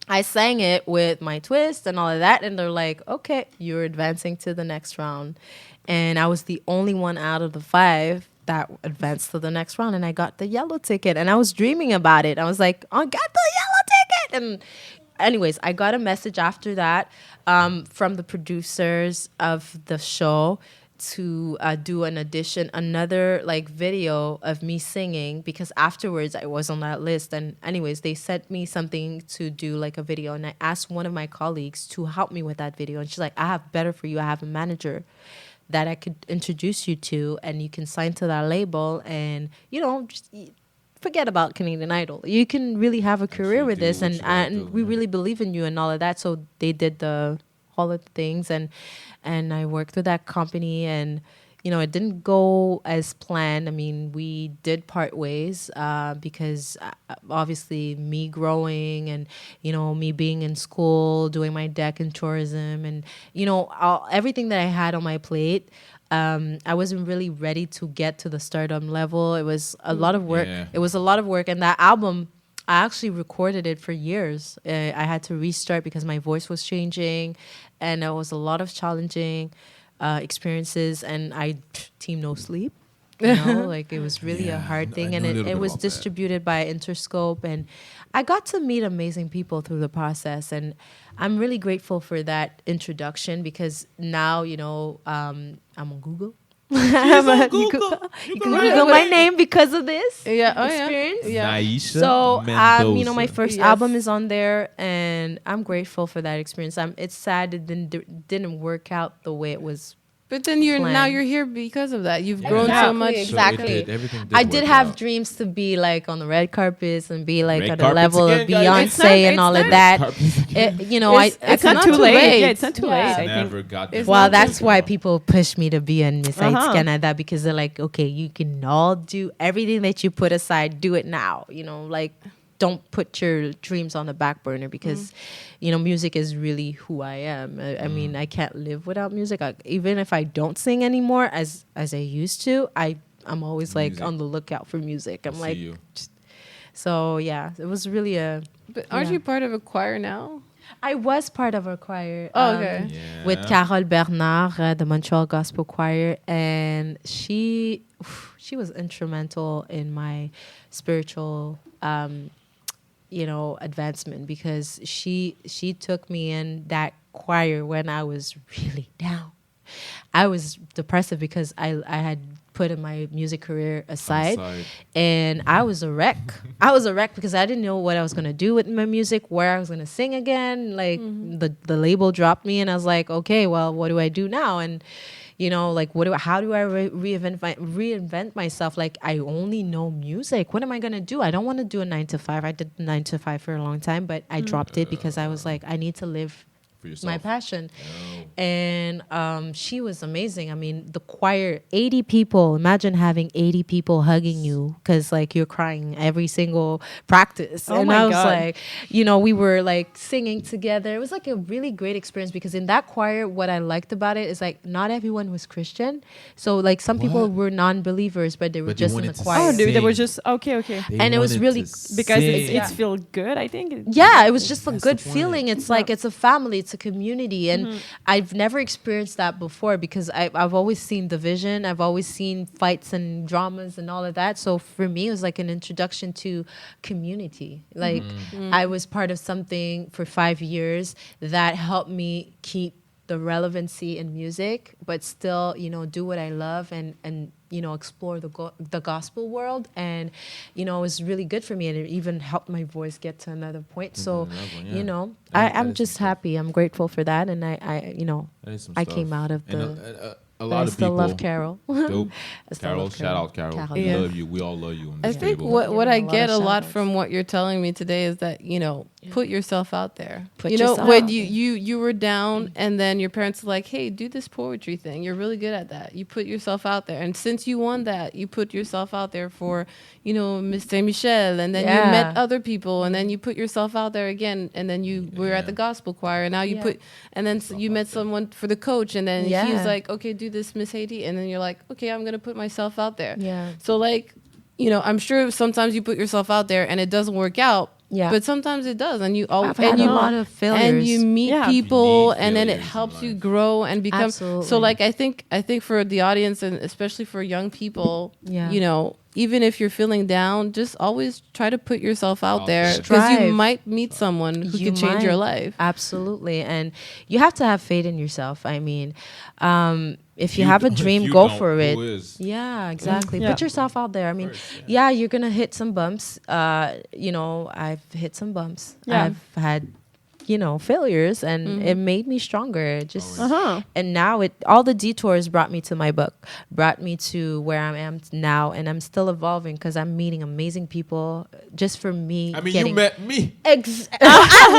Speaker 3: I sang it with my twist and all of that, and they're like, okay, you're advancing to the next round. And I was the only one out of the 5 that advanced to the next round, and I got the yellow ticket, and I was dreaming about it. I was like, I got the yellow ticket. And anyways, I got a message after that from the producers of the show to do another like video of me singing, because afterwards I was on that list. And anyways, they sent me something to do like a video, and I asked one of my colleagues to help me with that video, and she's like, I have better for you. I have a manager that I could introduce you to, and you can sign to that label, and just forget about Canadian Idol. You can really have a career with this, and we really believe in you and all of that. So they did all of the things, and I worked with that company, and it didn't go as planned. I mean, we did part ways because obviously me growing and me being in school, doing my deck in tourism, and everything that I had on my plate. I wasn't really ready to get to the stardom level. It was a lot of work. Yeah. It was a lot of work, and that album, I actually recorded it for years. I had to restart because my voice was changing, and it was a lot of challenging experiences. And Team No Sleep, like it was really a hard thing. And it was distributed by Interscope, and I got to meet amazing people through the process. And I'm really grateful for that introduction, because now I'm on Google. You can Google my name because of this experience.
Speaker 2: Yeah.
Speaker 1: Naisha
Speaker 3: So
Speaker 1: Mendoza.
Speaker 3: my first album is on there, and I'm grateful for that experience. It's sad it didn't work out the way it was.
Speaker 2: But then now you're here because of that. You've grown so much.
Speaker 3: Exactly.
Speaker 1: Everything did
Speaker 3: I did
Speaker 1: work
Speaker 3: have
Speaker 1: out.
Speaker 3: dreams to be like on the red carpets and be like
Speaker 1: Red
Speaker 3: at the level
Speaker 1: carpets
Speaker 3: of
Speaker 1: again, guys.
Speaker 3: Beyonce and all of that.
Speaker 4: It's not too late. Yeah, it's not too late. I think.
Speaker 1: Never got that.
Speaker 3: Well, that's why people push me to be in Miss Haiti Canada, because they're like, okay, you can all do everything that you put aside, do it now. Like, don't put your dreams on the back burner, because music is really who I am. I mean, I can't live without music. Even if I don't sing anymore as I used to, I'm always like on the lookout for music. I'm like, so yeah, it was really
Speaker 2: But aren't you part of a choir now?
Speaker 3: I was part of a choir
Speaker 2: with
Speaker 3: Carole Bernard, the Montreal Gospel Choir, and she was instrumental in my spiritual advancement, because she took me in that choir when I was really down. I was depressive because I had put my music career aside. And I was a wreck. I was a wreck because I didn't know what I was going to do with my music, where I was going to sing again. Like the label dropped me, and I was like, okay, well, what do I do now? And like, how do I reinvent myself? Like, I only know music. What am I going to do? I don't want to do a 9 to 5. I did 9 to 5 for a long time, but I dropped it because I was like, I need to live my passion. And she was amazing. I mean, the choir, 80 people. Imagine having 80 people hugging you because like you're crying every single practice.
Speaker 4: Oh
Speaker 3: and
Speaker 4: my
Speaker 3: I was
Speaker 4: God.
Speaker 3: like, we were like singing together. It was like a really great experience, because in that choir, what I liked about it is like not everyone was Christian. So like some people were non-believers, but they were just in the choir.
Speaker 4: Oh, they were just okay.
Speaker 3: And it was really
Speaker 4: Because it's feel good, I think.
Speaker 3: Yeah, it was just a
Speaker 1: That's
Speaker 3: good
Speaker 1: the point.
Speaker 3: feeling. It's like it's a family, it's a community, and I've never experienced that before, because I've always seen division, I've always seen fights and dramas and all of that. So for me, it was like an introduction to community. Like I was part of something for 5 years that helped me keep the relevancy in music, but still, do what I love and explore the gospel world. And, it was really good for me, and it even helped my voice get to another point. So, I'm just happy. I'm grateful for that. And I
Speaker 1: That is some
Speaker 3: I
Speaker 1: stuff.
Speaker 3: came out of
Speaker 1: And,
Speaker 3: the...
Speaker 1: a lot
Speaker 3: I
Speaker 1: of
Speaker 3: still
Speaker 1: people.
Speaker 3: love Carol.
Speaker 1: Dope.
Speaker 3: I still
Speaker 1: Carol,
Speaker 3: love
Speaker 1: shout out Carol.
Speaker 3: Carol,
Speaker 1: We
Speaker 2: yeah.
Speaker 1: love you. We all love you on
Speaker 2: I
Speaker 1: this
Speaker 2: think
Speaker 1: table.
Speaker 2: what I
Speaker 3: Giving a lot
Speaker 2: get a
Speaker 3: of
Speaker 2: lot
Speaker 3: shout-outs.
Speaker 2: from what you're telling me today is that, you know, put yourself out there.
Speaker 3: Put
Speaker 2: you know,
Speaker 3: yourself
Speaker 2: when
Speaker 3: out
Speaker 2: you were down and then your parents are like, hey, do this poetry thing. You're really good at that. You put yourself out there. And since you won that, you put yourself out there for, you know, Miss Saint Michel. And then you met other people. And then you put yourself out there again. And then you were at the gospel choir. And now you put, and then you met someone for the coach. And then he's like, okay, do this Miss Haiti. And then you're like, okay, I'm going to put myself out there.
Speaker 3: Yeah.
Speaker 2: So like, you know, I'm sure sometimes you put yourself out there and it doesn't work out.
Speaker 3: Yeah.
Speaker 2: But sometimes it does, and you
Speaker 3: I've had a lot of failures.
Speaker 2: and you meet
Speaker 4: Yeah.
Speaker 2: people,
Speaker 1: You need
Speaker 2: and then it
Speaker 1: failures in
Speaker 2: helps you
Speaker 1: life.
Speaker 2: grow and become.
Speaker 3: Absolutely.
Speaker 2: So, like, I think for the audience, and especially for young people,
Speaker 3: Yeah.
Speaker 2: you know, even if you're feeling down, just always try to put yourself out
Speaker 1: Out
Speaker 2: there
Speaker 1: there.
Speaker 2: because you
Speaker 3: Strive.
Speaker 2: might meet someone who
Speaker 3: You
Speaker 2: can change your
Speaker 3: might.
Speaker 2: life.
Speaker 3: Absolutely. And you have to have faith in yourself. I mean, if you
Speaker 1: You
Speaker 3: have a
Speaker 1: don't- if
Speaker 3: dream,
Speaker 1: you
Speaker 3: go
Speaker 1: don't,
Speaker 3: for it.
Speaker 1: who is?
Speaker 3: Yeah, exactly.
Speaker 4: Yeah.
Speaker 3: Put yourself out there. I mean,
Speaker 1: course,
Speaker 3: yeah, you're going to hit some bumps. You know, I've hit some bumps.
Speaker 4: Yeah.
Speaker 3: I've had, you know, failures, and it made me stronger. It just and now all the detours brought me to my book, brought me to where I am now, and I'm still evolving because I'm meeting amazing people just for me.
Speaker 1: I mean,
Speaker 3: getting
Speaker 1: you met me.
Speaker 3: I've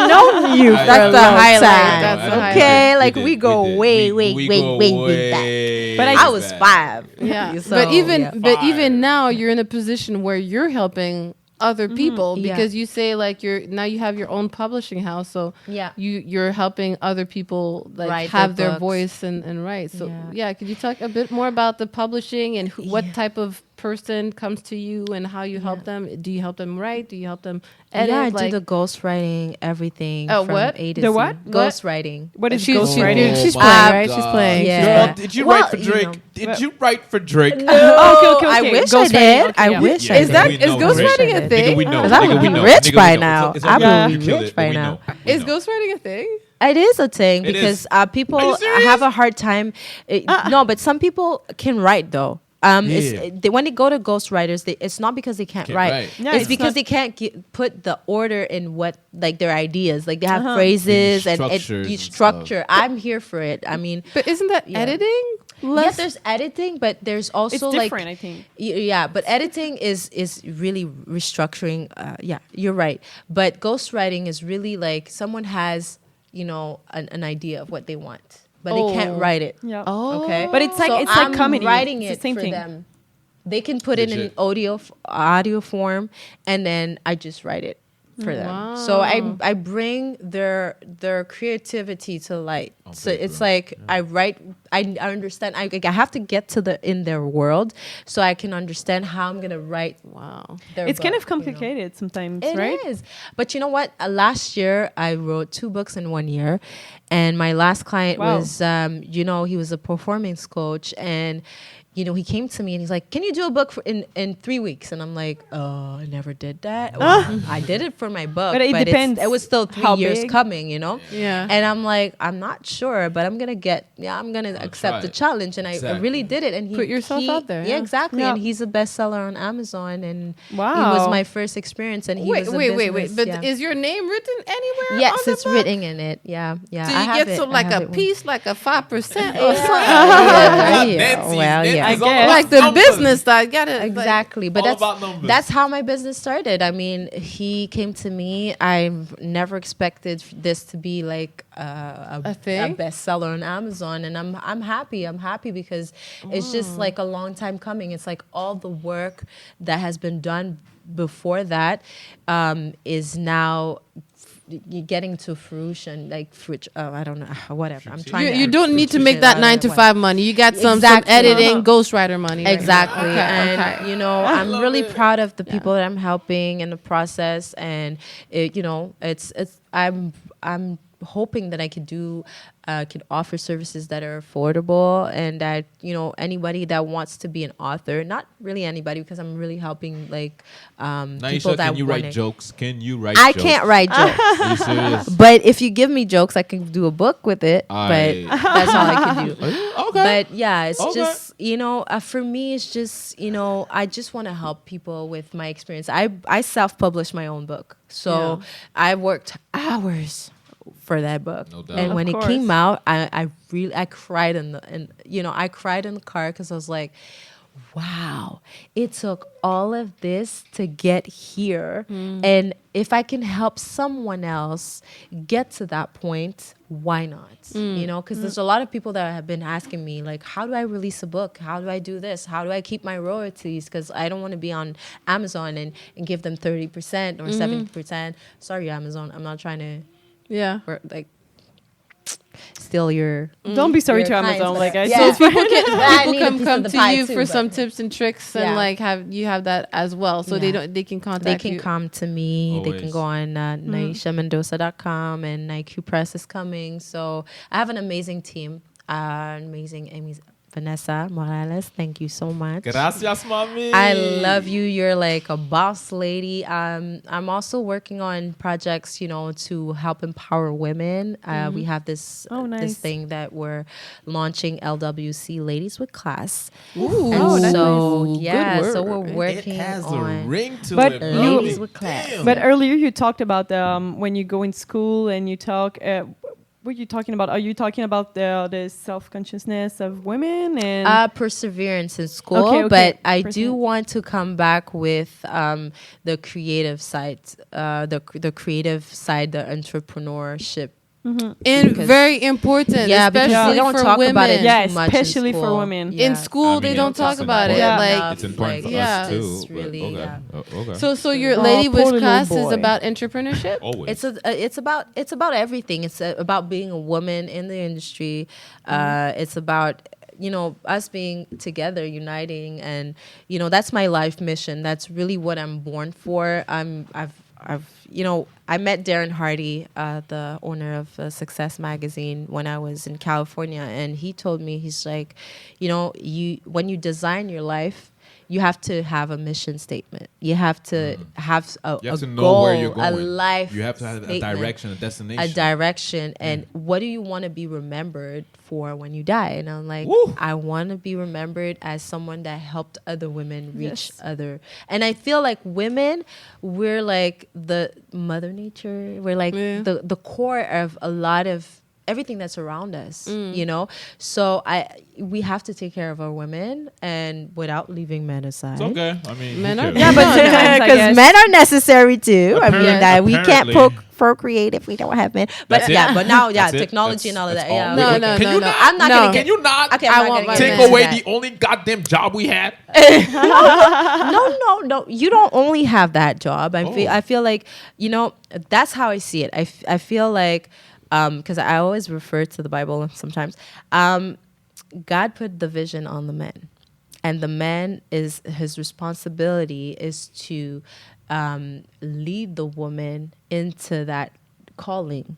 Speaker 3: known you.
Speaker 1: I-
Speaker 3: That's
Speaker 1: I-
Speaker 3: the
Speaker 1: I-
Speaker 3: highlight.
Speaker 2: That's the
Speaker 3: Okay,
Speaker 2: highlight.
Speaker 3: like
Speaker 1: did,
Speaker 3: we go
Speaker 1: did.
Speaker 3: way,
Speaker 1: We go
Speaker 3: way back.
Speaker 1: way
Speaker 4: But
Speaker 3: I was
Speaker 1: back.
Speaker 3: 5.
Speaker 2: Yeah,
Speaker 3: So,
Speaker 2: but even
Speaker 3: yeah.
Speaker 2: but
Speaker 1: Fire.
Speaker 2: even now, you're in a position where you're helping other people
Speaker 3: Yeah.
Speaker 2: because you say like now you have your own publishing house, so
Speaker 3: Yeah.
Speaker 2: you're helping other people like
Speaker 3: Write
Speaker 2: have
Speaker 3: their
Speaker 2: their
Speaker 3: books.
Speaker 2: voice and write. So
Speaker 3: Yeah.
Speaker 2: yeah, could you talk a bit more about the publishing and what type of person comes to you and how you help them? Do you help them write? Do you help them edit?
Speaker 3: Yeah, I
Speaker 2: like,
Speaker 3: do the ghostwriting, everything.
Speaker 2: Oh,
Speaker 3: from
Speaker 2: what?
Speaker 3: A to
Speaker 4: The
Speaker 3: Z.
Speaker 4: what?
Speaker 3: Ghostwriting.
Speaker 4: What is
Speaker 2: she's
Speaker 4: ghostwriting?
Speaker 2: she's
Speaker 1: Oh
Speaker 2: playing,
Speaker 1: my
Speaker 2: right? She's playing.
Speaker 3: Yeah.
Speaker 1: Girl, did you
Speaker 3: Well,
Speaker 1: write for
Speaker 3: you
Speaker 1: Drake?
Speaker 3: know.
Speaker 1: Did you write for Drake?
Speaker 4: Oh, okay.
Speaker 3: I wish
Speaker 4: Ghostwriting,
Speaker 3: I did.
Speaker 4: okay,
Speaker 3: I
Speaker 4: yeah.
Speaker 3: wish
Speaker 1: Yeah,
Speaker 3: I
Speaker 2: Is
Speaker 3: did.
Speaker 2: that
Speaker 1: we
Speaker 2: is
Speaker 1: know,
Speaker 2: ghostwriting
Speaker 3: right?
Speaker 2: a thing?
Speaker 1: Nigga, we know.
Speaker 3: Because I
Speaker 1: Nigga,
Speaker 3: would
Speaker 1: we
Speaker 3: be
Speaker 1: know.
Speaker 3: rich
Speaker 1: Nigga,
Speaker 3: by
Speaker 1: we know.
Speaker 3: now.
Speaker 1: It's
Speaker 3: I
Speaker 1: okay.
Speaker 3: would
Speaker 1: You
Speaker 3: be
Speaker 1: killed
Speaker 3: rich
Speaker 1: it,
Speaker 3: by
Speaker 1: but we
Speaker 3: now.
Speaker 1: know. We
Speaker 2: Is
Speaker 1: know.
Speaker 2: ghostwriting a thing?
Speaker 3: It is a thing
Speaker 1: It
Speaker 3: because
Speaker 1: is.
Speaker 3: people
Speaker 1: Are you serious?
Speaker 3: have a hard time. No, but some people can write though.
Speaker 1: Yeah.
Speaker 3: When they go to ghostwriters, it's not because they can't
Speaker 1: Can't
Speaker 3: write.
Speaker 1: write.
Speaker 4: Yeah,
Speaker 3: it's
Speaker 4: it's
Speaker 3: because
Speaker 4: not-
Speaker 3: they can't put the order in what like their ideas. Like they have phrases and
Speaker 1: structures
Speaker 3: you
Speaker 1: and
Speaker 3: structure. I'm here for it. I mean,
Speaker 2: But isn't that
Speaker 3: Yeah.
Speaker 2: editing?
Speaker 3: yeah, there's editing, but there's also
Speaker 4: It's
Speaker 3: like
Speaker 4: different, I think.
Speaker 3: yeah, but editing is really restructuring. Yeah, you're right. But ghostwriting is really like someone has an idea of what they want, but they can't
Speaker 2: Oh.
Speaker 3: write it.
Speaker 4: Yeah.
Speaker 2: Oh.
Speaker 3: Okay,
Speaker 4: But it's like
Speaker 3: So
Speaker 4: it's like
Speaker 3: I'm
Speaker 4: comedy.
Speaker 3: writing
Speaker 4: It's
Speaker 3: it
Speaker 4: the same
Speaker 3: for
Speaker 4: thing.
Speaker 3: them. They can put it in
Speaker 1: Legit.
Speaker 3: audio form, and then I just write it for them. So I bring their creativity to light.
Speaker 1: On
Speaker 3: So it's
Speaker 1: paper.
Speaker 3: like I write. I understand. I have to get to in their world so I can understand how I'm gonna write.
Speaker 2: Wow.
Speaker 3: Their
Speaker 4: It's kind
Speaker 3: book,
Speaker 4: of complicated sometimes,
Speaker 3: It
Speaker 4: right?
Speaker 3: is. But you know what? Last year, I wrote 2 books in 1 year. And my last client
Speaker 4: Wow.
Speaker 3: was, he was a performance coach. And, he came to me and he's like, can you do a book in 3 weeks? And I'm like, oh, I never did that. Well, I did it for my book.
Speaker 4: But it depends
Speaker 3: It was still 3
Speaker 4: how
Speaker 3: years
Speaker 4: big.
Speaker 3: coming,
Speaker 2: Yeah.
Speaker 3: And I'm like, I'm not sure, but I'm going to accept the
Speaker 1: it.
Speaker 3: challenge. And I
Speaker 1: Exactly.
Speaker 3: really did it. And
Speaker 2: Put yourself out there,
Speaker 3: Yeah,
Speaker 2: yeah.
Speaker 3: exactly.
Speaker 4: Yeah.
Speaker 3: And he's a bestseller on Amazon. And it
Speaker 4: Wow.
Speaker 3: was my first experience. And he
Speaker 2: Wait,
Speaker 3: was a
Speaker 2: wait.
Speaker 3: business-
Speaker 2: But
Speaker 3: yeah.
Speaker 2: is your name written anywhere? on
Speaker 3: Yes,
Speaker 2: the
Speaker 3: it's
Speaker 2: book?
Speaker 3: written in it. Yeah, yeah.
Speaker 2: Do
Speaker 3: I
Speaker 2: you
Speaker 3: have
Speaker 2: get
Speaker 3: it.
Speaker 2: some
Speaker 3: I
Speaker 2: like
Speaker 3: have
Speaker 2: a
Speaker 3: it.
Speaker 2: piece, like a 5% or
Speaker 3: Yeah,
Speaker 2: something?
Speaker 1: Nancy's-
Speaker 3: well, yeah.
Speaker 1: Nancy's
Speaker 4: I
Speaker 1: all
Speaker 4: guess.
Speaker 1: about
Speaker 2: Like the
Speaker 1: numbers.
Speaker 2: business side, got it.
Speaker 3: Exactly, but
Speaker 1: all
Speaker 3: that's
Speaker 1: about numbers.
Speaker 3: that's how my business started. I mean, he came to me. I've never expected this to be like a
Speaker 2: thing?
Speaker 3: bestseller on Amazon, and I'm happy. I'm happy because it's just like a long time coming. It's like all the work that has been done before that is now getting to fruition, like I don't know, whatever. I'm trying.
Speaker 2: You don't need to make
Speaker 3: fruition,
Speaker 2: that
Speaker 3: I
Speaker 2: 9
Speaker 3: don't
Speaker 2: to
Speaker 3: know
Speaker 2: 5 money. You got some
Speaker 3: Exactly.
Speaker 2: editing, ghostwriter money. right
Speaker 3: Exactly.
Speaker 2: now.
Speaker 3: And
Speaker 2: Okay.
Speaker 3: I'm
Speaker 1: love
Speaker 3: really
Speaker 1: it.
Speaker 3: proud of the people that I'm helping in the process, and I'm hoping that I could offer services that are affordable, and that anybody that wants to be an author, not really anybody, because I'm really helping like people
Speaker 1: Naisha,
Speaker 3: that
Speaker 1: can you write
Speaker 3: wanna-
Speaker 1: jokes? Can you write
Speaker 3: I
Speaker 1: jokes?
Speaker 3: can't write jokes.
Speaker 1: Are you serious?
Speaker 3: But if you give me jokes, I can do a book with it.
Speaker 1: Aye.
Speaker 3: But that's all I can do.
Speaker 1: Okay.
Speaker 3: But yeah, it's
Speaker 1: Okay.
Speaker 3: just, for me, it's just, I just want to help people with my experience. I self-published my own book. So I worked hours for that book.
Speaker 1: No doubt.
Speaker 3: And when
Speaker 4: Of
Speaker 3: it
Speaker 4: course.
Speaker 3: came out, I really cried I cried in the car because I was like, wow, it took all of this to get here. And if I can help someone else get to that point, why not? Because there's a lot of people that have been asking me, like, how do I release a book? How do I do this? How do I keep my royalties? Because I don't want to be on Amazon and give them 30% or 70%. Sorry, Amazon. I'm not trying to
Speaker 2: Yeah.
Speaker 3: steal your.
Speaker 4: Don't be sorry
Speaker 3: your
Speaker 4: to
Speaker 3: clients,
Speaker 4: Amazon.
Speaker 3: but-
Speaker 4: Like I
Speaker 3: Yeah.
Speaker 4: said.
Speaker 3: I
Speaker 2: People
Speaker 3: need a
Speaker 2: can
Speaker 3: piece
Speaker 2: come
Speaker 3: of the
Speaker 2: to
Speaker 3: pie
Speaker 2: you
Speaker 3: too,
Speaker 2: for
Speaker 3: but-
Speaker 2: some tips and tricks, and
Speaker 3: Yeah.
Speaker 2: like have that as well. So
Speaker 3: Yeah.
Speaker 2: they can contact
Speaker 3: They can
Speaker 2: you.
Speaker 3: come to me. They can
Speaker 1: Always.
Speaker 3: go on NaishaMendoza.com, and NIQ Press is coming. So I have an amazing team. Amazing Amy, Vanessa Morales. Thank you so much.
Speaker 1: Gracias, mami.
Speaker 3: I love you. You're like a boss lady. I'm also working on projects, to help empower women. We have this
Speaker 4: Oh, nice.
Speaker 3: this thing that we're launching, LWC Ladies with Class.
Speaker 2: Ooh.
Speaker 3: And
Speaker 4: Oh, that's
Speaker 3: so
Speaker 2: nice.
Speaker 3: yeah,
Speaker 2: Good
Speaker 3: so
Speaker 2: word.
Speaker 3: we're
Speaker 1: It
Speaker 3: working
Speaker 1: has a
Speaker 3: on
Speaker 1: ring to
Speaker 4: But
Speaker 1: it.
Speaker 4: you-
Speaker 3: Ladies with Class.
Speaker 1: Damn.
Speaker 4: But earlier you talked about when you go in school and you talk. What are you talking about? Are you talking about the self-consciousness of women and
Speaker 3: Perseverance in school,
Speaker 4: Okay,
Speaker 3: but I do
Speaker 4: perseverance.
Speaker 3: want to come back with the creative side, the creative side, the entrepreneurship.
Speaker 2: And
Speaker 3: Because-
Speaker 2: very important,
Speaker 3: Yeah, because
Speaker 2: especially
Speaker 3: we don't
Speaker 2: for
Speaker 3: talk
Speaker 2: women.
Speaker 3: about it
Speaker 4: Yeah,
Speaker 3: too much
Speaker 4: especially
Speaker 3: in
Speaker 4: for
Speaker 3: school.
Speaker 4: women.
Speaker 2: In school,
Speaker 1: I mean,
Speaker 2: they don't
Speaker 1: it's
Speaker 2: talk about it.
Speaker 4: important.
Speaker 2: Like
Speaker 3: enough,
Speaker 1: It's important for
Speaker 2: yeah.
Speaker 1: us too.
Speaker 3: It's
Speaker 1: but
Speaker 3: really,
Speaker 1: okay.
Speaker 3: yeah.
Speaker 1: Okay.
Speaker 2: So your
Speaker 4: Oh,
Speaker 2: Lady
Speaker 4: poor
Speaker 2: Wiz
Speaker 4: little
Speaker 2: class is
Speaker 4: boy.
Speaker 2: about entrepreneurship.
Speaker 1: Always.
Speaker 3: It's about everything. It's about being a woman in the industry. It's about us being together, uniting, and that's my life mission. That's really what I'm born for. I met Darren Hardy, the owner of Success Magazine, when I was in California, and he told me, he's like, when you design your life, you have to have a mission statement. You have to have a
Speaker 1: You have to know
Speaker 3: goal,
Speaker 1: where you're
Speaker 3: a
Speaker 1: going.
Speaker 3: life.
Speaker 1: You have to have a
Speaker 3: statement,
Speaker 1: direction, a destination.
Speaker 3: a direction, and what do you want to be remembered for when you die? And I'm like,
Speaker 1: Woo.
Speaker 3: I want to be remembered as someone that helped other women reach
Speaker 4: Yes.
Speaker 3: other. And I feel like women, we're like the mother nature. We're like
Speaker 2: Yeah.
Speaker 3: the core of a lot of everything that's around us, So we have to take care of our women, and without leaving men aside.
Speaker 1: It's okay. I mean,
Speaker 2: Men
Speaker 1: who
Speaker 2: are-
Speaker 1: cares?
Speaker 4: Yeah, but
Speaker 2: No, no,
Speaker 4: sometimes I
Speaker 3: Because
Speaker 4: guess.
Speaker 3: men are necessary too.
Speaker 1: Apparently-
Speaker 3: We can't
Speaker 1: apparently.
Speaker 3: procreate if we don't have men. But
Speaker 1: That's it?
Speaker 3: yeah, but now
Speaker 1: That's it?
Speaker 3: technology and all of
Speaker 1: That's
Speaker 3: that. Yeah.
Speaker 1: all?
Speaker 2: No,
Speaker 1: Wait,
Speaker 2: no,
Speaker 1: can
Speaker 2: no,
Speaker 1: you
Speaker 2: no.
Speaker 1: not?
Speaker 3: I'm not
Speaker 2: No.
Speaker 3: gonna get.
Speaker 1: Can you not
Speaker 3: Okay, I'm
Speaker 2: I
Speaker 3: not
Speaker 2: want
Speaker 3: gonna
Speaker 2: my
Speaker 3: get
Speaker 1: take
Speaker 2: man.
Speaker 3: into
Speaker 1: away
Speaker 3: that.
Speaker 1: the only goddamn job we had?
Speaker 3: No. You don't only have that job.
Speaker 1: Oh.
Speaker 3: I feel like that's how I see it. I feel like because I always refer to the Bible sometimes. God put the vision on the man, and the man is his responsibility is to lead the woman into that calling.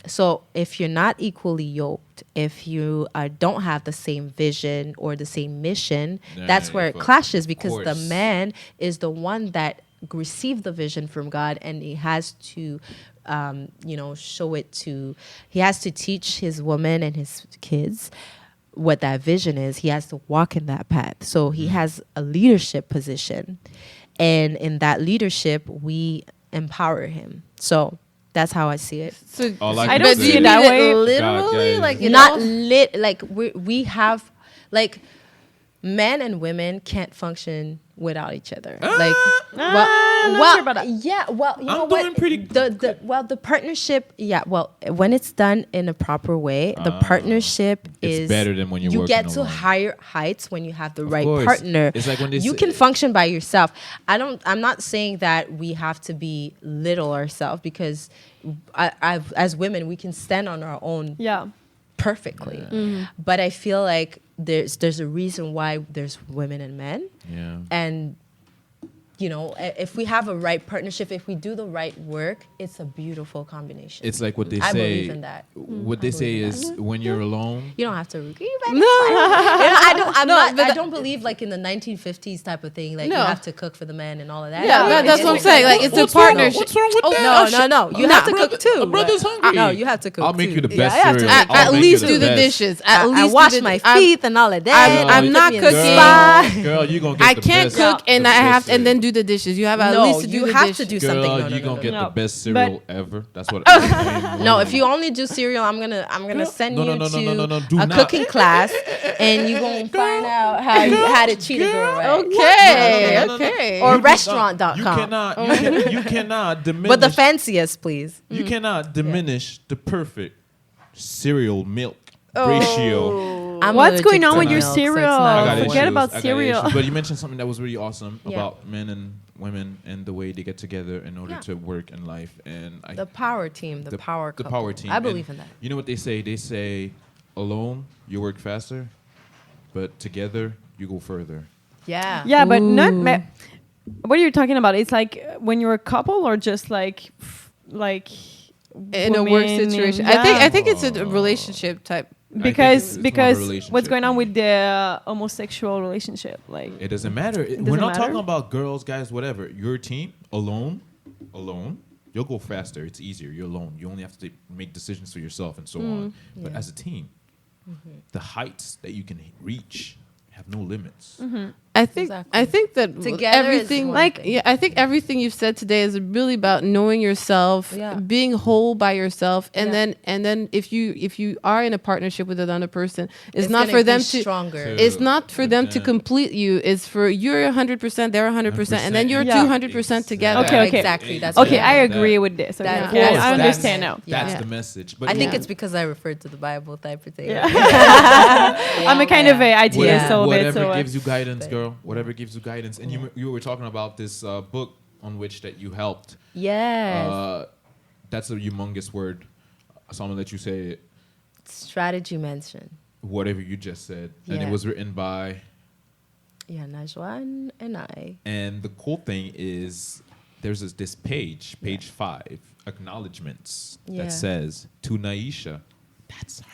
Speaker 3: So if you're not equally yoked, if you don't have the same vision or the same mission, that's where it
Speaker 1: of
Speaker 3: clashes, because the
Speaker 1: course.
Speaker 3: man is the one that received the vision from God, and he has to show it to, he has to teach his woman and his kids what that vision is. He has to walk in that path. So he has a leadership position, and in that leadership we empower him. So that's how I see it.
Speaker 2: So,
Speaker 1: All I
Speaker 4: I
Speaker 1: can
Speaker 4: don't
Speaker 2: but
Speaker 1: say
Speaker 2: do you
Speaker 4: see it
Speaker 1: is-
Speaker 4: that
Speaker 2: mean
Speaker 4: way.
Speaker 2: literally,
Speaker 1: guys.
Speaker 2: like
Speaker 3: Not lit, like we have, like, men and women can't function without each other. Like,
Speaker 4: I'm not sure about that.
Speaker 3: yeah, well, you know
Speaker 1: I'm
Speaker 3: what?
Speaker 1: doing pretty
Speaker 3: The partnership, yeah, well, when it's done in a proper way, the partnership
Speaker 1: It's
Speaker 3: is
Speaker 1: better than when you're
Speaker 3: you
Speaker 1: working
Speaker 3: get to
Speaker 1: alone.
Speaker 3: higher heights when you have the right
Speaker 1: course.
Speaker 3: partner.
Speaker 1: It's like when they
Speaker 3: you
Speaker 1: say-
Speaker 3: can function by yourself. I'm not saying that we have to be little ourselves, because as women we can stand on our own
Speaker 4: Yeah.
Speaker 3: perfectly. But I feel like there's a reason why there's women and men,
Speaker 1: Yeah.
Speaker 3: and if we have a right partnership, if we do the right work, it's a beautiful combination.
Speaker 1: It's like what they
Speaker 3: I
Speaker 1: say.
Speaker 3: believe in that.
Speaker 1: What they say is when you're alone.
Speaker 3: You don't have to agree.
Speaker 2: No.
Speaker 3: I don't believe like in the 1950s type of thing. Like
Speaker 2: No.
Speaker 3: you have to cook for the men and all of that.
Speaker 2: Yeah, that's what I'm saying. Like, it's a
Speaker 1: What's wrong-
Speaker 2: partnership.
Speaker 1: What's wrong with
Speaker 2: Oh,
Speaker 1: that?
Speaker 3: No. You
Speaker 2: Nah,
Speaker 3: have to cook too.
Speaker 1: A brother's
Speaker 3: but-
Speaker 1: hungry.
Speaker 3: No, you have to cook.
Speaker 1: I'll make
Speaker 3: too.
Speaker 1: you the
Speaker 3: Yeah,
Speaker 1: best
Speaker 3: I have to
Speaker 1: cereal.
Speaker 3: cook.
Speaker 1: I'll
Speaker 2: At
Speaker 1: make
Speaker 2: least
Speaker 1: you
Speaker 2: do the
Speaker 1: best.
Speaker 2: dishes. At
Speaker 3: I
Speaker 2: least
Speaker 3: wash
Speaker 2: do the
Speaker 3: my
Speaker 2: I'm-
Speaker 3: feet and all of that.
Speaker 1: I'm
Speaker 3: Put
Speaker 2: not
Speaker 3: me in
Speaker 2: cooking.
Speaker 3: the spa.
Speaker 1: Girl, you gonna get
Speaker 2: I
Speaker 1: the
Speaker 2: can't
Speaker 1: best-
Speaker 2: cook, and
Speaker 1: the
Speaker 2: I have
Speaker 1: best
Speaker 2: and then do do the dishes. You have at
Speaker 3: No,
Speaker 2: least to do
Speaker 3: you
Speaker 2: the
Speaker 3: have
Speaker 2: dishes.
Speaker 3: to do
Speaker 1: Girl,
Speaker 3: something. No,
Speaker 1: you gonna get
Speaker 4: no.
Speaker 1: the best
Speaker 4: But-
Speaker 1: cereal ever. That's what.
Speaker 3: No, if you only do cereal, I'm gonna send
Speaker 1: No,
Speaker 3: you
Speaker 1: no, no,
Speaker 3: to
Speaker 1: no, no, no, do
Speaker 3: a
Speaker 1: not.
Speaker 3: cooking class, and you gonna find out how to cheat a girl, right?
Speaker 2: Okay,
Speaker 1: No.
Speaker 2: okay.
Speaker 3: Or
Speaker 1: You do not-
Speaker 3: restaurant.com.
Speaker 1: You cannot. You cannot diminish.
Speaker 3: But the fanciest, please.
Speaker 1: You cannot diminish the perfect cereal milk
Speaker 3: Oh.
Speaker 1: ratio.
Speaker 3: I'm
Speaker 4: What's
Speaker 3: allergic
Speaker 4: going on
Speaker 3: to
Speaker 4: with your
Speaker 3: milk, so it's
Speaker 4: cereal?
Speaker 3: not
Speaker 1: I got
Speaker 3: important.
Speaker 4: Forget
Speaker 1: issues.
Speaker 4: about
Speaker 1: I got
Speaker 4: cereal.
Speaker 1: issues. But you mentioned something that was really awesome
Speaker 3: Yeah.
Speaker 1: about men and women and the way they get together in order
Speaker 3: Yeah.
Speaker 1: to work in life. And I,
Speaker 3: The power team, the power
Speaker 1: the
Speaker 3: couple.
Speaker 1: power team.
Speaker 3: I believe
Speaker 1: And
Speaker 3: in that.
Speaker 1: You know what they say? They say, alone you work faster, but together you go further.
Speaker 3: Yeah.
Speaker 4: Yeah, but not.
Speaker 2: Ooh.
Speaker 4: What are you talking about? It's like when you're a couple, or just like
Speaker 2: In a work
Speaker 4: women
Speaker 2: situation.
Speaker 4: in-
Speaker 2: I think it's a relationship type.
Speaker 4: because
Speaker 1: it's more of a
Speaker 4: because
Speaker 1: relationship
Speaker 4: what's going on
Speaker 1: thing.
Speaker 4: with the homosexual relationship? Like,
Speaker 1: It doesn't matter.
Speaker 4: doesn't
Speaker 1: We're not
Speaker 4: matter?
Speaker 1: talking about girls, guys, whatever. Your team alone, you'll go faster. It's easier. You're alone. You only have to make decisions for yourself and so on. But
Speaker 3: Yeah.
Speaker 1: as a team, the heights that you can reach have no limits.
Speaker 2: I think
Speaker 3: Exactly.
Speaker 2: I think that
Speaker 3: Together is
Speaker 2: everything
Speaker 3: one
Speaker 2: like
Speaker 3: thing.
Speaker 2: yeah, I think everything you've said today is really about knowing yourself,
Speaker 3: Yeah.
Speaker 2: being whole by yourself, and
Speaker 3: Yeah.
Speaker 2: then if you are in a partnership with another person, it's,
Speaker 3: It's
Speaker 2: not
Speaker 3: gonna
Speaker 2: for
Speaker 3: be
Speaker 2: them to
Speaker 3: stronger.
Speaker 2: it's not for them to
Speaker 1: Then-
Speaker 2: complete you. It's for you're 100%, they're 100%, and then you're
Speaker 4: Yeah.
Speaker 2: 200% together.
Speaker 4: Okay.
Speaker 3: Exactly. That's
Speaker 4: okay,
Speaker 3: what
Speaker 4: I
Speaker 3: mean.
Speaker 4: agree with this. Okay,
Speaker 3: That-
Speaker 4: okay,
Speaker 3: that's
Speaker 4: I
Speaker 3: what
Speaker 4: understand
Speaker 3: I
Speaker 4: now.
Speaker 3: meant.
Speaker 1: That's
Speaker 3: Yeah.
Speaker 1: the message. But
Speaker 3: I think
Speaker 2: Yeah.
Speaker 3: it's because I referred to the Bible type of thing.
Speaker 4: I'm a kind of a idealist
Speaker 3: Yeah.
Speaker 4: a little bit.
Speaker 1: whatever
Speaker 4: So
Speaker 1: gives you guidance,
Speaker 3: But-
Speaker 1: girl. Whatever gives you guidance. And you were talking about this book on which that you helped.
Speaker 3: Yes.
Speaker 1: That's a humongous word. So I'm gonna let you say it.
Speaker 3: Strategy mention.
Speaker 1: Whatever you just said, and it
Speaker 3: Yeah.
Speaker 1: was written by.
Speaker 3: Yeah, Najwan and I.
Speaker 1: And the cool thing is, there's this page 5, acknowledgements
Speaker 3: Yeah.
Speaker 1: that says to Naisha, that's her.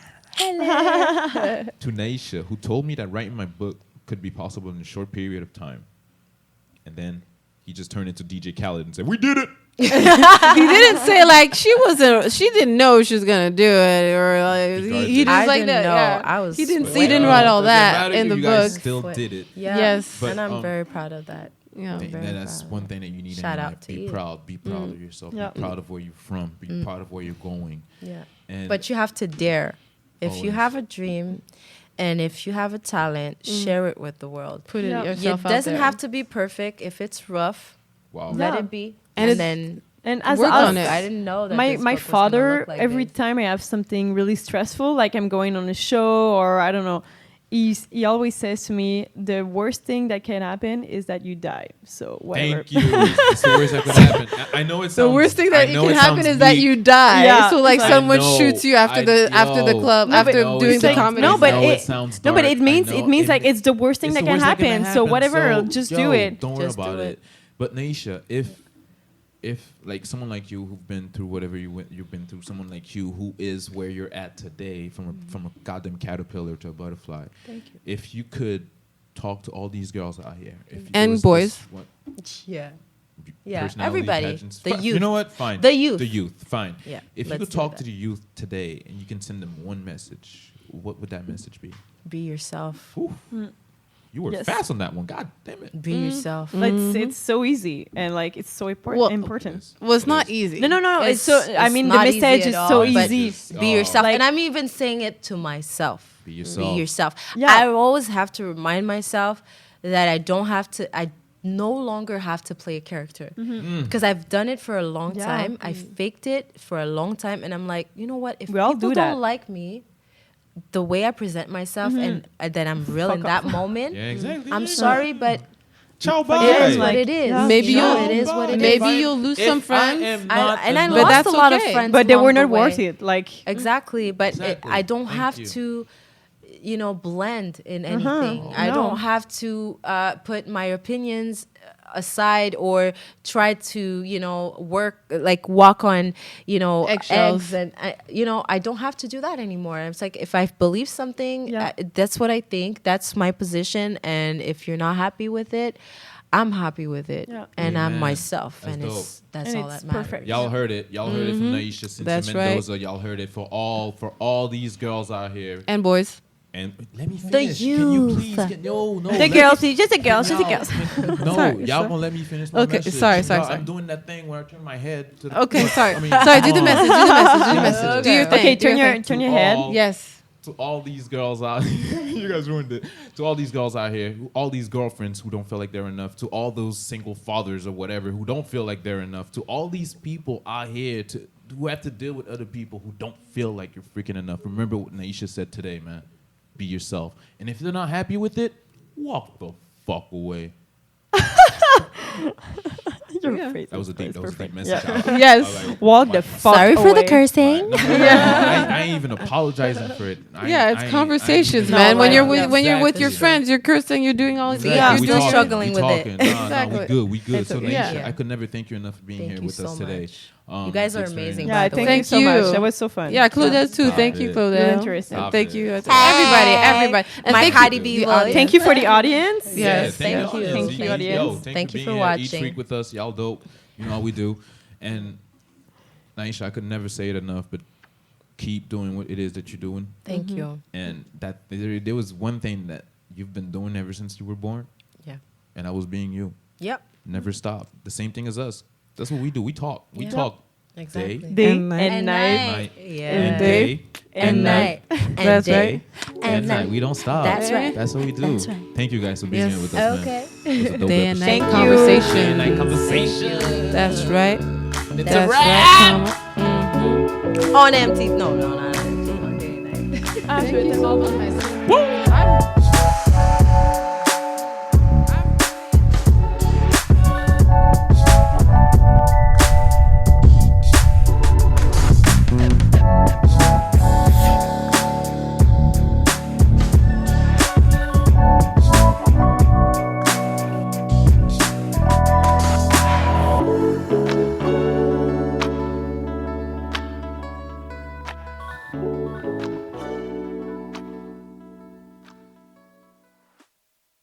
Speaker 1: To Naisha, who told me that writing my book could be possible in a short period of time. And then he just turned into DJ Khaled and said, "We did it."
Speaker 2: He didn't say like she didn't know she was gonna do it, or like he just
Speaker 3: I
Speaker 2: like
Speaker 3: didn't
Speaker 2: that.
Speaker 3: know.
Speaker 2: Yeah.
Speaker 3: I was
Speaker 2: he didn't
Speaker 3: sweating.
Speaker 2: he didn't write all
Speaker 1: Doesn't
Speaker 2: that
Speaker 1: matter,
Speaker 2: in the
Speaker 1: you guys
Speaker 2: book.
Speaker 1: still
Speaker 3: Sweat.
Speaker 1: did it.
Speaker 3: Yeah.
Speaker 2: Yes.
Speaker 1: But,
Speaker 3: and I'm very proud of that.
Speaker 2: Yeah.
Speaker 3: I'm very
Speaker 1: And that's
Speaker 3: proud.
Speaker 1: one thing that you need
Speaker 3: Shout
Speaker 1: in
Speaker 3: out
Speaker 1: life.
Speaker 3: to
Speaker 1: Be
Speaker 3: you.
Speaker 1: proud. Be proud of yourself.
Speaker 4: Yeah.
Speaker 1: Be proud of where you're from. Be proud of where you're going.
Speaker 3: Yeah.
Speaker 1: And
Speaker 3: But you have to dare. If you
Speaker 1: Always.
Speaker 3: have a dream and if you have a talent, share it with the world.
Speaker 2: Put it
Speaker 4: Yeah.
Speaker 2: yourself
Speaker 3: It
Speaker 2: out
Speaker 3: doesn't
Speaker 2: there.
Speaker 3: have to be perfect. If it's rough,
Speaker 1: wow.
Speaker 3: let
Speaker 4: Yeah.
Speaker 3: it be.
Speaker 2: And
Speaker 3: And,
Speaker 2: it's-
Speaker 3: then
Speaker 4: And as
Speaker 2: Work
Speaker 4: us-
Speaker 2: on it.
Speaker 3: I didn't know that
Speaker 4: my
Speaker 3: this
Speaker 4: my
Speaker 3: book was gonna
Speaker 4: father,
Speaker 3: look like
Speaker 4: every
Speaker 3: this.
Speaker 4: time I have something really stressful, like I'm going on a show or I don't know, he always says to me, the worst thing that can happen is that you die. So whatever.
Speaker 1: Thank you. It's the worst that could happen. I know it sounds.
Speaker 2: The worst thing that
Speaker 1: I
Speaker 2: it
Speaker 1: know
Speaker 2: can
Speaker 1: it
Speaker 2: happen
Speaker 1: sounds
Speaker 2: is that
Speaker 1: bleak.
Speaker 2: you die.
Speaker 4: Yeah,
Speaker 2: So like
Speaker 4: it's like-
Speaker 2: someone
Speaker 1: I know.
Speaker 2: shoots you after the club
Speaker 4: No, but-
Speaker 2: after
Speaker 1: know it
Speaker 2: doing the
Speaker 1: sounds-
Speaker 2: comedy.
Speaker 4: No, but
Speaker 1: I know
Speaker 4: it-
Speaker 1: sounds
Speaker 4: No, but
Speaker 1: dark.
Speaker 4: it means
Speaker 1: I
Speaker 4: it
Speaker 1: know
Speaker 4: means like it's the worst thing
Speaker 1: it's
Speaker 4: that
Speaker 1: the
Speaker 4: can
Speaker 1: worst that
Speaker 4: happen. So whatever, just do it.
Speaker 1: Don't worry
Speaker 3: Just
Speaker 1: about
Speaker 3: do
Speaker 1: it.
Speaker 3: it.
Speaker 1: But Naisha, if like someone like you who've been through whatever you've been through, someone like you who is where you're at today, from a goddamn caterpillar to a butterfly.
Speaker 3: Thank you.
Speaker 1: If you could talk to all these girls out here, if
Speaker 2: And
Speaker 1: there was
Speaker 2: boys.
Speaker 1: this one-
Speaker 3: Yeah. Yeah,
Speaker 1: personality
Speaker 3: everybody.
Speaker 1: pageants,
Speaker 3: The
Speaker 1: fi- You
Speaker 3: youth.
Speaker 1: know what? Fine.
Speaker 3: The youth.
Speaker 1: The youth. Fine.
Speaker 3: Yeah,
Speaker 1: If you
Speaker 3: let's
Speaker 1: could
Speaker 3: do
Speaker 1: talk
Speaker 3: that.
Speaker 1: to the youth today and you can send them one message, what would that message be?
Speaker 3: Be yourself.
Speaker 1: Oof. You were
Speaker 4: Yes.
Speaker 1: fast on that one. God damn it.
Speaker 3: Be yourself.
Speaker 4: It's so easy and like it's so
Speaker 2: Well,
Speaker 4: important.
Speaker 2: Well, it's
Speaker 1: It
Speaker 2: not
Speaker 1: is.
Speaker 2: easy.
Speaker 4: No. It's so. I
Speaker 3: it's
Speaker 4: mean, the
Speaker 3: not easy
Speaker 4: message
Speaker 3: at
Speaker 4: is
Speaker 3: all,
Speaker 4: so
Speaker 3: but
Speaker 4: easy.
Speaker 1: Just-
Speaker 3: Be
Speaker 1: oh.
Speaker 3: yourself.
Speaker 4: Like-
Speaker 3: And I'm even saying it to myself.
Speaker 1: Be yourself.
Speaker 3: Be yourself.
Speaker 4: Yeah.
Speaker 3: I always have to remind myself that I no longer have to play a character. Because I've done it for a long
Speaker 4: Yeah.
Speaker 3: time. I faked it for a long time. And I'm like, you know what? If
Speaker 4: We all
Speaker 3: people
Speaker 4: do that.
Speaker 3: don't like me, the way I present myself and that I'm real in that moment,
Speaker 1: Yeah, exactly.
Speaker 3: I'm
Speaker 1: yeah.
Speaker 3: sorry, but
Speaker 1: Ciao,
Speaker 3: it
Speaker 1: bye.
Speaker 3: is what
Speaker 4: Like,
Speaker 3: it is.
Speaker 4: yeah.
Speaker 2: Maybe
Speaker 3: You know,
Speaker 2: you'll-
Speaker 3: it is what it is.
Speaker 2: maybe you'll lose some friends.
Speaker 3: I
Speaker 2: But
Speaker 3: lost
Speaker 2: that's
Speaker 3: a lot of
Speaker 2: okay.
Speaker 3: friends,
Speaker 4: But they
Speaker 3: along
Speaker 4: were
Speaker 3: the
Speaker 4: not worth
Speaker 3: way.
Speaker 4: it. Like
Speaker 3: Exactly, but
Speaker 1: Exactly.
Speaker 3: I don't
Speaker 1: Thank
Speaker 3: have
Speaker 1: you.
Speaker 3: to, blend in anything. I
Speaker 4: No.
Speaker 3: don't have to put my opinions aside or try to, walk on,
Speaker 2: Eggshells.
Speaker 3: eggs. And, I don't have to do that anymore. It's like if I believe something,
Speaker 4: Yeah.
Speaker 3: that's what I think. That's my position. And if you're not happy with it, I'm happy with it.
Speaker 4: Yeah.
Speaker 3: And I'm
Speaker 1: Amen.
Speaker 3: myself.
Speaker 1: That's
Speaker 3: and that's
Speaker 4: And
Speaker 3: all
Speaker 4: it's
Speaker 3: that matters.
Speaker 4: perfect.
Speaker 1: Y'all heard it. Y'all heard it from Naisha Cynthia
Speaker 2: That's right.
Speaker 1: Mendoza. Y'all heard it for all these girls out here.
Speaker 2: And boys.
Speaker 1: And let me finish. Can you please get no.
Speaker 4: The girls, just the girls, just the girls.
Speaker 1: No,
Speaker 2: Sorry,
Speaker 1: y'all gonna let me finish my
Speaker 2: Okay,
Speaker 1: message.
Speaker 2: sorry.
Speaker 1: I'm doing that thing where I turn my head to the
Speaker 2: Okay, sorry.
Speaker 1: I mean,
Speaker 2: Sorry, do the
Speaker 1: come on.
Speaker 2: message. Do the message. Do the message. Do your thing.
Speaker 4: Okay,
Speaker 2: do your thing.
Speaker 4: turn your head.
Speaker 2: Yes.
Speaker 1: To all these girls out you guys ruined it. To all these girls out here, all these girlfriends who don't feel like they're enough, to all those single fathers or whatever who don't feel like they're enough, to all these people out here who have to deal with other people who don't feel like you're freaking enough. Remember what Naisha said today, man. Be yourself. And if they're not happy with it, walk the fuck away. That was a deep message.
Speaker 2: Yes.
Speaker 4: Walk the fuck
Speaker 3: Sorry for the
Speaker 4: away.
Speaker 3: cursing.
Speaker 1: I ain't even apologizing for it.
Speaker 2: It's conversations,
Speaker 1: I
Speaker 2: man.
Speaker 1: ain't
Speaker 2: When
Speaker 1: even-
Speaker 2: you're with your
Speaker 1: Exactly.
Speaker 2: friends, you're cursing, you're doing all these.
Speaker 3: Yeah,
Speaker 2: you're
Speaker 3: we
Speaker 2: doing
Speaker 3: still
Speaker 2: everything.
Speaker 3: struggling with it.
Speaker 2: Exactly.
Speaker 1: We good.
Speaker 4: It's
Speaker 1: So
Speaker 4: okay.
Speaker 1: Naisha,
Speaker 2: Yeah.
Speaker 1: I could never thank you enough for being
Speaker 3: Thank
Speaker 1: here
Speaker 3: you
Speaker 1: with
Speaker 3: so
Speaker 1: us today.
Speaker 3: much. You guys are
Speaker 1: it's very
Speaker 3: amazing.
Speaker 1: nice.
Speaker 4: Yeah,
Speaker 3: by the way.
Speaker 4: thank you so
Speaker 2: Thank
Speaker 4: much.
Speaker 2: you.
Speaker 4: That was so fun.
Speaker 2: Yeah, Claudel too.
Speaker 1: Stop
Speaker 2: Thank you,
Speaker 1: it.
Speaker 2: Claudel.
Speaker 4: Really interesting.
Speaker 2: And
Speaker 1: Stop
Speaker 2: thank
Speaker 1: it.
Speaker 2: you, everybody. And
Speaker 3: My
Speaker 2: thank
Speaker 3: Haiti
Speaker 2: you,
Speaker 3: B
Speaker 2: the
Speaker 3: voice.
Speaker 2: audience.
Speaker 4: Thank you for the audience.
Speaker 2: Yes,
Speaker 3: thank you.
Speaker 4: Thank you, audience.
Speaker 3: Thank you
Speaker 1: being
Speaker 3: for
Speaker 1: here
Speaker 3: watching.
Speaker 1: each week with us. Y'all dope. You know how we do. And Naisha, I could never say it enough, but keep doing what it is that you're doing.
Speaker 3: Thank you.
Speaker 1: And that there was one thing that you've been doing ever since you were born,
Speaker 3: Yeah.
Speaker 1: and that was being you.
Speaker 3: Yep.
Speaker 1: Never stop. The same thing as us. That's what we do. We talk. We
Speaker 3: Yeah.
Speaker 1: talk
Speaker 3: Exactly.
Speaker 4: Day
Speaker 2: And night.
Speaker 4: and night.
Speaker 1: night,
Speaker 3: Yeah.
Speaker 1: and
Speaker 2: day,
Speaker 1: day,
Speaker 3: And night. And
Speaker 2: That's
Speaker 3: day.
Speaker 2: right.
Speaker 1: and night. We don't stop.
Speaker 3: That's right.
Speaker 1: That's what we do.
Speaker 3: That's right.
Speaker 1: Thank you guys for being
Speaker 2: Yes.
Speaker 1: here with us,
Speaker 3: Okay.
Speaker 1: man. It was a dope
Speaker 2: Day and
Speaker 1: episode.
Speaker 2: night
Speaker 4: Thank you.
Speaker 2: conversation.
Speaker 1: Day and night conversation.
Speaker 2: That's right.
Speaker 1: It's
Speaker 2: That's
Speaker 1: a wrap.
Speaker 2: right. Mhm.
Speaker 3: On empty. No, not empty. On day and night.
Speaker 2: Thank you so much.